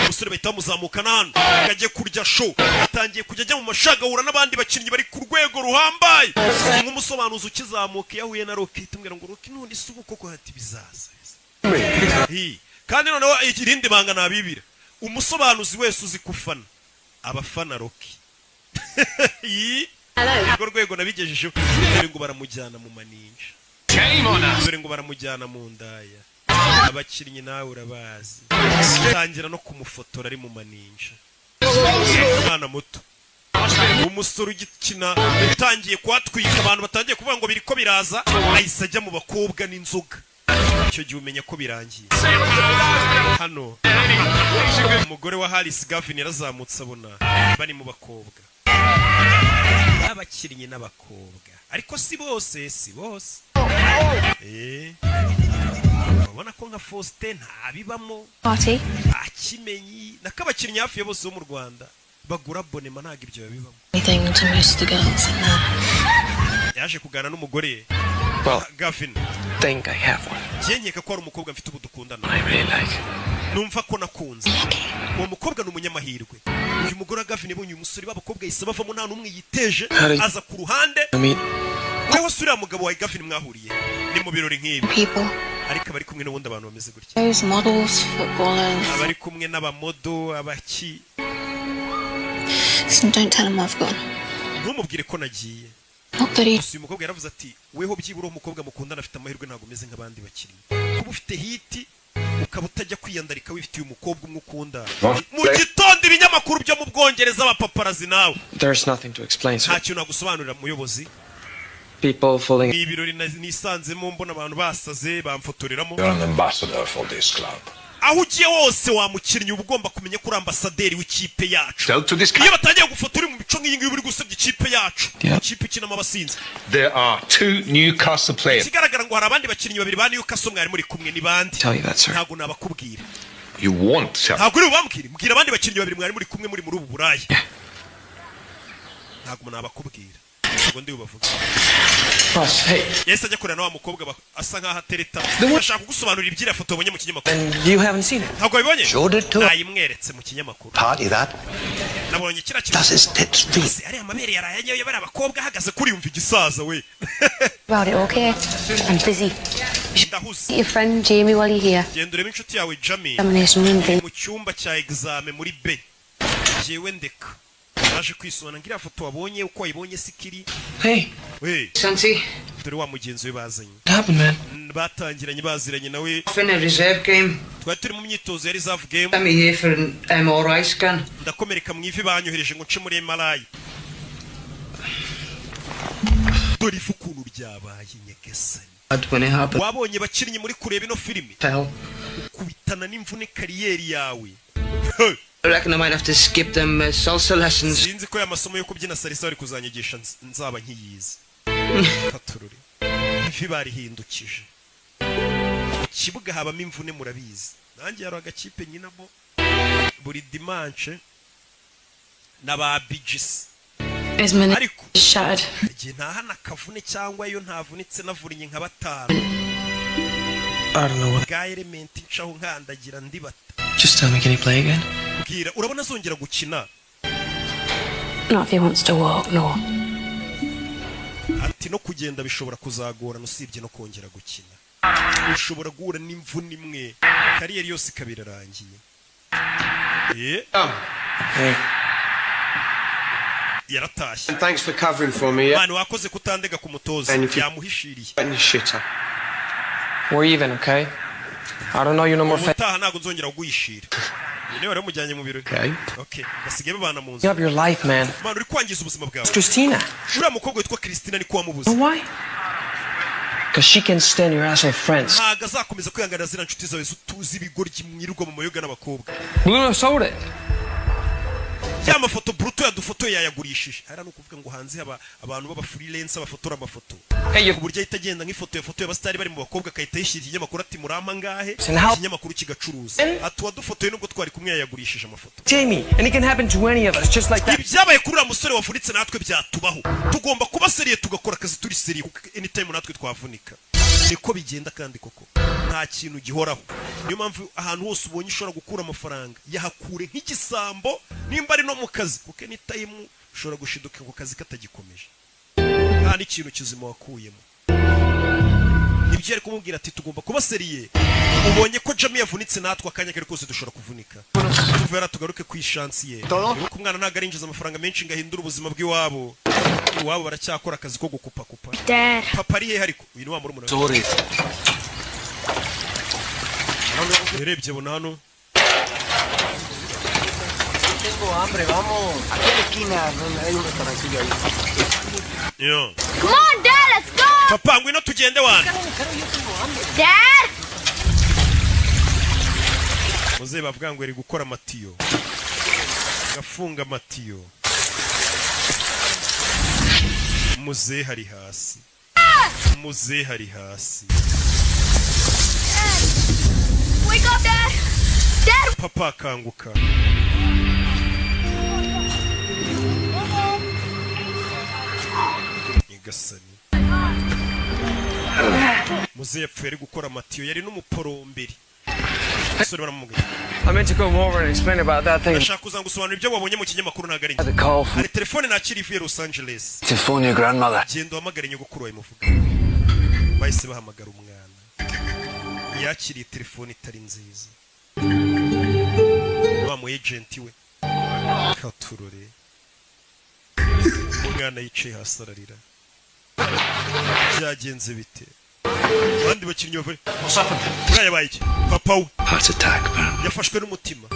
S1: umusore bahita muzamukana hano ngagiye kurya show atangiye kujya ajya mu mashagahura n'abandi bakinnyi bari ku rwego ruhambaye nk'umusobanuzi ukizamuka yahuye na Rocky tumwira ngo Rocky none isubu koko hati bizaza kandi noneho irindi banga nabibira umusobanuzi wese uzi kufana abafana Rocky urwo rwego nabigejejeho dore ngo baramujyana mu maninja dore ngo baramujyana mu ndaya abakinnyi nawe urabazi tangira no kumufotora ari mu maninja umwana muto umusore ugikina utangiye kwatwika abantu batangiye kuvuga ngo biriko biraza ahise ajya mu bakobwa n'inzoga icyo gihe umenya ko birangiye hano umugore wa Harris Gavin yarazamutse abona bari mu bakobwa abakinnyi n'abakobwa ariko si bose ubona ko nka Faustin ntabibamo akimenyi nakabakinnyi hafi ya bose bo mu Rwanda bagura abonema ntago ibyo babibamo yaje kugana n'umugore Gavin
S5: think I have one.
S1: Yenyeka ko ari umukobwa mfite ubudukundana
S5: I really like.
S1: Numva ko nakunze uwo mukobwa n'umunyamahirwe uyu mugore Gavin ibonye umusore b'abakobwa yise bavamo nta numwe yiteje aza ku ruhande wewe sura mugabo wa Gavin mwahuriye ni mu birori nk'ibi ariko bari kumwe n'ubundi abantu bameze gutya
S8: Those models, footballers.
S1: abari kumwe n'abamodo abaki
S8: Don't tell him I've gone.
S1: ntumubwire ko nagiye uyu mukobwa yaravuze ati weho byibura umukobwa mukundana afite amahirwe ntago umeze nk'abandi bakiri kuba ufite hiti ukaba utajya kwiyandarika wifitiye umukobwa umwe ukunda mu gitondo ibinyamakuru byo mu Bwongereza abapaparazi nawe
S5: There's nothing to explain.
S1: nta kintu nagusobanurira muyobozi
S5: People falling.
S1: ibirori nisanzemo mbona abantu basaze bamfotoreramo
S11: You're an ambassador for this club.
S1: aho ugiye wose wamukinnyi uba ugomba kumenya ko uri ambasaderi w'ikipe yacu
S11: Tell to this
S1: iyo batangiye gufotora mu bico nk'iyi ngiyi uri gusebya ikipe yacu ikipe ikinamo abasinzi
S11: There are two Newcastle players.
S1: ikigaragara ngo hari abandi bakinnyi babiri ba Newcastle mwari muri kumwe ni bandi ntago nabakubwira
S11: You won't tell.
S1: ntago uri bubambwire mbwira abandi bakinnyi babiri mwari muri kumwe muri ubu burayi ntago nabakubwira ntago ndi bubavuga yese ajya kurana wa mukobwa asa nkaho atereta ashaka kugusobanurira ibyira foto wabonye mu kinyamakuru
S5: You haven't seen it.
S1: ntago wabibonye
S19: Sure did too.
S1: nayimweretse mu kinyamakuru
S19: Party that.
S1: nabonye kira
S19: Does his tits feel?
S1: ari amabere yaraye bari abakobwa ahagaze kuri yumva igisaza we
S8: About it, okay? I'm busy.
S1: ndahuze
S8: Your friend Jamie while you're here.
S1: genda urebe inshuti yawe Jamie
S8: Examination room thing.
S1: mu cyumba cya examen muri B jewe ndeka naje kwisona ngira foto wabonye uko wayibonye sikiri
S13: Hey.
S1: we
S13: Santi.
S1: dore wa mugenzi we bazanye
S13: What happened, man?
S1: batangiranye baziranye nawe
S13: In a reserve game.
S1: twari turi mu myitozo ya reserve game
S13: I'm here for an MRI scan.
S1: ndakomereka mu ivi banyohereje ngo nce muri MRI dore ifu ukuntu ryabaye nyagasani
S13: when it happened.
S1: wabonye bakinnyi muri kureba ino filimi ukubitana n'imvune kariyeri yawe.
S13: I reckon I might have to skip them salsa lessons.
S1: Sinzi ko amasomo yo kubyina salsa bari kuzanyigisha nzaba nkiyizi. Katururi ifi barihindukije kibuga habamo imvune murabizi. Nanjye yaro agakipe nyinamo buri dimanche n'aba Bigis ariko igihe ntahana kavune cyangwa iyo ntavunitse navurinye nka batanu.
S5: I don't know what.
S1: Ga element nshaho nkandagira ndibata.
S5: Just tell me, can he play again?
S1: Bwira urabona azongera gukina.
S8: Not if he wants to walk, no.
S1: Ati no kugenda bishobora kuzagora nusibye no kongera gukina. Ushobora guhura n'imvune imwe kariyeri yose kabirarangiye. Yaratashye.
S10: Thanks for covering for me.
S1: Manu wakoze kutandega ku mutoza yamuhishiriye.
S10: We're even, okay? I don't know you no more.
S1: Mutaha nago nzongera kuguyishira. Niwe wari mujyanye mu biro. Okay. Basigaye babana mu nzu.
S10: You have your life, man.
S1: Manu uri kwangiza ubuzima bwawe.
S10: Christina.
S1: Uriya mukobwa witwa Christina ni kwa mubuze.
S10: Why? Because she can stand your ass with friends.
S1: Ntago azakomeza kwihangana zira nshuti zawe zutuzi ibigoryi mwirirwa mu mayoga n'abakobwa.
S10: Bruno sold it.
S1: Ya mafoto bruto yadufoto yayagurishije. Hari no kuvuga ngo hanze abantu baba freelance bafotora amafoto. Ku buryo itagenda nk'ifoto yafoto y'abastari bari mu bakobwa kayita yishiriye ikinyamakuru ati murampa ngahe ikinyamakuru kigacuruza. Atuwa dufotoye nubwo twari kumwe yayagurishije amafoto.
S10: Jamie, and it can happen to any of us just like that.
S1: Ibyabaye kuri uriya musore wavunitse natwe byatubaho. Tugomba kuba seriye tugakora akazi turi seriye anytime natwe twavunika. Niko bigenda kandi koko nta kintu gihoraho. Niyo mpamvu ahantu hose ubonye ushobora gukura amafaranga yahakure nk'igisambo nimba ari no mu kazi kuko ni time ushobora gushiduka ku kazi katagikomeje nta n'ikintu kizima wakuyemo. Ibyo ari kumubwira ati tugomba kuba seriye. Ubonye ko Jamie yavunitse natwe akanya kare kose dushobora kuvunika. Tuvera tugaruke ku chance ye. Nuko umwana ntago arinjiza amafaranga menshi ngahindura ubuzima bw'iwabo. Iwabo baracyakora akazi ko gukupa kupa. Papa ari he ariko uyu ni wa muri umuntu.
S12: Sorry.
S1: Urebye bona hano.
S18: Tengo hambre, vamos. Aquí a la esquina hay un restaurancillo ahí.
S1: Yo.
S16: Come on, Dad, let's go.
S1: Papa, ngwino tugende wana.
S16: Dad.
S1: Muze bavuga ngo eri gukora amatiyo. Gafunga amatiyo. Muze hari hasi. Muze hari hasi.
S16: Wake up, Dad. Dad.
S1: Papa kanguka. Nyagasani. Muze yapfuye ari gukora amatiyo yari n'umuporomberi.
S10: I meant to come over and explain about that thing.
S1: Nashaka kuzagusobanurira ibyo wabonye mu kinyamakuru nagari. Hari telefone nakiri ivuye Los Angeles.
S12: To phone your grandmother.
S1: Gendo hamagara nyogokuru wawe muvuga. Bahise bahamagara umwana. Yakiriye telefone itari nziza. Wa mu agent we. Katurore. Umwana yicaye hasi ararira. Byagenze bite? Bandi bakinnyi bave. Yabaye iki? Papa we.
S12: Heart attack, man.
S1: Yafashwe n'umutima.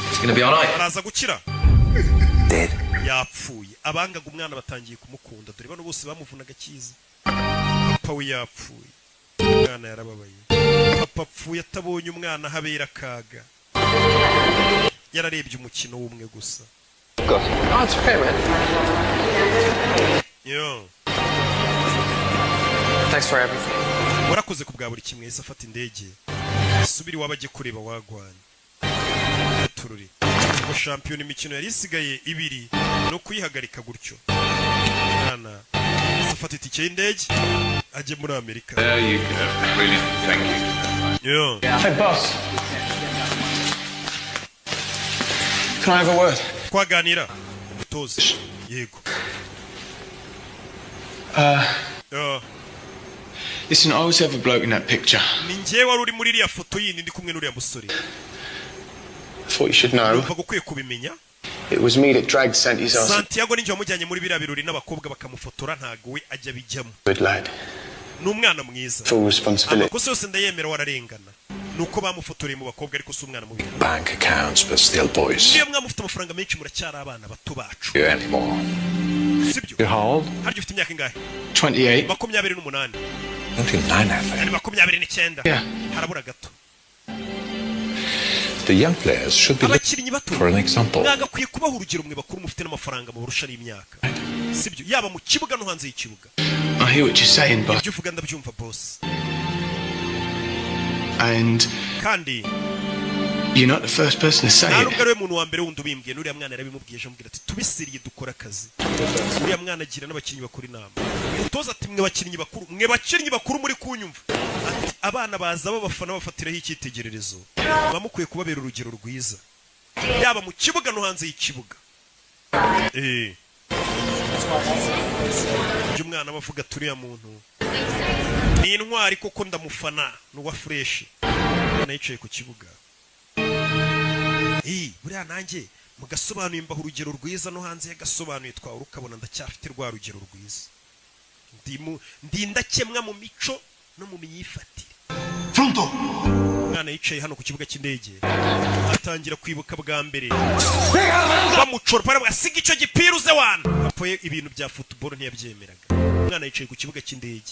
S9: It's gonna be all right.
S1: Araza gukira.
S12: Dead.
S1: Yapfuye. Abangaga umwana batangiye kumukunda. Dore bano bose bamuvunaga kiza. Papa we yapfuye. Umwana yarababaye. Papa apfuye atabonye umwana habera kaga. Yararebye umukino w'umwe gusa.
S10: Oh, it's okay, man.
S1: Yo.
S10: Thanks for everything.
S1: Warakoze kubwa buri kimwe yese afata indege. Subiri wabaje kureba wagwana. Tururi. Ngo champion imikino yari isigaye ibiri no kuyihagarika gutyo. Nana. Afata itike y'indege aje muri Amerika.
S9: There you go. Brilliant. Thank you.
S1: Yo.
S5: Hey, boss. Can I have a word?
S1: Kwaganira. Umutoza. Yego.
S5: Listen, I was the other bloke in that picture.
S1: Ninjye wari uri muri iriya foto yindi ndi kumwe n'uriya musore.
S5: I thought you should know.
S1: Numva gukwiye kubimenya.
S5: It was me that dragged Santi's ass.
S1: Santiago ninjye wamujyanye muri biriya birori n'abakobwa bakamufotora ntago we ajya bijyamo.
S5: Good lad.
S1: N'umwana mwiza.
S5: Full responsibility.
S1: Amakosa yose ndayemera wararengana. Nuko bamufotoreye mu bakobwa ariko si umwana mubi.
S12: Bank accounts, but still boys.
S1: Niyo mwamufite amafaranga menshi muracyari abana bato bacu.
S12: You anymore.
S1: sibyo
S11: How old?
S1: harya ufite imyaka ingahe
S17: 28.
S1: 28
S11: 29, I think.
S1: ari 29
S17: Yeah.
S1: harabura gato
S11: The young players should be looked
S1: abakinnyi bato
S11: for an example.
S1: mwagakwiye kubaha urugero mwe bakuru mufite n'amafaranga mubarusha n'imyaka sibyo yaba mu kibuga no hanze y'ikibuga
S17: I hear what you're saying, boss.
S1: ibyo uvuga ndabyumva boss
S17: And
S1: kandi
S17: you're not the first person to say
S1: nta
S17: it.
S1: nubwo ari we muntu wa mbere wundi ubimbwiye n'uriya mwana yarabimubwiye amubwira ati tubisiriye dukora akazi uriya mwana agira n'abakinnyi bakuru inama umutoza ati mwe bakinnyi bakuru muri kunyumva ati abana baza b'abafana bafatiraho icyitegererezo muba mukwiye kubabera urugero rwiza yaba mu kibuga no hanze y'ikibuga ibyo umwana bavuga turiya muntu ni intwari koko ndamufana n'uwa fresh yicaye ku kibuga buriya nanjye mugasobanuye mbaho urugero rwiza no hanze yagasobanuye twawe ukabona ndacyafite rwa rugero rwiza ndindakemwa mu mico no mu myifatire
S19: Pronto
S1: umwana yicaye hano ku kibuga cy'indege atangira kwibuka bwa mbere bamucora para basiga icyo gipira uze wana apoye ibintu bya football ntiyabyemeraga umwana yicaye ku kibuga cy'indege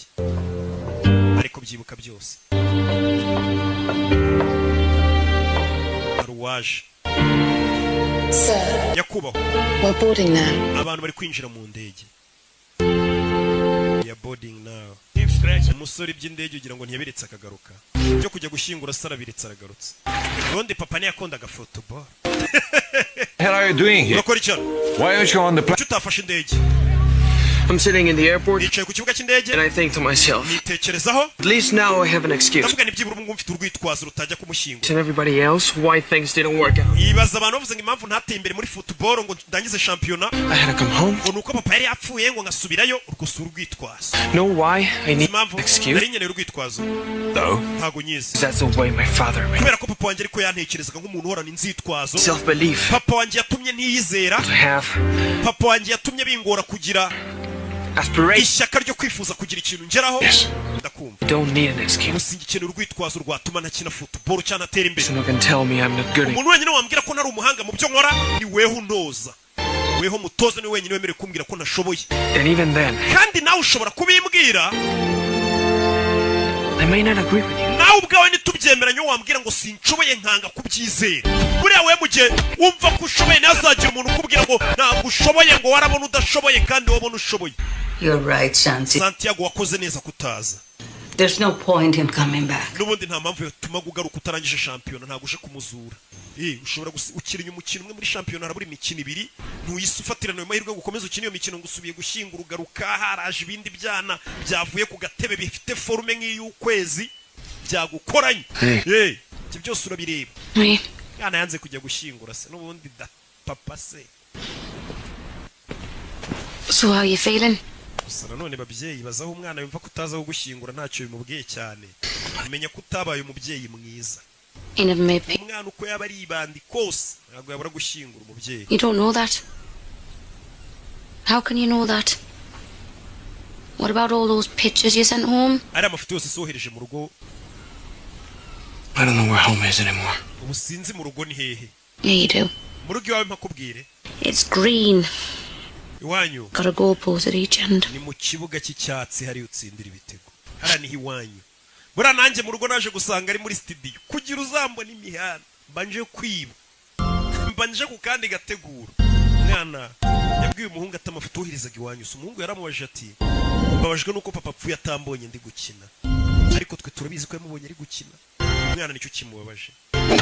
S1: ariko byibuka byose aruwaje
S8: Sir,
S1: yakubaho
S8: we're boarding now.
S1: abantu bari kwinjira mu ndege ya boarding now umusore by'indege ugira ngo ntiyabiretse akagaruka byo kujya gushyingura sara biretse aragarutse ubundi papa ntiyakundaga football.
S11: What are you doing here?
S1: urakora icyo
S11: Why aren't you on the plane?
S1: utafashe indege
S10: I'm sitting in the airport
S1: nicaye ku kibuga cy'indege
S10: and I think to myself,
S1: nitekerezaho
S10: at least now I have an excuse.
S1: ndavuga ni byibura umwe mfite urwitwazo rutajya kumushyingura
S10: And everybody else, why things didn't work out.
S1: yibaza abantu bavuze ngo impamvu ntateye imbere muri football ngo ndangize shampiyona
S10: I had to come home.
S1: ngo nuko papa yari yapfuye ngo ngasubirayo urwo urwitwazo
S10: Know why I need an
S1: impamvu
S10: excuse?
S1: nari nkeneye urwitwazo
S11: No.
S1: ntago nyizi
S10: That's the way my father made
S1: kubera ko papa wanjye ariko yantekerezaga nk'umuntu uhorana inzitwazo
S10: self-belief
S1: papa wanjye yatumye ntiyizera
S10: to have
S1: papa wanjye yatumye bingora kugira
S10: aspiration.
S1: ishyaka ryo kwifuza kugira ikintu ngeraho ndakumva
S10: Don't need an excuse.
S1: gusa ikeneye urwitwazo rwatuma ntakina football cyangwa atera imbere
S10: Someone can tell me I'm not good.
S1: umuntu wenyine wambwira ko ntari umuhanga mu byo nkora ni weho untoza weho mutoza ni wenyine wemerewe kumbwira ko ntashoboye
S10: And even then,
S1: kandi nawe ushobora kubimbwira
S10: I may not agree with you.
S1: nawe ubwawe ntitubyemeranye wambwira ngo sinshoboye nkanga kubyizera buriya we mu gihe wumva ko ushoboye ntazagira umuntu ukubwira ngo ntabwo ushoboye ngo warabona udashoboye kandi wabona ushoboye.
S2: You're right,
S1: Santiago wakoze neza kutaza.
S2: There's no point in coming back.
S1: Nubundi nta mpamvu yatuma ugaruka utarangije shampiyona ntabwo uje kumuzura. Ushobora gukina umukino umwe muri shampiyona harabura imikino ibiri ntuyise ufatirana ayo mahirwe gukomeza ukina iyo mikino ngo usubiye gushyingura ugaruka haraje ibindi byana byavuye ku gatebe bifite forume nk'iy'ukwezi byagukoranye. Ibyo byose urabireba. Yana yanze kujya gushyingura se nubundi da papa se.
S8: So how are you feeling?
S1: Gusa nanone babyeyi bazaho umwana yumva kutazaho gushyingura ntacyo bimubwiye cyane. Umenya ko utabaye umubyeyi mwiza. Umwana uko yaba ari ibandi kose ntabwo yabura gushyingura umubyeyi.
S8: You don't know that. How can you know that? What about all those pictures you sent home?
S1: Ari amafoto yose sohereje mu rugo.
S17: I don't know where home is anymore.
S1: Ubu sinzi mu rugo ni hehe.
S8: Yeah, you do.
S1: Mu rugo iwawe mpakubwire.
S8: It's green.
S1: Iwanyu.
S8: Got a goalpost at each end.
S1: Ni mu kibuga cy'icyatsi hari utsindira ibitego. Hara ni iwanyu. Bura nanjye mu rugo naje gusanga ari muri studio. Kugira uzambona imihanda. Mbanje kwiba. Mbanje ku kandi gategura. Mwana yabwiye umuhungu atamafutuhirizaga iwanyu. Umuhungu yaramubaje ati babajwe nuko papa apfuye atambonye ndi gukina. Ariko twe turabizi ko yamubonye ari gukina. Mwana nicyo kimubabaje.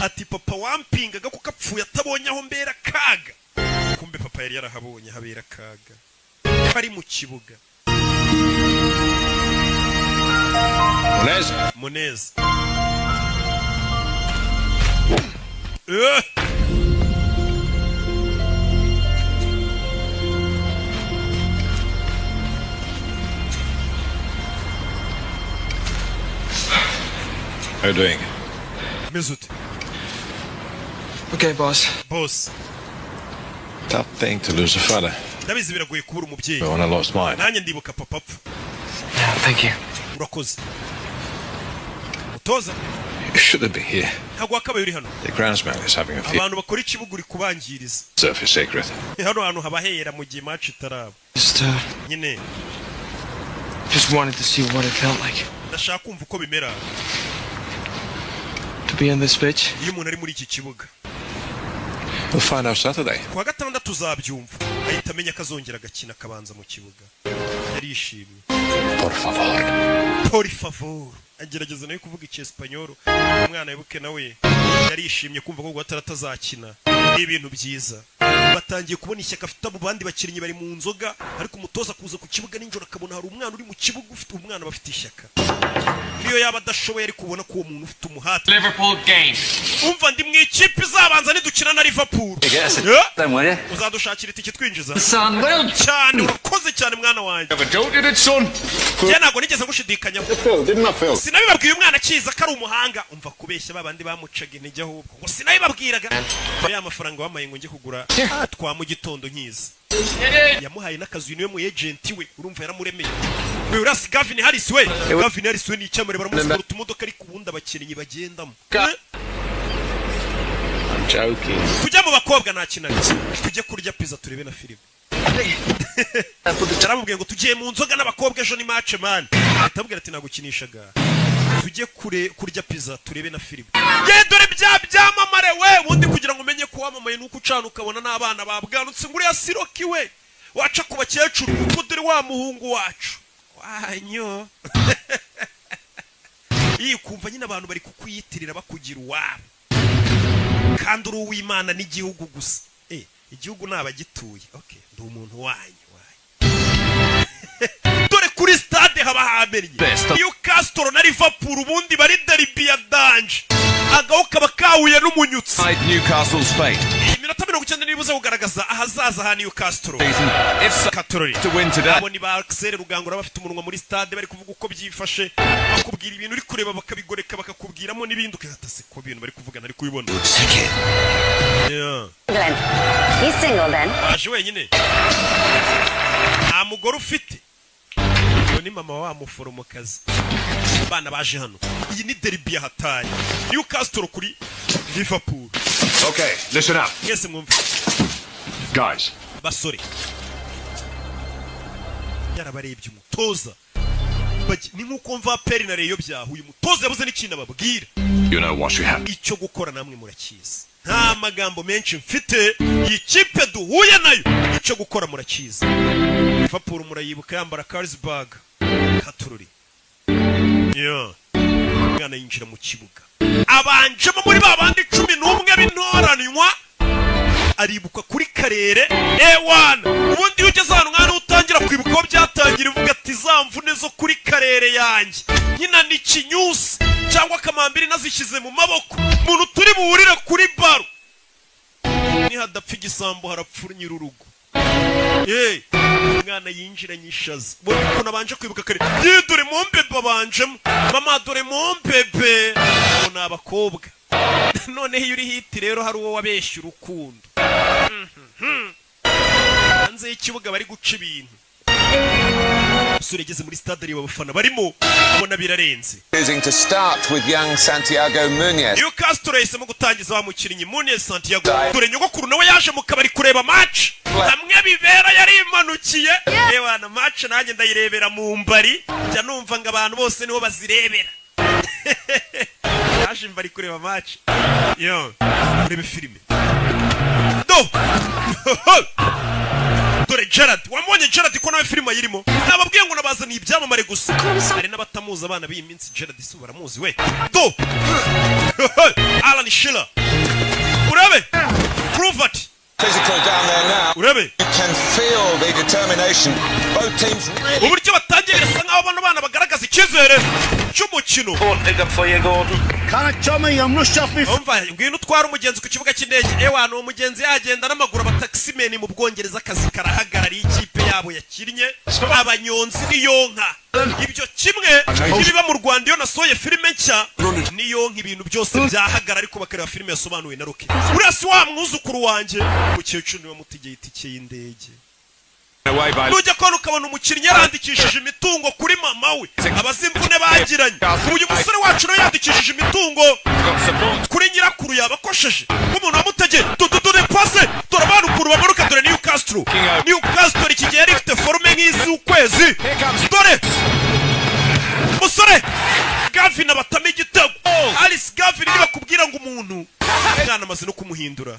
S1: Ati papa wampingaga kuko apfuye atabonye aho mbera kaga. Kumbe papa yari yarahabonye habera kaga. Bari mu kibuga. Monez.
S11: How are you doing?
S1: Mesut.
S10: Okay, boss.
S1: Boss.
S11: Tough thing to lose a father.
S1: Ndabizi biragoye kubura umubyeyi.
S11: But when I lost mine.
S1: Nanjye ndibuka papa apfa.
S10: Yeah, thank you.
S1: Urakoze. Mutoza.
S11: You shouldn't be here.
S1: Ntabwo wakabaye uri hano.
S11: The groundsman is having a fit.
S1: Abantu bakora ikibuga uri kubangiriza.
S11: Surface sacred.
S1: Hano hantu haba hera mu gihe match itaraba.
S17: Just wanted to see what it felt like.
S1: Ndashaka kumva uko bimera.
S17: To be on this pitch.
S1: Iyo umuntu ari muri iki kibuga.
S11: We'll find out Saturday.
S1: Kuwa gatandatu tuzabyumva. Ahita amenya akazongera agakina akabanza mu kibuga. Yarishimye.
S11: Por favor.
S1: Por favor. Agerageza nawe kuvuga icyesipanyoro. Umwana yibuke nawe yarishimye kumva ko atarazakina. Ni ibintu byiza. Batangiye kubona ishyaka afite abo bandi bakinnyi bari mu nzoga ariko umutoza kuza ku kibuga ninjoro akabona hari umwana uri mu kibuga ufite umwana bafite ishyaka. Niyo yaba adashoboye ari kubona ko uwo muntu ufite umuhati.
S9: Liverpool game.
S1: Umva ndi mu ikipe izabanza nidukina na Liverpool. Uzadushakira itike twinjiza. Cyane urakoze cyane mwana wanjye. Njye ntabwo nigeze ngushidikanya. Sinabibabwiye umwana akiza ko ari umuhanga. Umva kubeshya babandi bamucaga intege ahubwo. Ngo sinabibabwiraga. Ya mafaranga wamaye ngo njye kugura twa mu gitondo nkiza. Yamuhaye n'akazi niwe mu agent we urumva yaramuremeye. We urasi Gavin Harris we. Gavin Harris we ni icyamare baramusura utumodoka ari kubunda abakinnyi bagendamo.
S17: I'm joking.
S1: Tujya mu bakobwa nta kinani. Tujye kurya pizza turebe na film. Taramubwiye ngo tugiye mu nzoga n'abakobwa ejo ni match man. Atabwira ati nagukinishaga. Tujye kurya pizza turebe na film. Dore byamamare we ubundi kugira ngo umenye ko wamamaye nuko ucana ukabona n'abana babwanutse nguri ya Siroki we. Waca ku bakecuru kuko dore wa muhungu wacu. Wanyo. Iyi kumva nyine abantu bari kukwiyitirira bakugira uwabo. Kandi uri uw'Imana n'igihugu gusa. Igihugu nabagituye. Okay, ndi umuntu wanyu. Dore kuri stade haba habereye. Newcastle na Liverpool ubundi bari derby ya danger. Agaho kaba kawuye n'umunyutsi.
S15: Newcastle's fate.
S1: Iminota 90 nibuze kugaragaza ahazaza ha Newcastle.
S15: To win today.
S1: Abo ni ba Axel Rugangura bafite umunwa muri stade bari kuvuga uko byifashe. Bakubwira ibintu uri kureba bakabigoreka bakakubwiramo n'ibindi ukahatase ko ibintu bari kuvugana ari kubibona. Yeah.
S20: He's single then.
S1: Baje wenyine. Nta mugore ufite. Ni mama wa muforomokazi. Bana baje hano. Iyi ni derby ya hatari. Newcastle kuri Liverpool.
S11: Okay, listen up.
S1: Yes, mwumve.
S11: Guys.
S1: Basore. Yarabarebye umutoza. Ni nkuko mva peri na reyo byaho uyu mutoza yabuze n'ikintu ababwira.
S11: You know what you have.
S1: Icyo gukora namwe murakiza. Nta magambo menshi mfite. Iyi kipe duhuye nayo. Icyo gukora murakiza. Liverpool murayibuka yambara Carlsberg. Katururi. Yeah. Mwana yinjira mu kibuga. Abanjemo muri babandi 11 bintoranywa. Aribuka kuri karere A1. Ubundi ugeze hano mwana utangira kwibuka ko byatangira uvuga ati zamvune zo kuri karere yanjye. Nyina ni kinyusi cyangwa kamambiri nazishize mu maboko. Umuntu turi buhurire kuri baro. Ni hadapfa igisambo harapfunyira urugo. Mwana yinjira nyishaza. Bo ko nabanje kwibuka kare. Dore mombebe abanjemo. Mama dore mombebe. Bona abakobwa. None iyo uri hiti rero hari uwo wabeshya urukundo. Hanze y'ikibuga bari guca ibintu. Surigeze muri stade ariba abafana barimo abona birarenze.
S15: Choosing to start with young Santiago Muñez.
S1: Newcastle yahisemo gutangiza wa mukinnyi Muñez Santiago. Dore nyogokuru nawe yaje mu kabari kureba match. Hamwe bibera yari imanukiye. Ewana match nanjye ndayirebera mu mbari. Jya numva ngo abantu bose niho bazirebera. Yaje mbari kureba match. Yo, urebe filime. Do. Dore Gerard, wamubonye Gerard ko nawe filime yirimo. Nababwiye ngo nabaza ni ibyamamare gusa. Hari n'abatamuza abana b'iyi minsi Gerard isi baramuzi we. Do. Alan Shearer. Urebe. Prove it.
S15: Physical down there now.
S1: Urebe.
S15: You can feel the determination. Both teams really.
S1: Uburyo batangiye birasa nkaho bano bana bagaragaza icyizere cy'umukino.
S7: Pick up for you, Gordon. Can't tell me I'm rushed off me.
S1: Umva, ngwino utwara umugenzi ku kibuga cy'indege. Ewana umugenzi yagenda n'amaguru abataximeni mu Bwongereza akazi karahagarariye ikipe yabo yakinnye. Abanyonzi niyo nka. Ibyo kimwe ibiba mu Rwanda iyo nasoye filime nshya niyo nk'ibintu byose byahagara ariko bakareba filime yasobanuwe na Rocky. Urasi wa mwuzukuru wanjye ukecuru niwe mutegeye itike y'indege. Nujya kubona ukabona umukinnyi yarandikishije imitungo kuri mama we abazimvune bagiranye. Uyu musore wacu nawe yandikishije imitungo kuri nyirakuru yabakosheje. Umuntu wamutegeye dore pase dore abantu kuru bamanuka dore Newcastle Newcastle iki gihe rifite forume nk'iz'ukwezi. Dore musore Gavin abatama igitego. Alice Gavin niba kubwira ngo umuntu mwana amaze no kumuhindura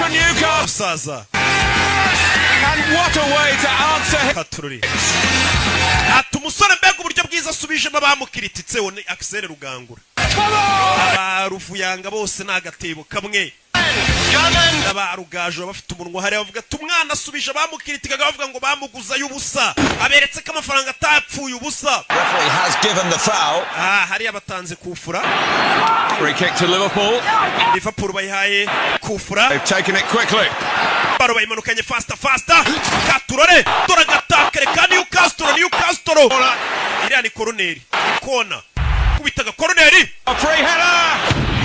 S1: musaza.
S15: And what a way to answer.
S1: Katururi ati umusore mbega uburyo bwiza asubijemo abamukirititse we Axel Rugangura. Abaruvuyanga bose nagatebo kamwe. Abarugaje bafite umunwa hari bavuga tumwana asubije abamukiritiga bavuga ngo bamuguza y'ubusa. Aberetse ko amafaranga atapfuye ubusa.
S15: Referee has given the foul.
S1: Hari abatanze kufura.
S15: Free kick to Liverpool.
S1: Liverpool bayihaye kufura.
S15: They've taken it quickly.
S1: Baro bayimanukanye faster. Katurore dora gatakere kandi Newcastle. Iriya ni koroneri. Kona. Kubitaga koroneri.
S15: A free header.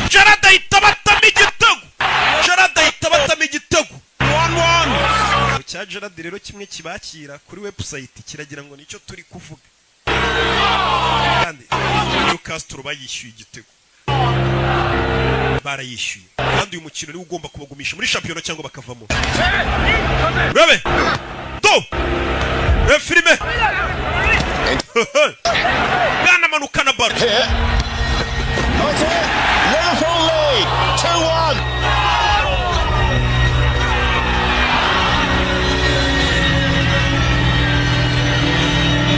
S1: Gerard itabatama igitego. 1-1. Cya Gerard rero kimwe kibakira kuri website kiragira ngo nicyo turi kuvuga. Kandi Newcastle bayishyuye igitego. Barayishyuye. Kandi uyu mukino niwe ugomba kubagumisha muri championnat cyangwa bakavamo. Rebe. Do. Refilme. Gana manukana baro.
S19: Liverpool lead 2-1.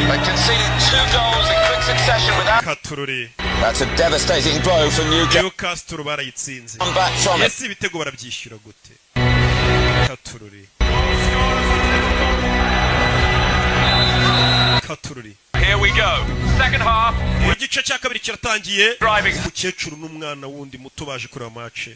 S19: They conceded 2 goals in quick succession without.
S1: Katururi.
S19: That's a devastating blow for
S1: Newcastle barayitsinze. Yes ibitego barabyishyura gute. Katururi.
S15: Here we go. Second half.
S1: Igice cya kabiri kiratangiye. Umukecuru n'umwana wundi muto baje kureba match.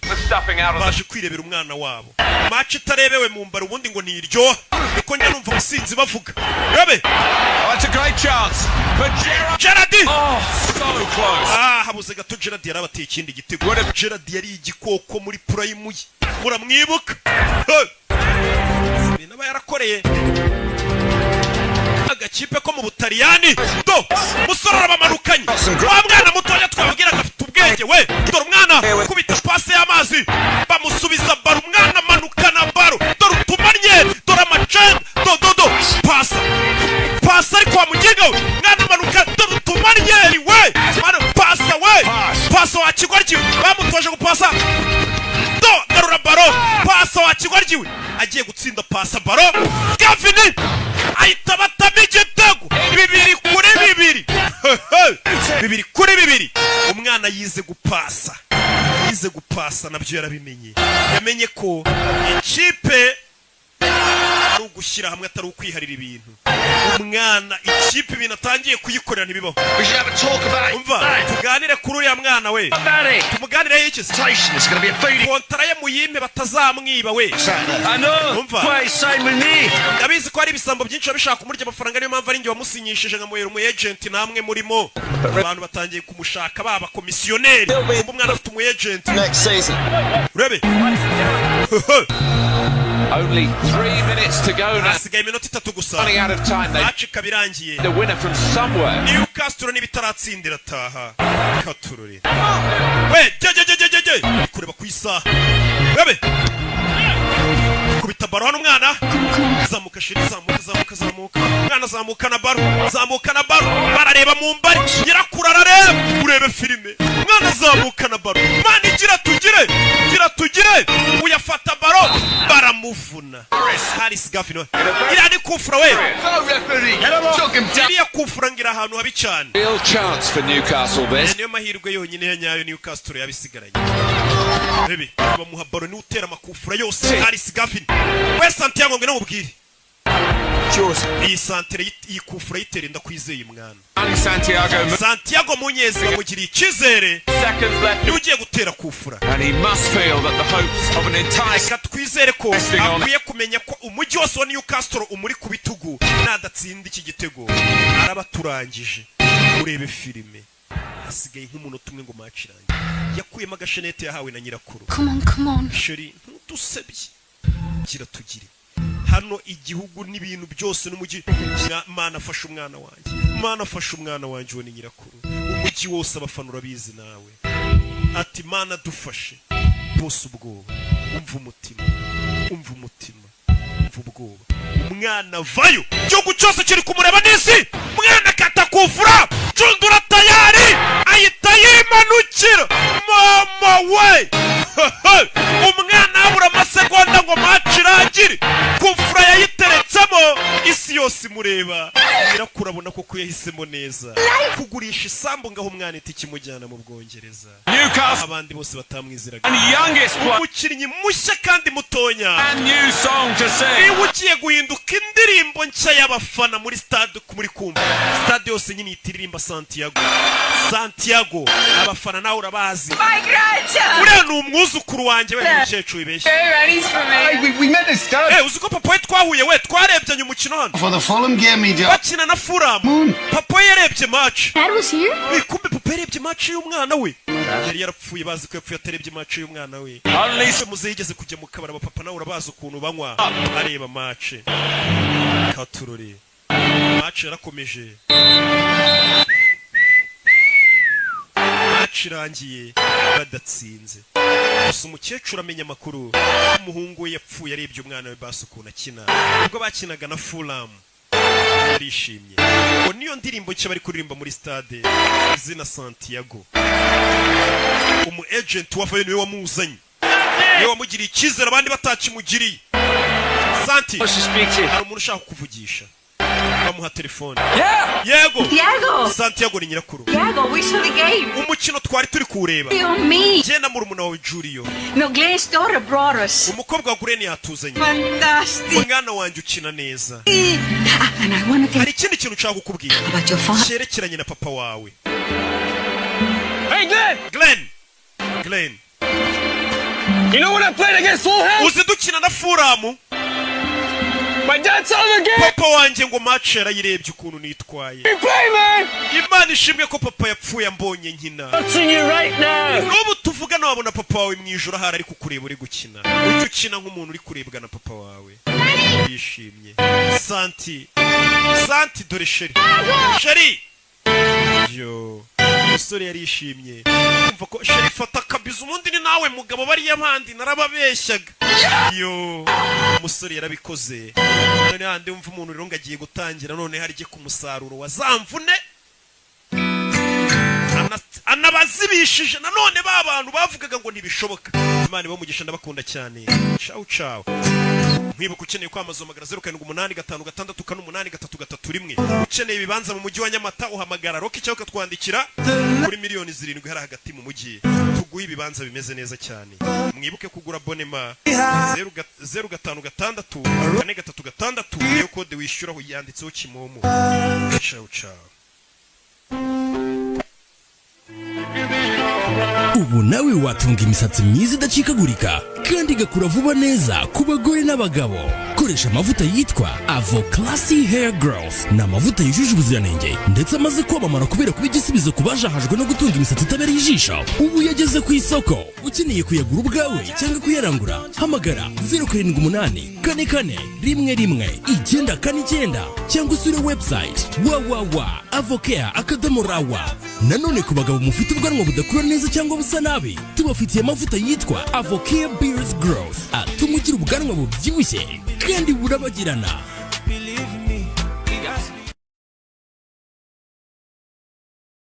S1: Baje kwirebera umwana wabo. Match itarebewe mu mbaro ubundi ngo niryo. Uko njya numva umusinzi bavuga. Rebe.
S15: That's a great chance for
S1: Gerard.
S15: Oh, so close.
S1: Habuze gato Gerard yarabateye ikindi gitego. Gerard yari igikoko muri prime ye. Muramwibuka? Naba yarakoreye agakipe ko mu Butaliyani. Do musore arabamanukanye. Wa mwana mutoya twabwira gafite ubwenge we. Dore umwana kubita passe y'amazi bamusubiza baro umwana manukana baro. Dore utumanye dore amacenda do pasa ariko wamugiga we mwana manuka dore utumanye we mwana pasa wa kigoryi bamutoje gupasa. Do garura baro pasa wa kigoryi we agiye gutsinda pasa baro. Gavin ahita batama igitego 2-2. Umwana yize gupasa nabyo yarabimenye. Yamenye ko ikipe ari ugushyira hamwe atari ukwiharira ibintu. Umwana ikipe ibintu atangiye kuyikorera ntibibaho. Umva tuganire kuri uriya mwana we. Tumuganire y'iki se? Kontara ye muyime batazamwiba we. Umva ndabizi ko hari ibisambo byinshi bishaka kumurya amafaranga niyo mpamvu ari njye wamusinyishije nkamuhera umu agent namwe murimo. Abantu batangiye kumushaka baba komisiyoneri. Umwana afite umu agent. Rebe.
S15: Only 3 minutes to go now.
S1: Hasigaye iminota 3 gusa.
S15: Running out of time.
S1: Match kabirangiye.
S15: The winner from somewhere.
S1: Newcastle n'ibitaratsindira taha. Katururi. We je. Kureba ku isaha. Rebe. Kubita baro hano umwana. Zamuka shiri zamuka. Mwana zamuka na baro. Barareba mu mbari. Nyirakura arareba. Urebe filime. Mwana zamuka na baro. Mani gira tugire. Uyafata baro. Baramuvuna. Haris Gavin. Ira ni kufura we. Iriya kufura ngira ahantu habi cyane.
S15: Real chance for Newcastle this.
S1: Niyo mahirwe yonyine yanyayo Newcastle yabisigaranye. Bebe bamuha baro ni utera amakufura yose. Haris Gavin. We Santiago ngene mubwire. Iyi santere yikufura yitera ndakwizeye mwana. Santiago Munyezi bamugiriye ikizere. Ni ugiye gutera kufura.
S15: And he must feel that the hopes of an entire
S1: twizere ko akwiye kumenya ko umujyi wose wa Newcastle umuri ku bitugu nadatsinda iki gitego arabaturangije. Urebe filime hasigaye nk'umunota umwe ngo match irangiye. Yakuyemo agashenete yahawe na nyirakuru.
S8: Come on.
S1: Sheri ntusebye. Gira tugire. Hano igihugu n'ibintu byose n'umujyi. Mana afasha umwana wanjye we ni nyirakuru. Umujyi wose abafana urabizi nawe. Ati Mana dufashe. Bose ubwoba. Umva umutima. yumva ubwoba. Umwana vayo, igihugu cyose kiri kumureba n'isi. Umwana kata kufura, jundura tayari, ahita yimanukira. Mama we, umwana abura amasegonda ngo match irangire. Kufura yayiteretsemo, isi yose imureba. Nyirakurabona ko kuyahisemo neza. Kugurisha isambu ngaho umwana itiki mujyana mu Bwongereza. Abandi bose batamwiziraga. Umukinnyi mushya kandi mutonya. Niba ugiye guhinduka indirimbo nshya y'abafana muri stade muri kumva. Stade yose nyine itiririmba Santiago. Abafana nawe urabazi. Uriya ni umwuzukuru wanjye we mukecuru ibeshye.
S7: We met this guy.
S1: Uzi ko papa we twahuye we twarebyanye umukino hano.
S7: For the Fulham game, media.
S1: Bakina na Fulham. Papa yarebye match.
S16: Dad was here?
S1: Kumbe papa yarebye match y'umwana we. Yari yarapfuye bazi ko yapfuye atarebye match y'umwana we. Muze yigeze kujya mu kabara papa nawe urabazi ukuntu banywa areba match. Katurore. Match yarakomeje. Match irangiye badatsinze. Gusa umukecuru amenya amakuru umuhungu we yapfuye arebye umwana we basukuna akina. Ubwo bakinaga na Fulham. Yarishimye. Ngo niyo ndirimbo nshya bari kuririmba muri stade izina Santiago. Umu agent wavayo niwe wamuzanye. Niwe wamugiriye icyizere abandi batakimugiriye. Santi, hari umuntu ushaka kuvugisha. Bamuha telefone. Yego.
S2: Diego.
S1: Santiago ni nyirakuru.
S2: Diego, we saw the game.
S1: Umukino twari turi kureba.
S2: Me.
S1: Genda mu rumuna wawe Julio.
S2: No, Glenn's daughter brought us.
S1: Umukobwa wa Glen yatuzanye.
S2: Fantastic.
S1: Umwana wanjye ukina neza.
S2: And I want to tell
S1: hari ikindi kintu nshaka kukubwira.
S2: About your father.
S1: Cyerekeranye na papa wawe.
S10: Hey Glenn!
S1: Glenn.
S10: You know when I played against Fulham?
S1: Uzi dukina na Fulham?
S10: My dad saw the game.
S1: Papa wanjye ngo match yarayirebye ukuntu nitwaye.
S10: You play, man.
S1: Imana ishimwe ko papa yapfuye ambonye nkina.
S10: Touching you right now.
S1: N'ubu tuvuga no wabona papa wawe mwijoro hari ari kukureba uri gukina. Ujye ukina nk'umuntu uri kurebwa na papa wawe. Yishimye. Santi dore Sheri. Yo. Musore yarishimye. Umva ko Sheri fata kabiza umundi ni nawe mugabo bari yabandi narababeshyaga. Yo. Musore yarabikoze. None hande umva umuntu rero ngagiye gutangira none harije ku musaruro wa zamvune. Anabazibishije nanone babantu bavugaga ngo ntibishoboka. Imana bamugisha ndabakunda cyane. Ciao. Mwibuka ukeneye kwamazomagara 0785568331. Ukeneye ibibanza mu mujyi wa Nyamata uhamagara Roki cyangwa ukatwandikira kuri miliyoni 7 hari hagati mu mujyi. Tuguye ibibanza bimeze neza cyane. Mwibuke kugura bonema 05564336 niyo kode wishyuraho yanditseho Kimomo. Ciao.
S21: Ubu nawe watunga imisatsi myiza idacikagurika kandi igakura vuba neza ku bagore n'abagabo. Koresha amavuta yitwa Avo Classy Hair Growth. Ni amavuta yujuje ubuziranenge ndetse amaze kwamamara kubera kuba igisubizo ku bajahajwe no gutunga imisatsi itabereye ijisho. Ubu yageze ku isoko. Ukeneye kuyagura ubwawe cyangwa kuyarangura, hamagara 07881119 cyangwa usure website www.avocare.rawa. Nanone ku bagabo mufite ubwanwa budakura neza cyangwa busa nabi, tubafitiye amavuta yitwa Avocare Beard Growth atuma ugira ubwanwa bubyibushye kandi burabagirana.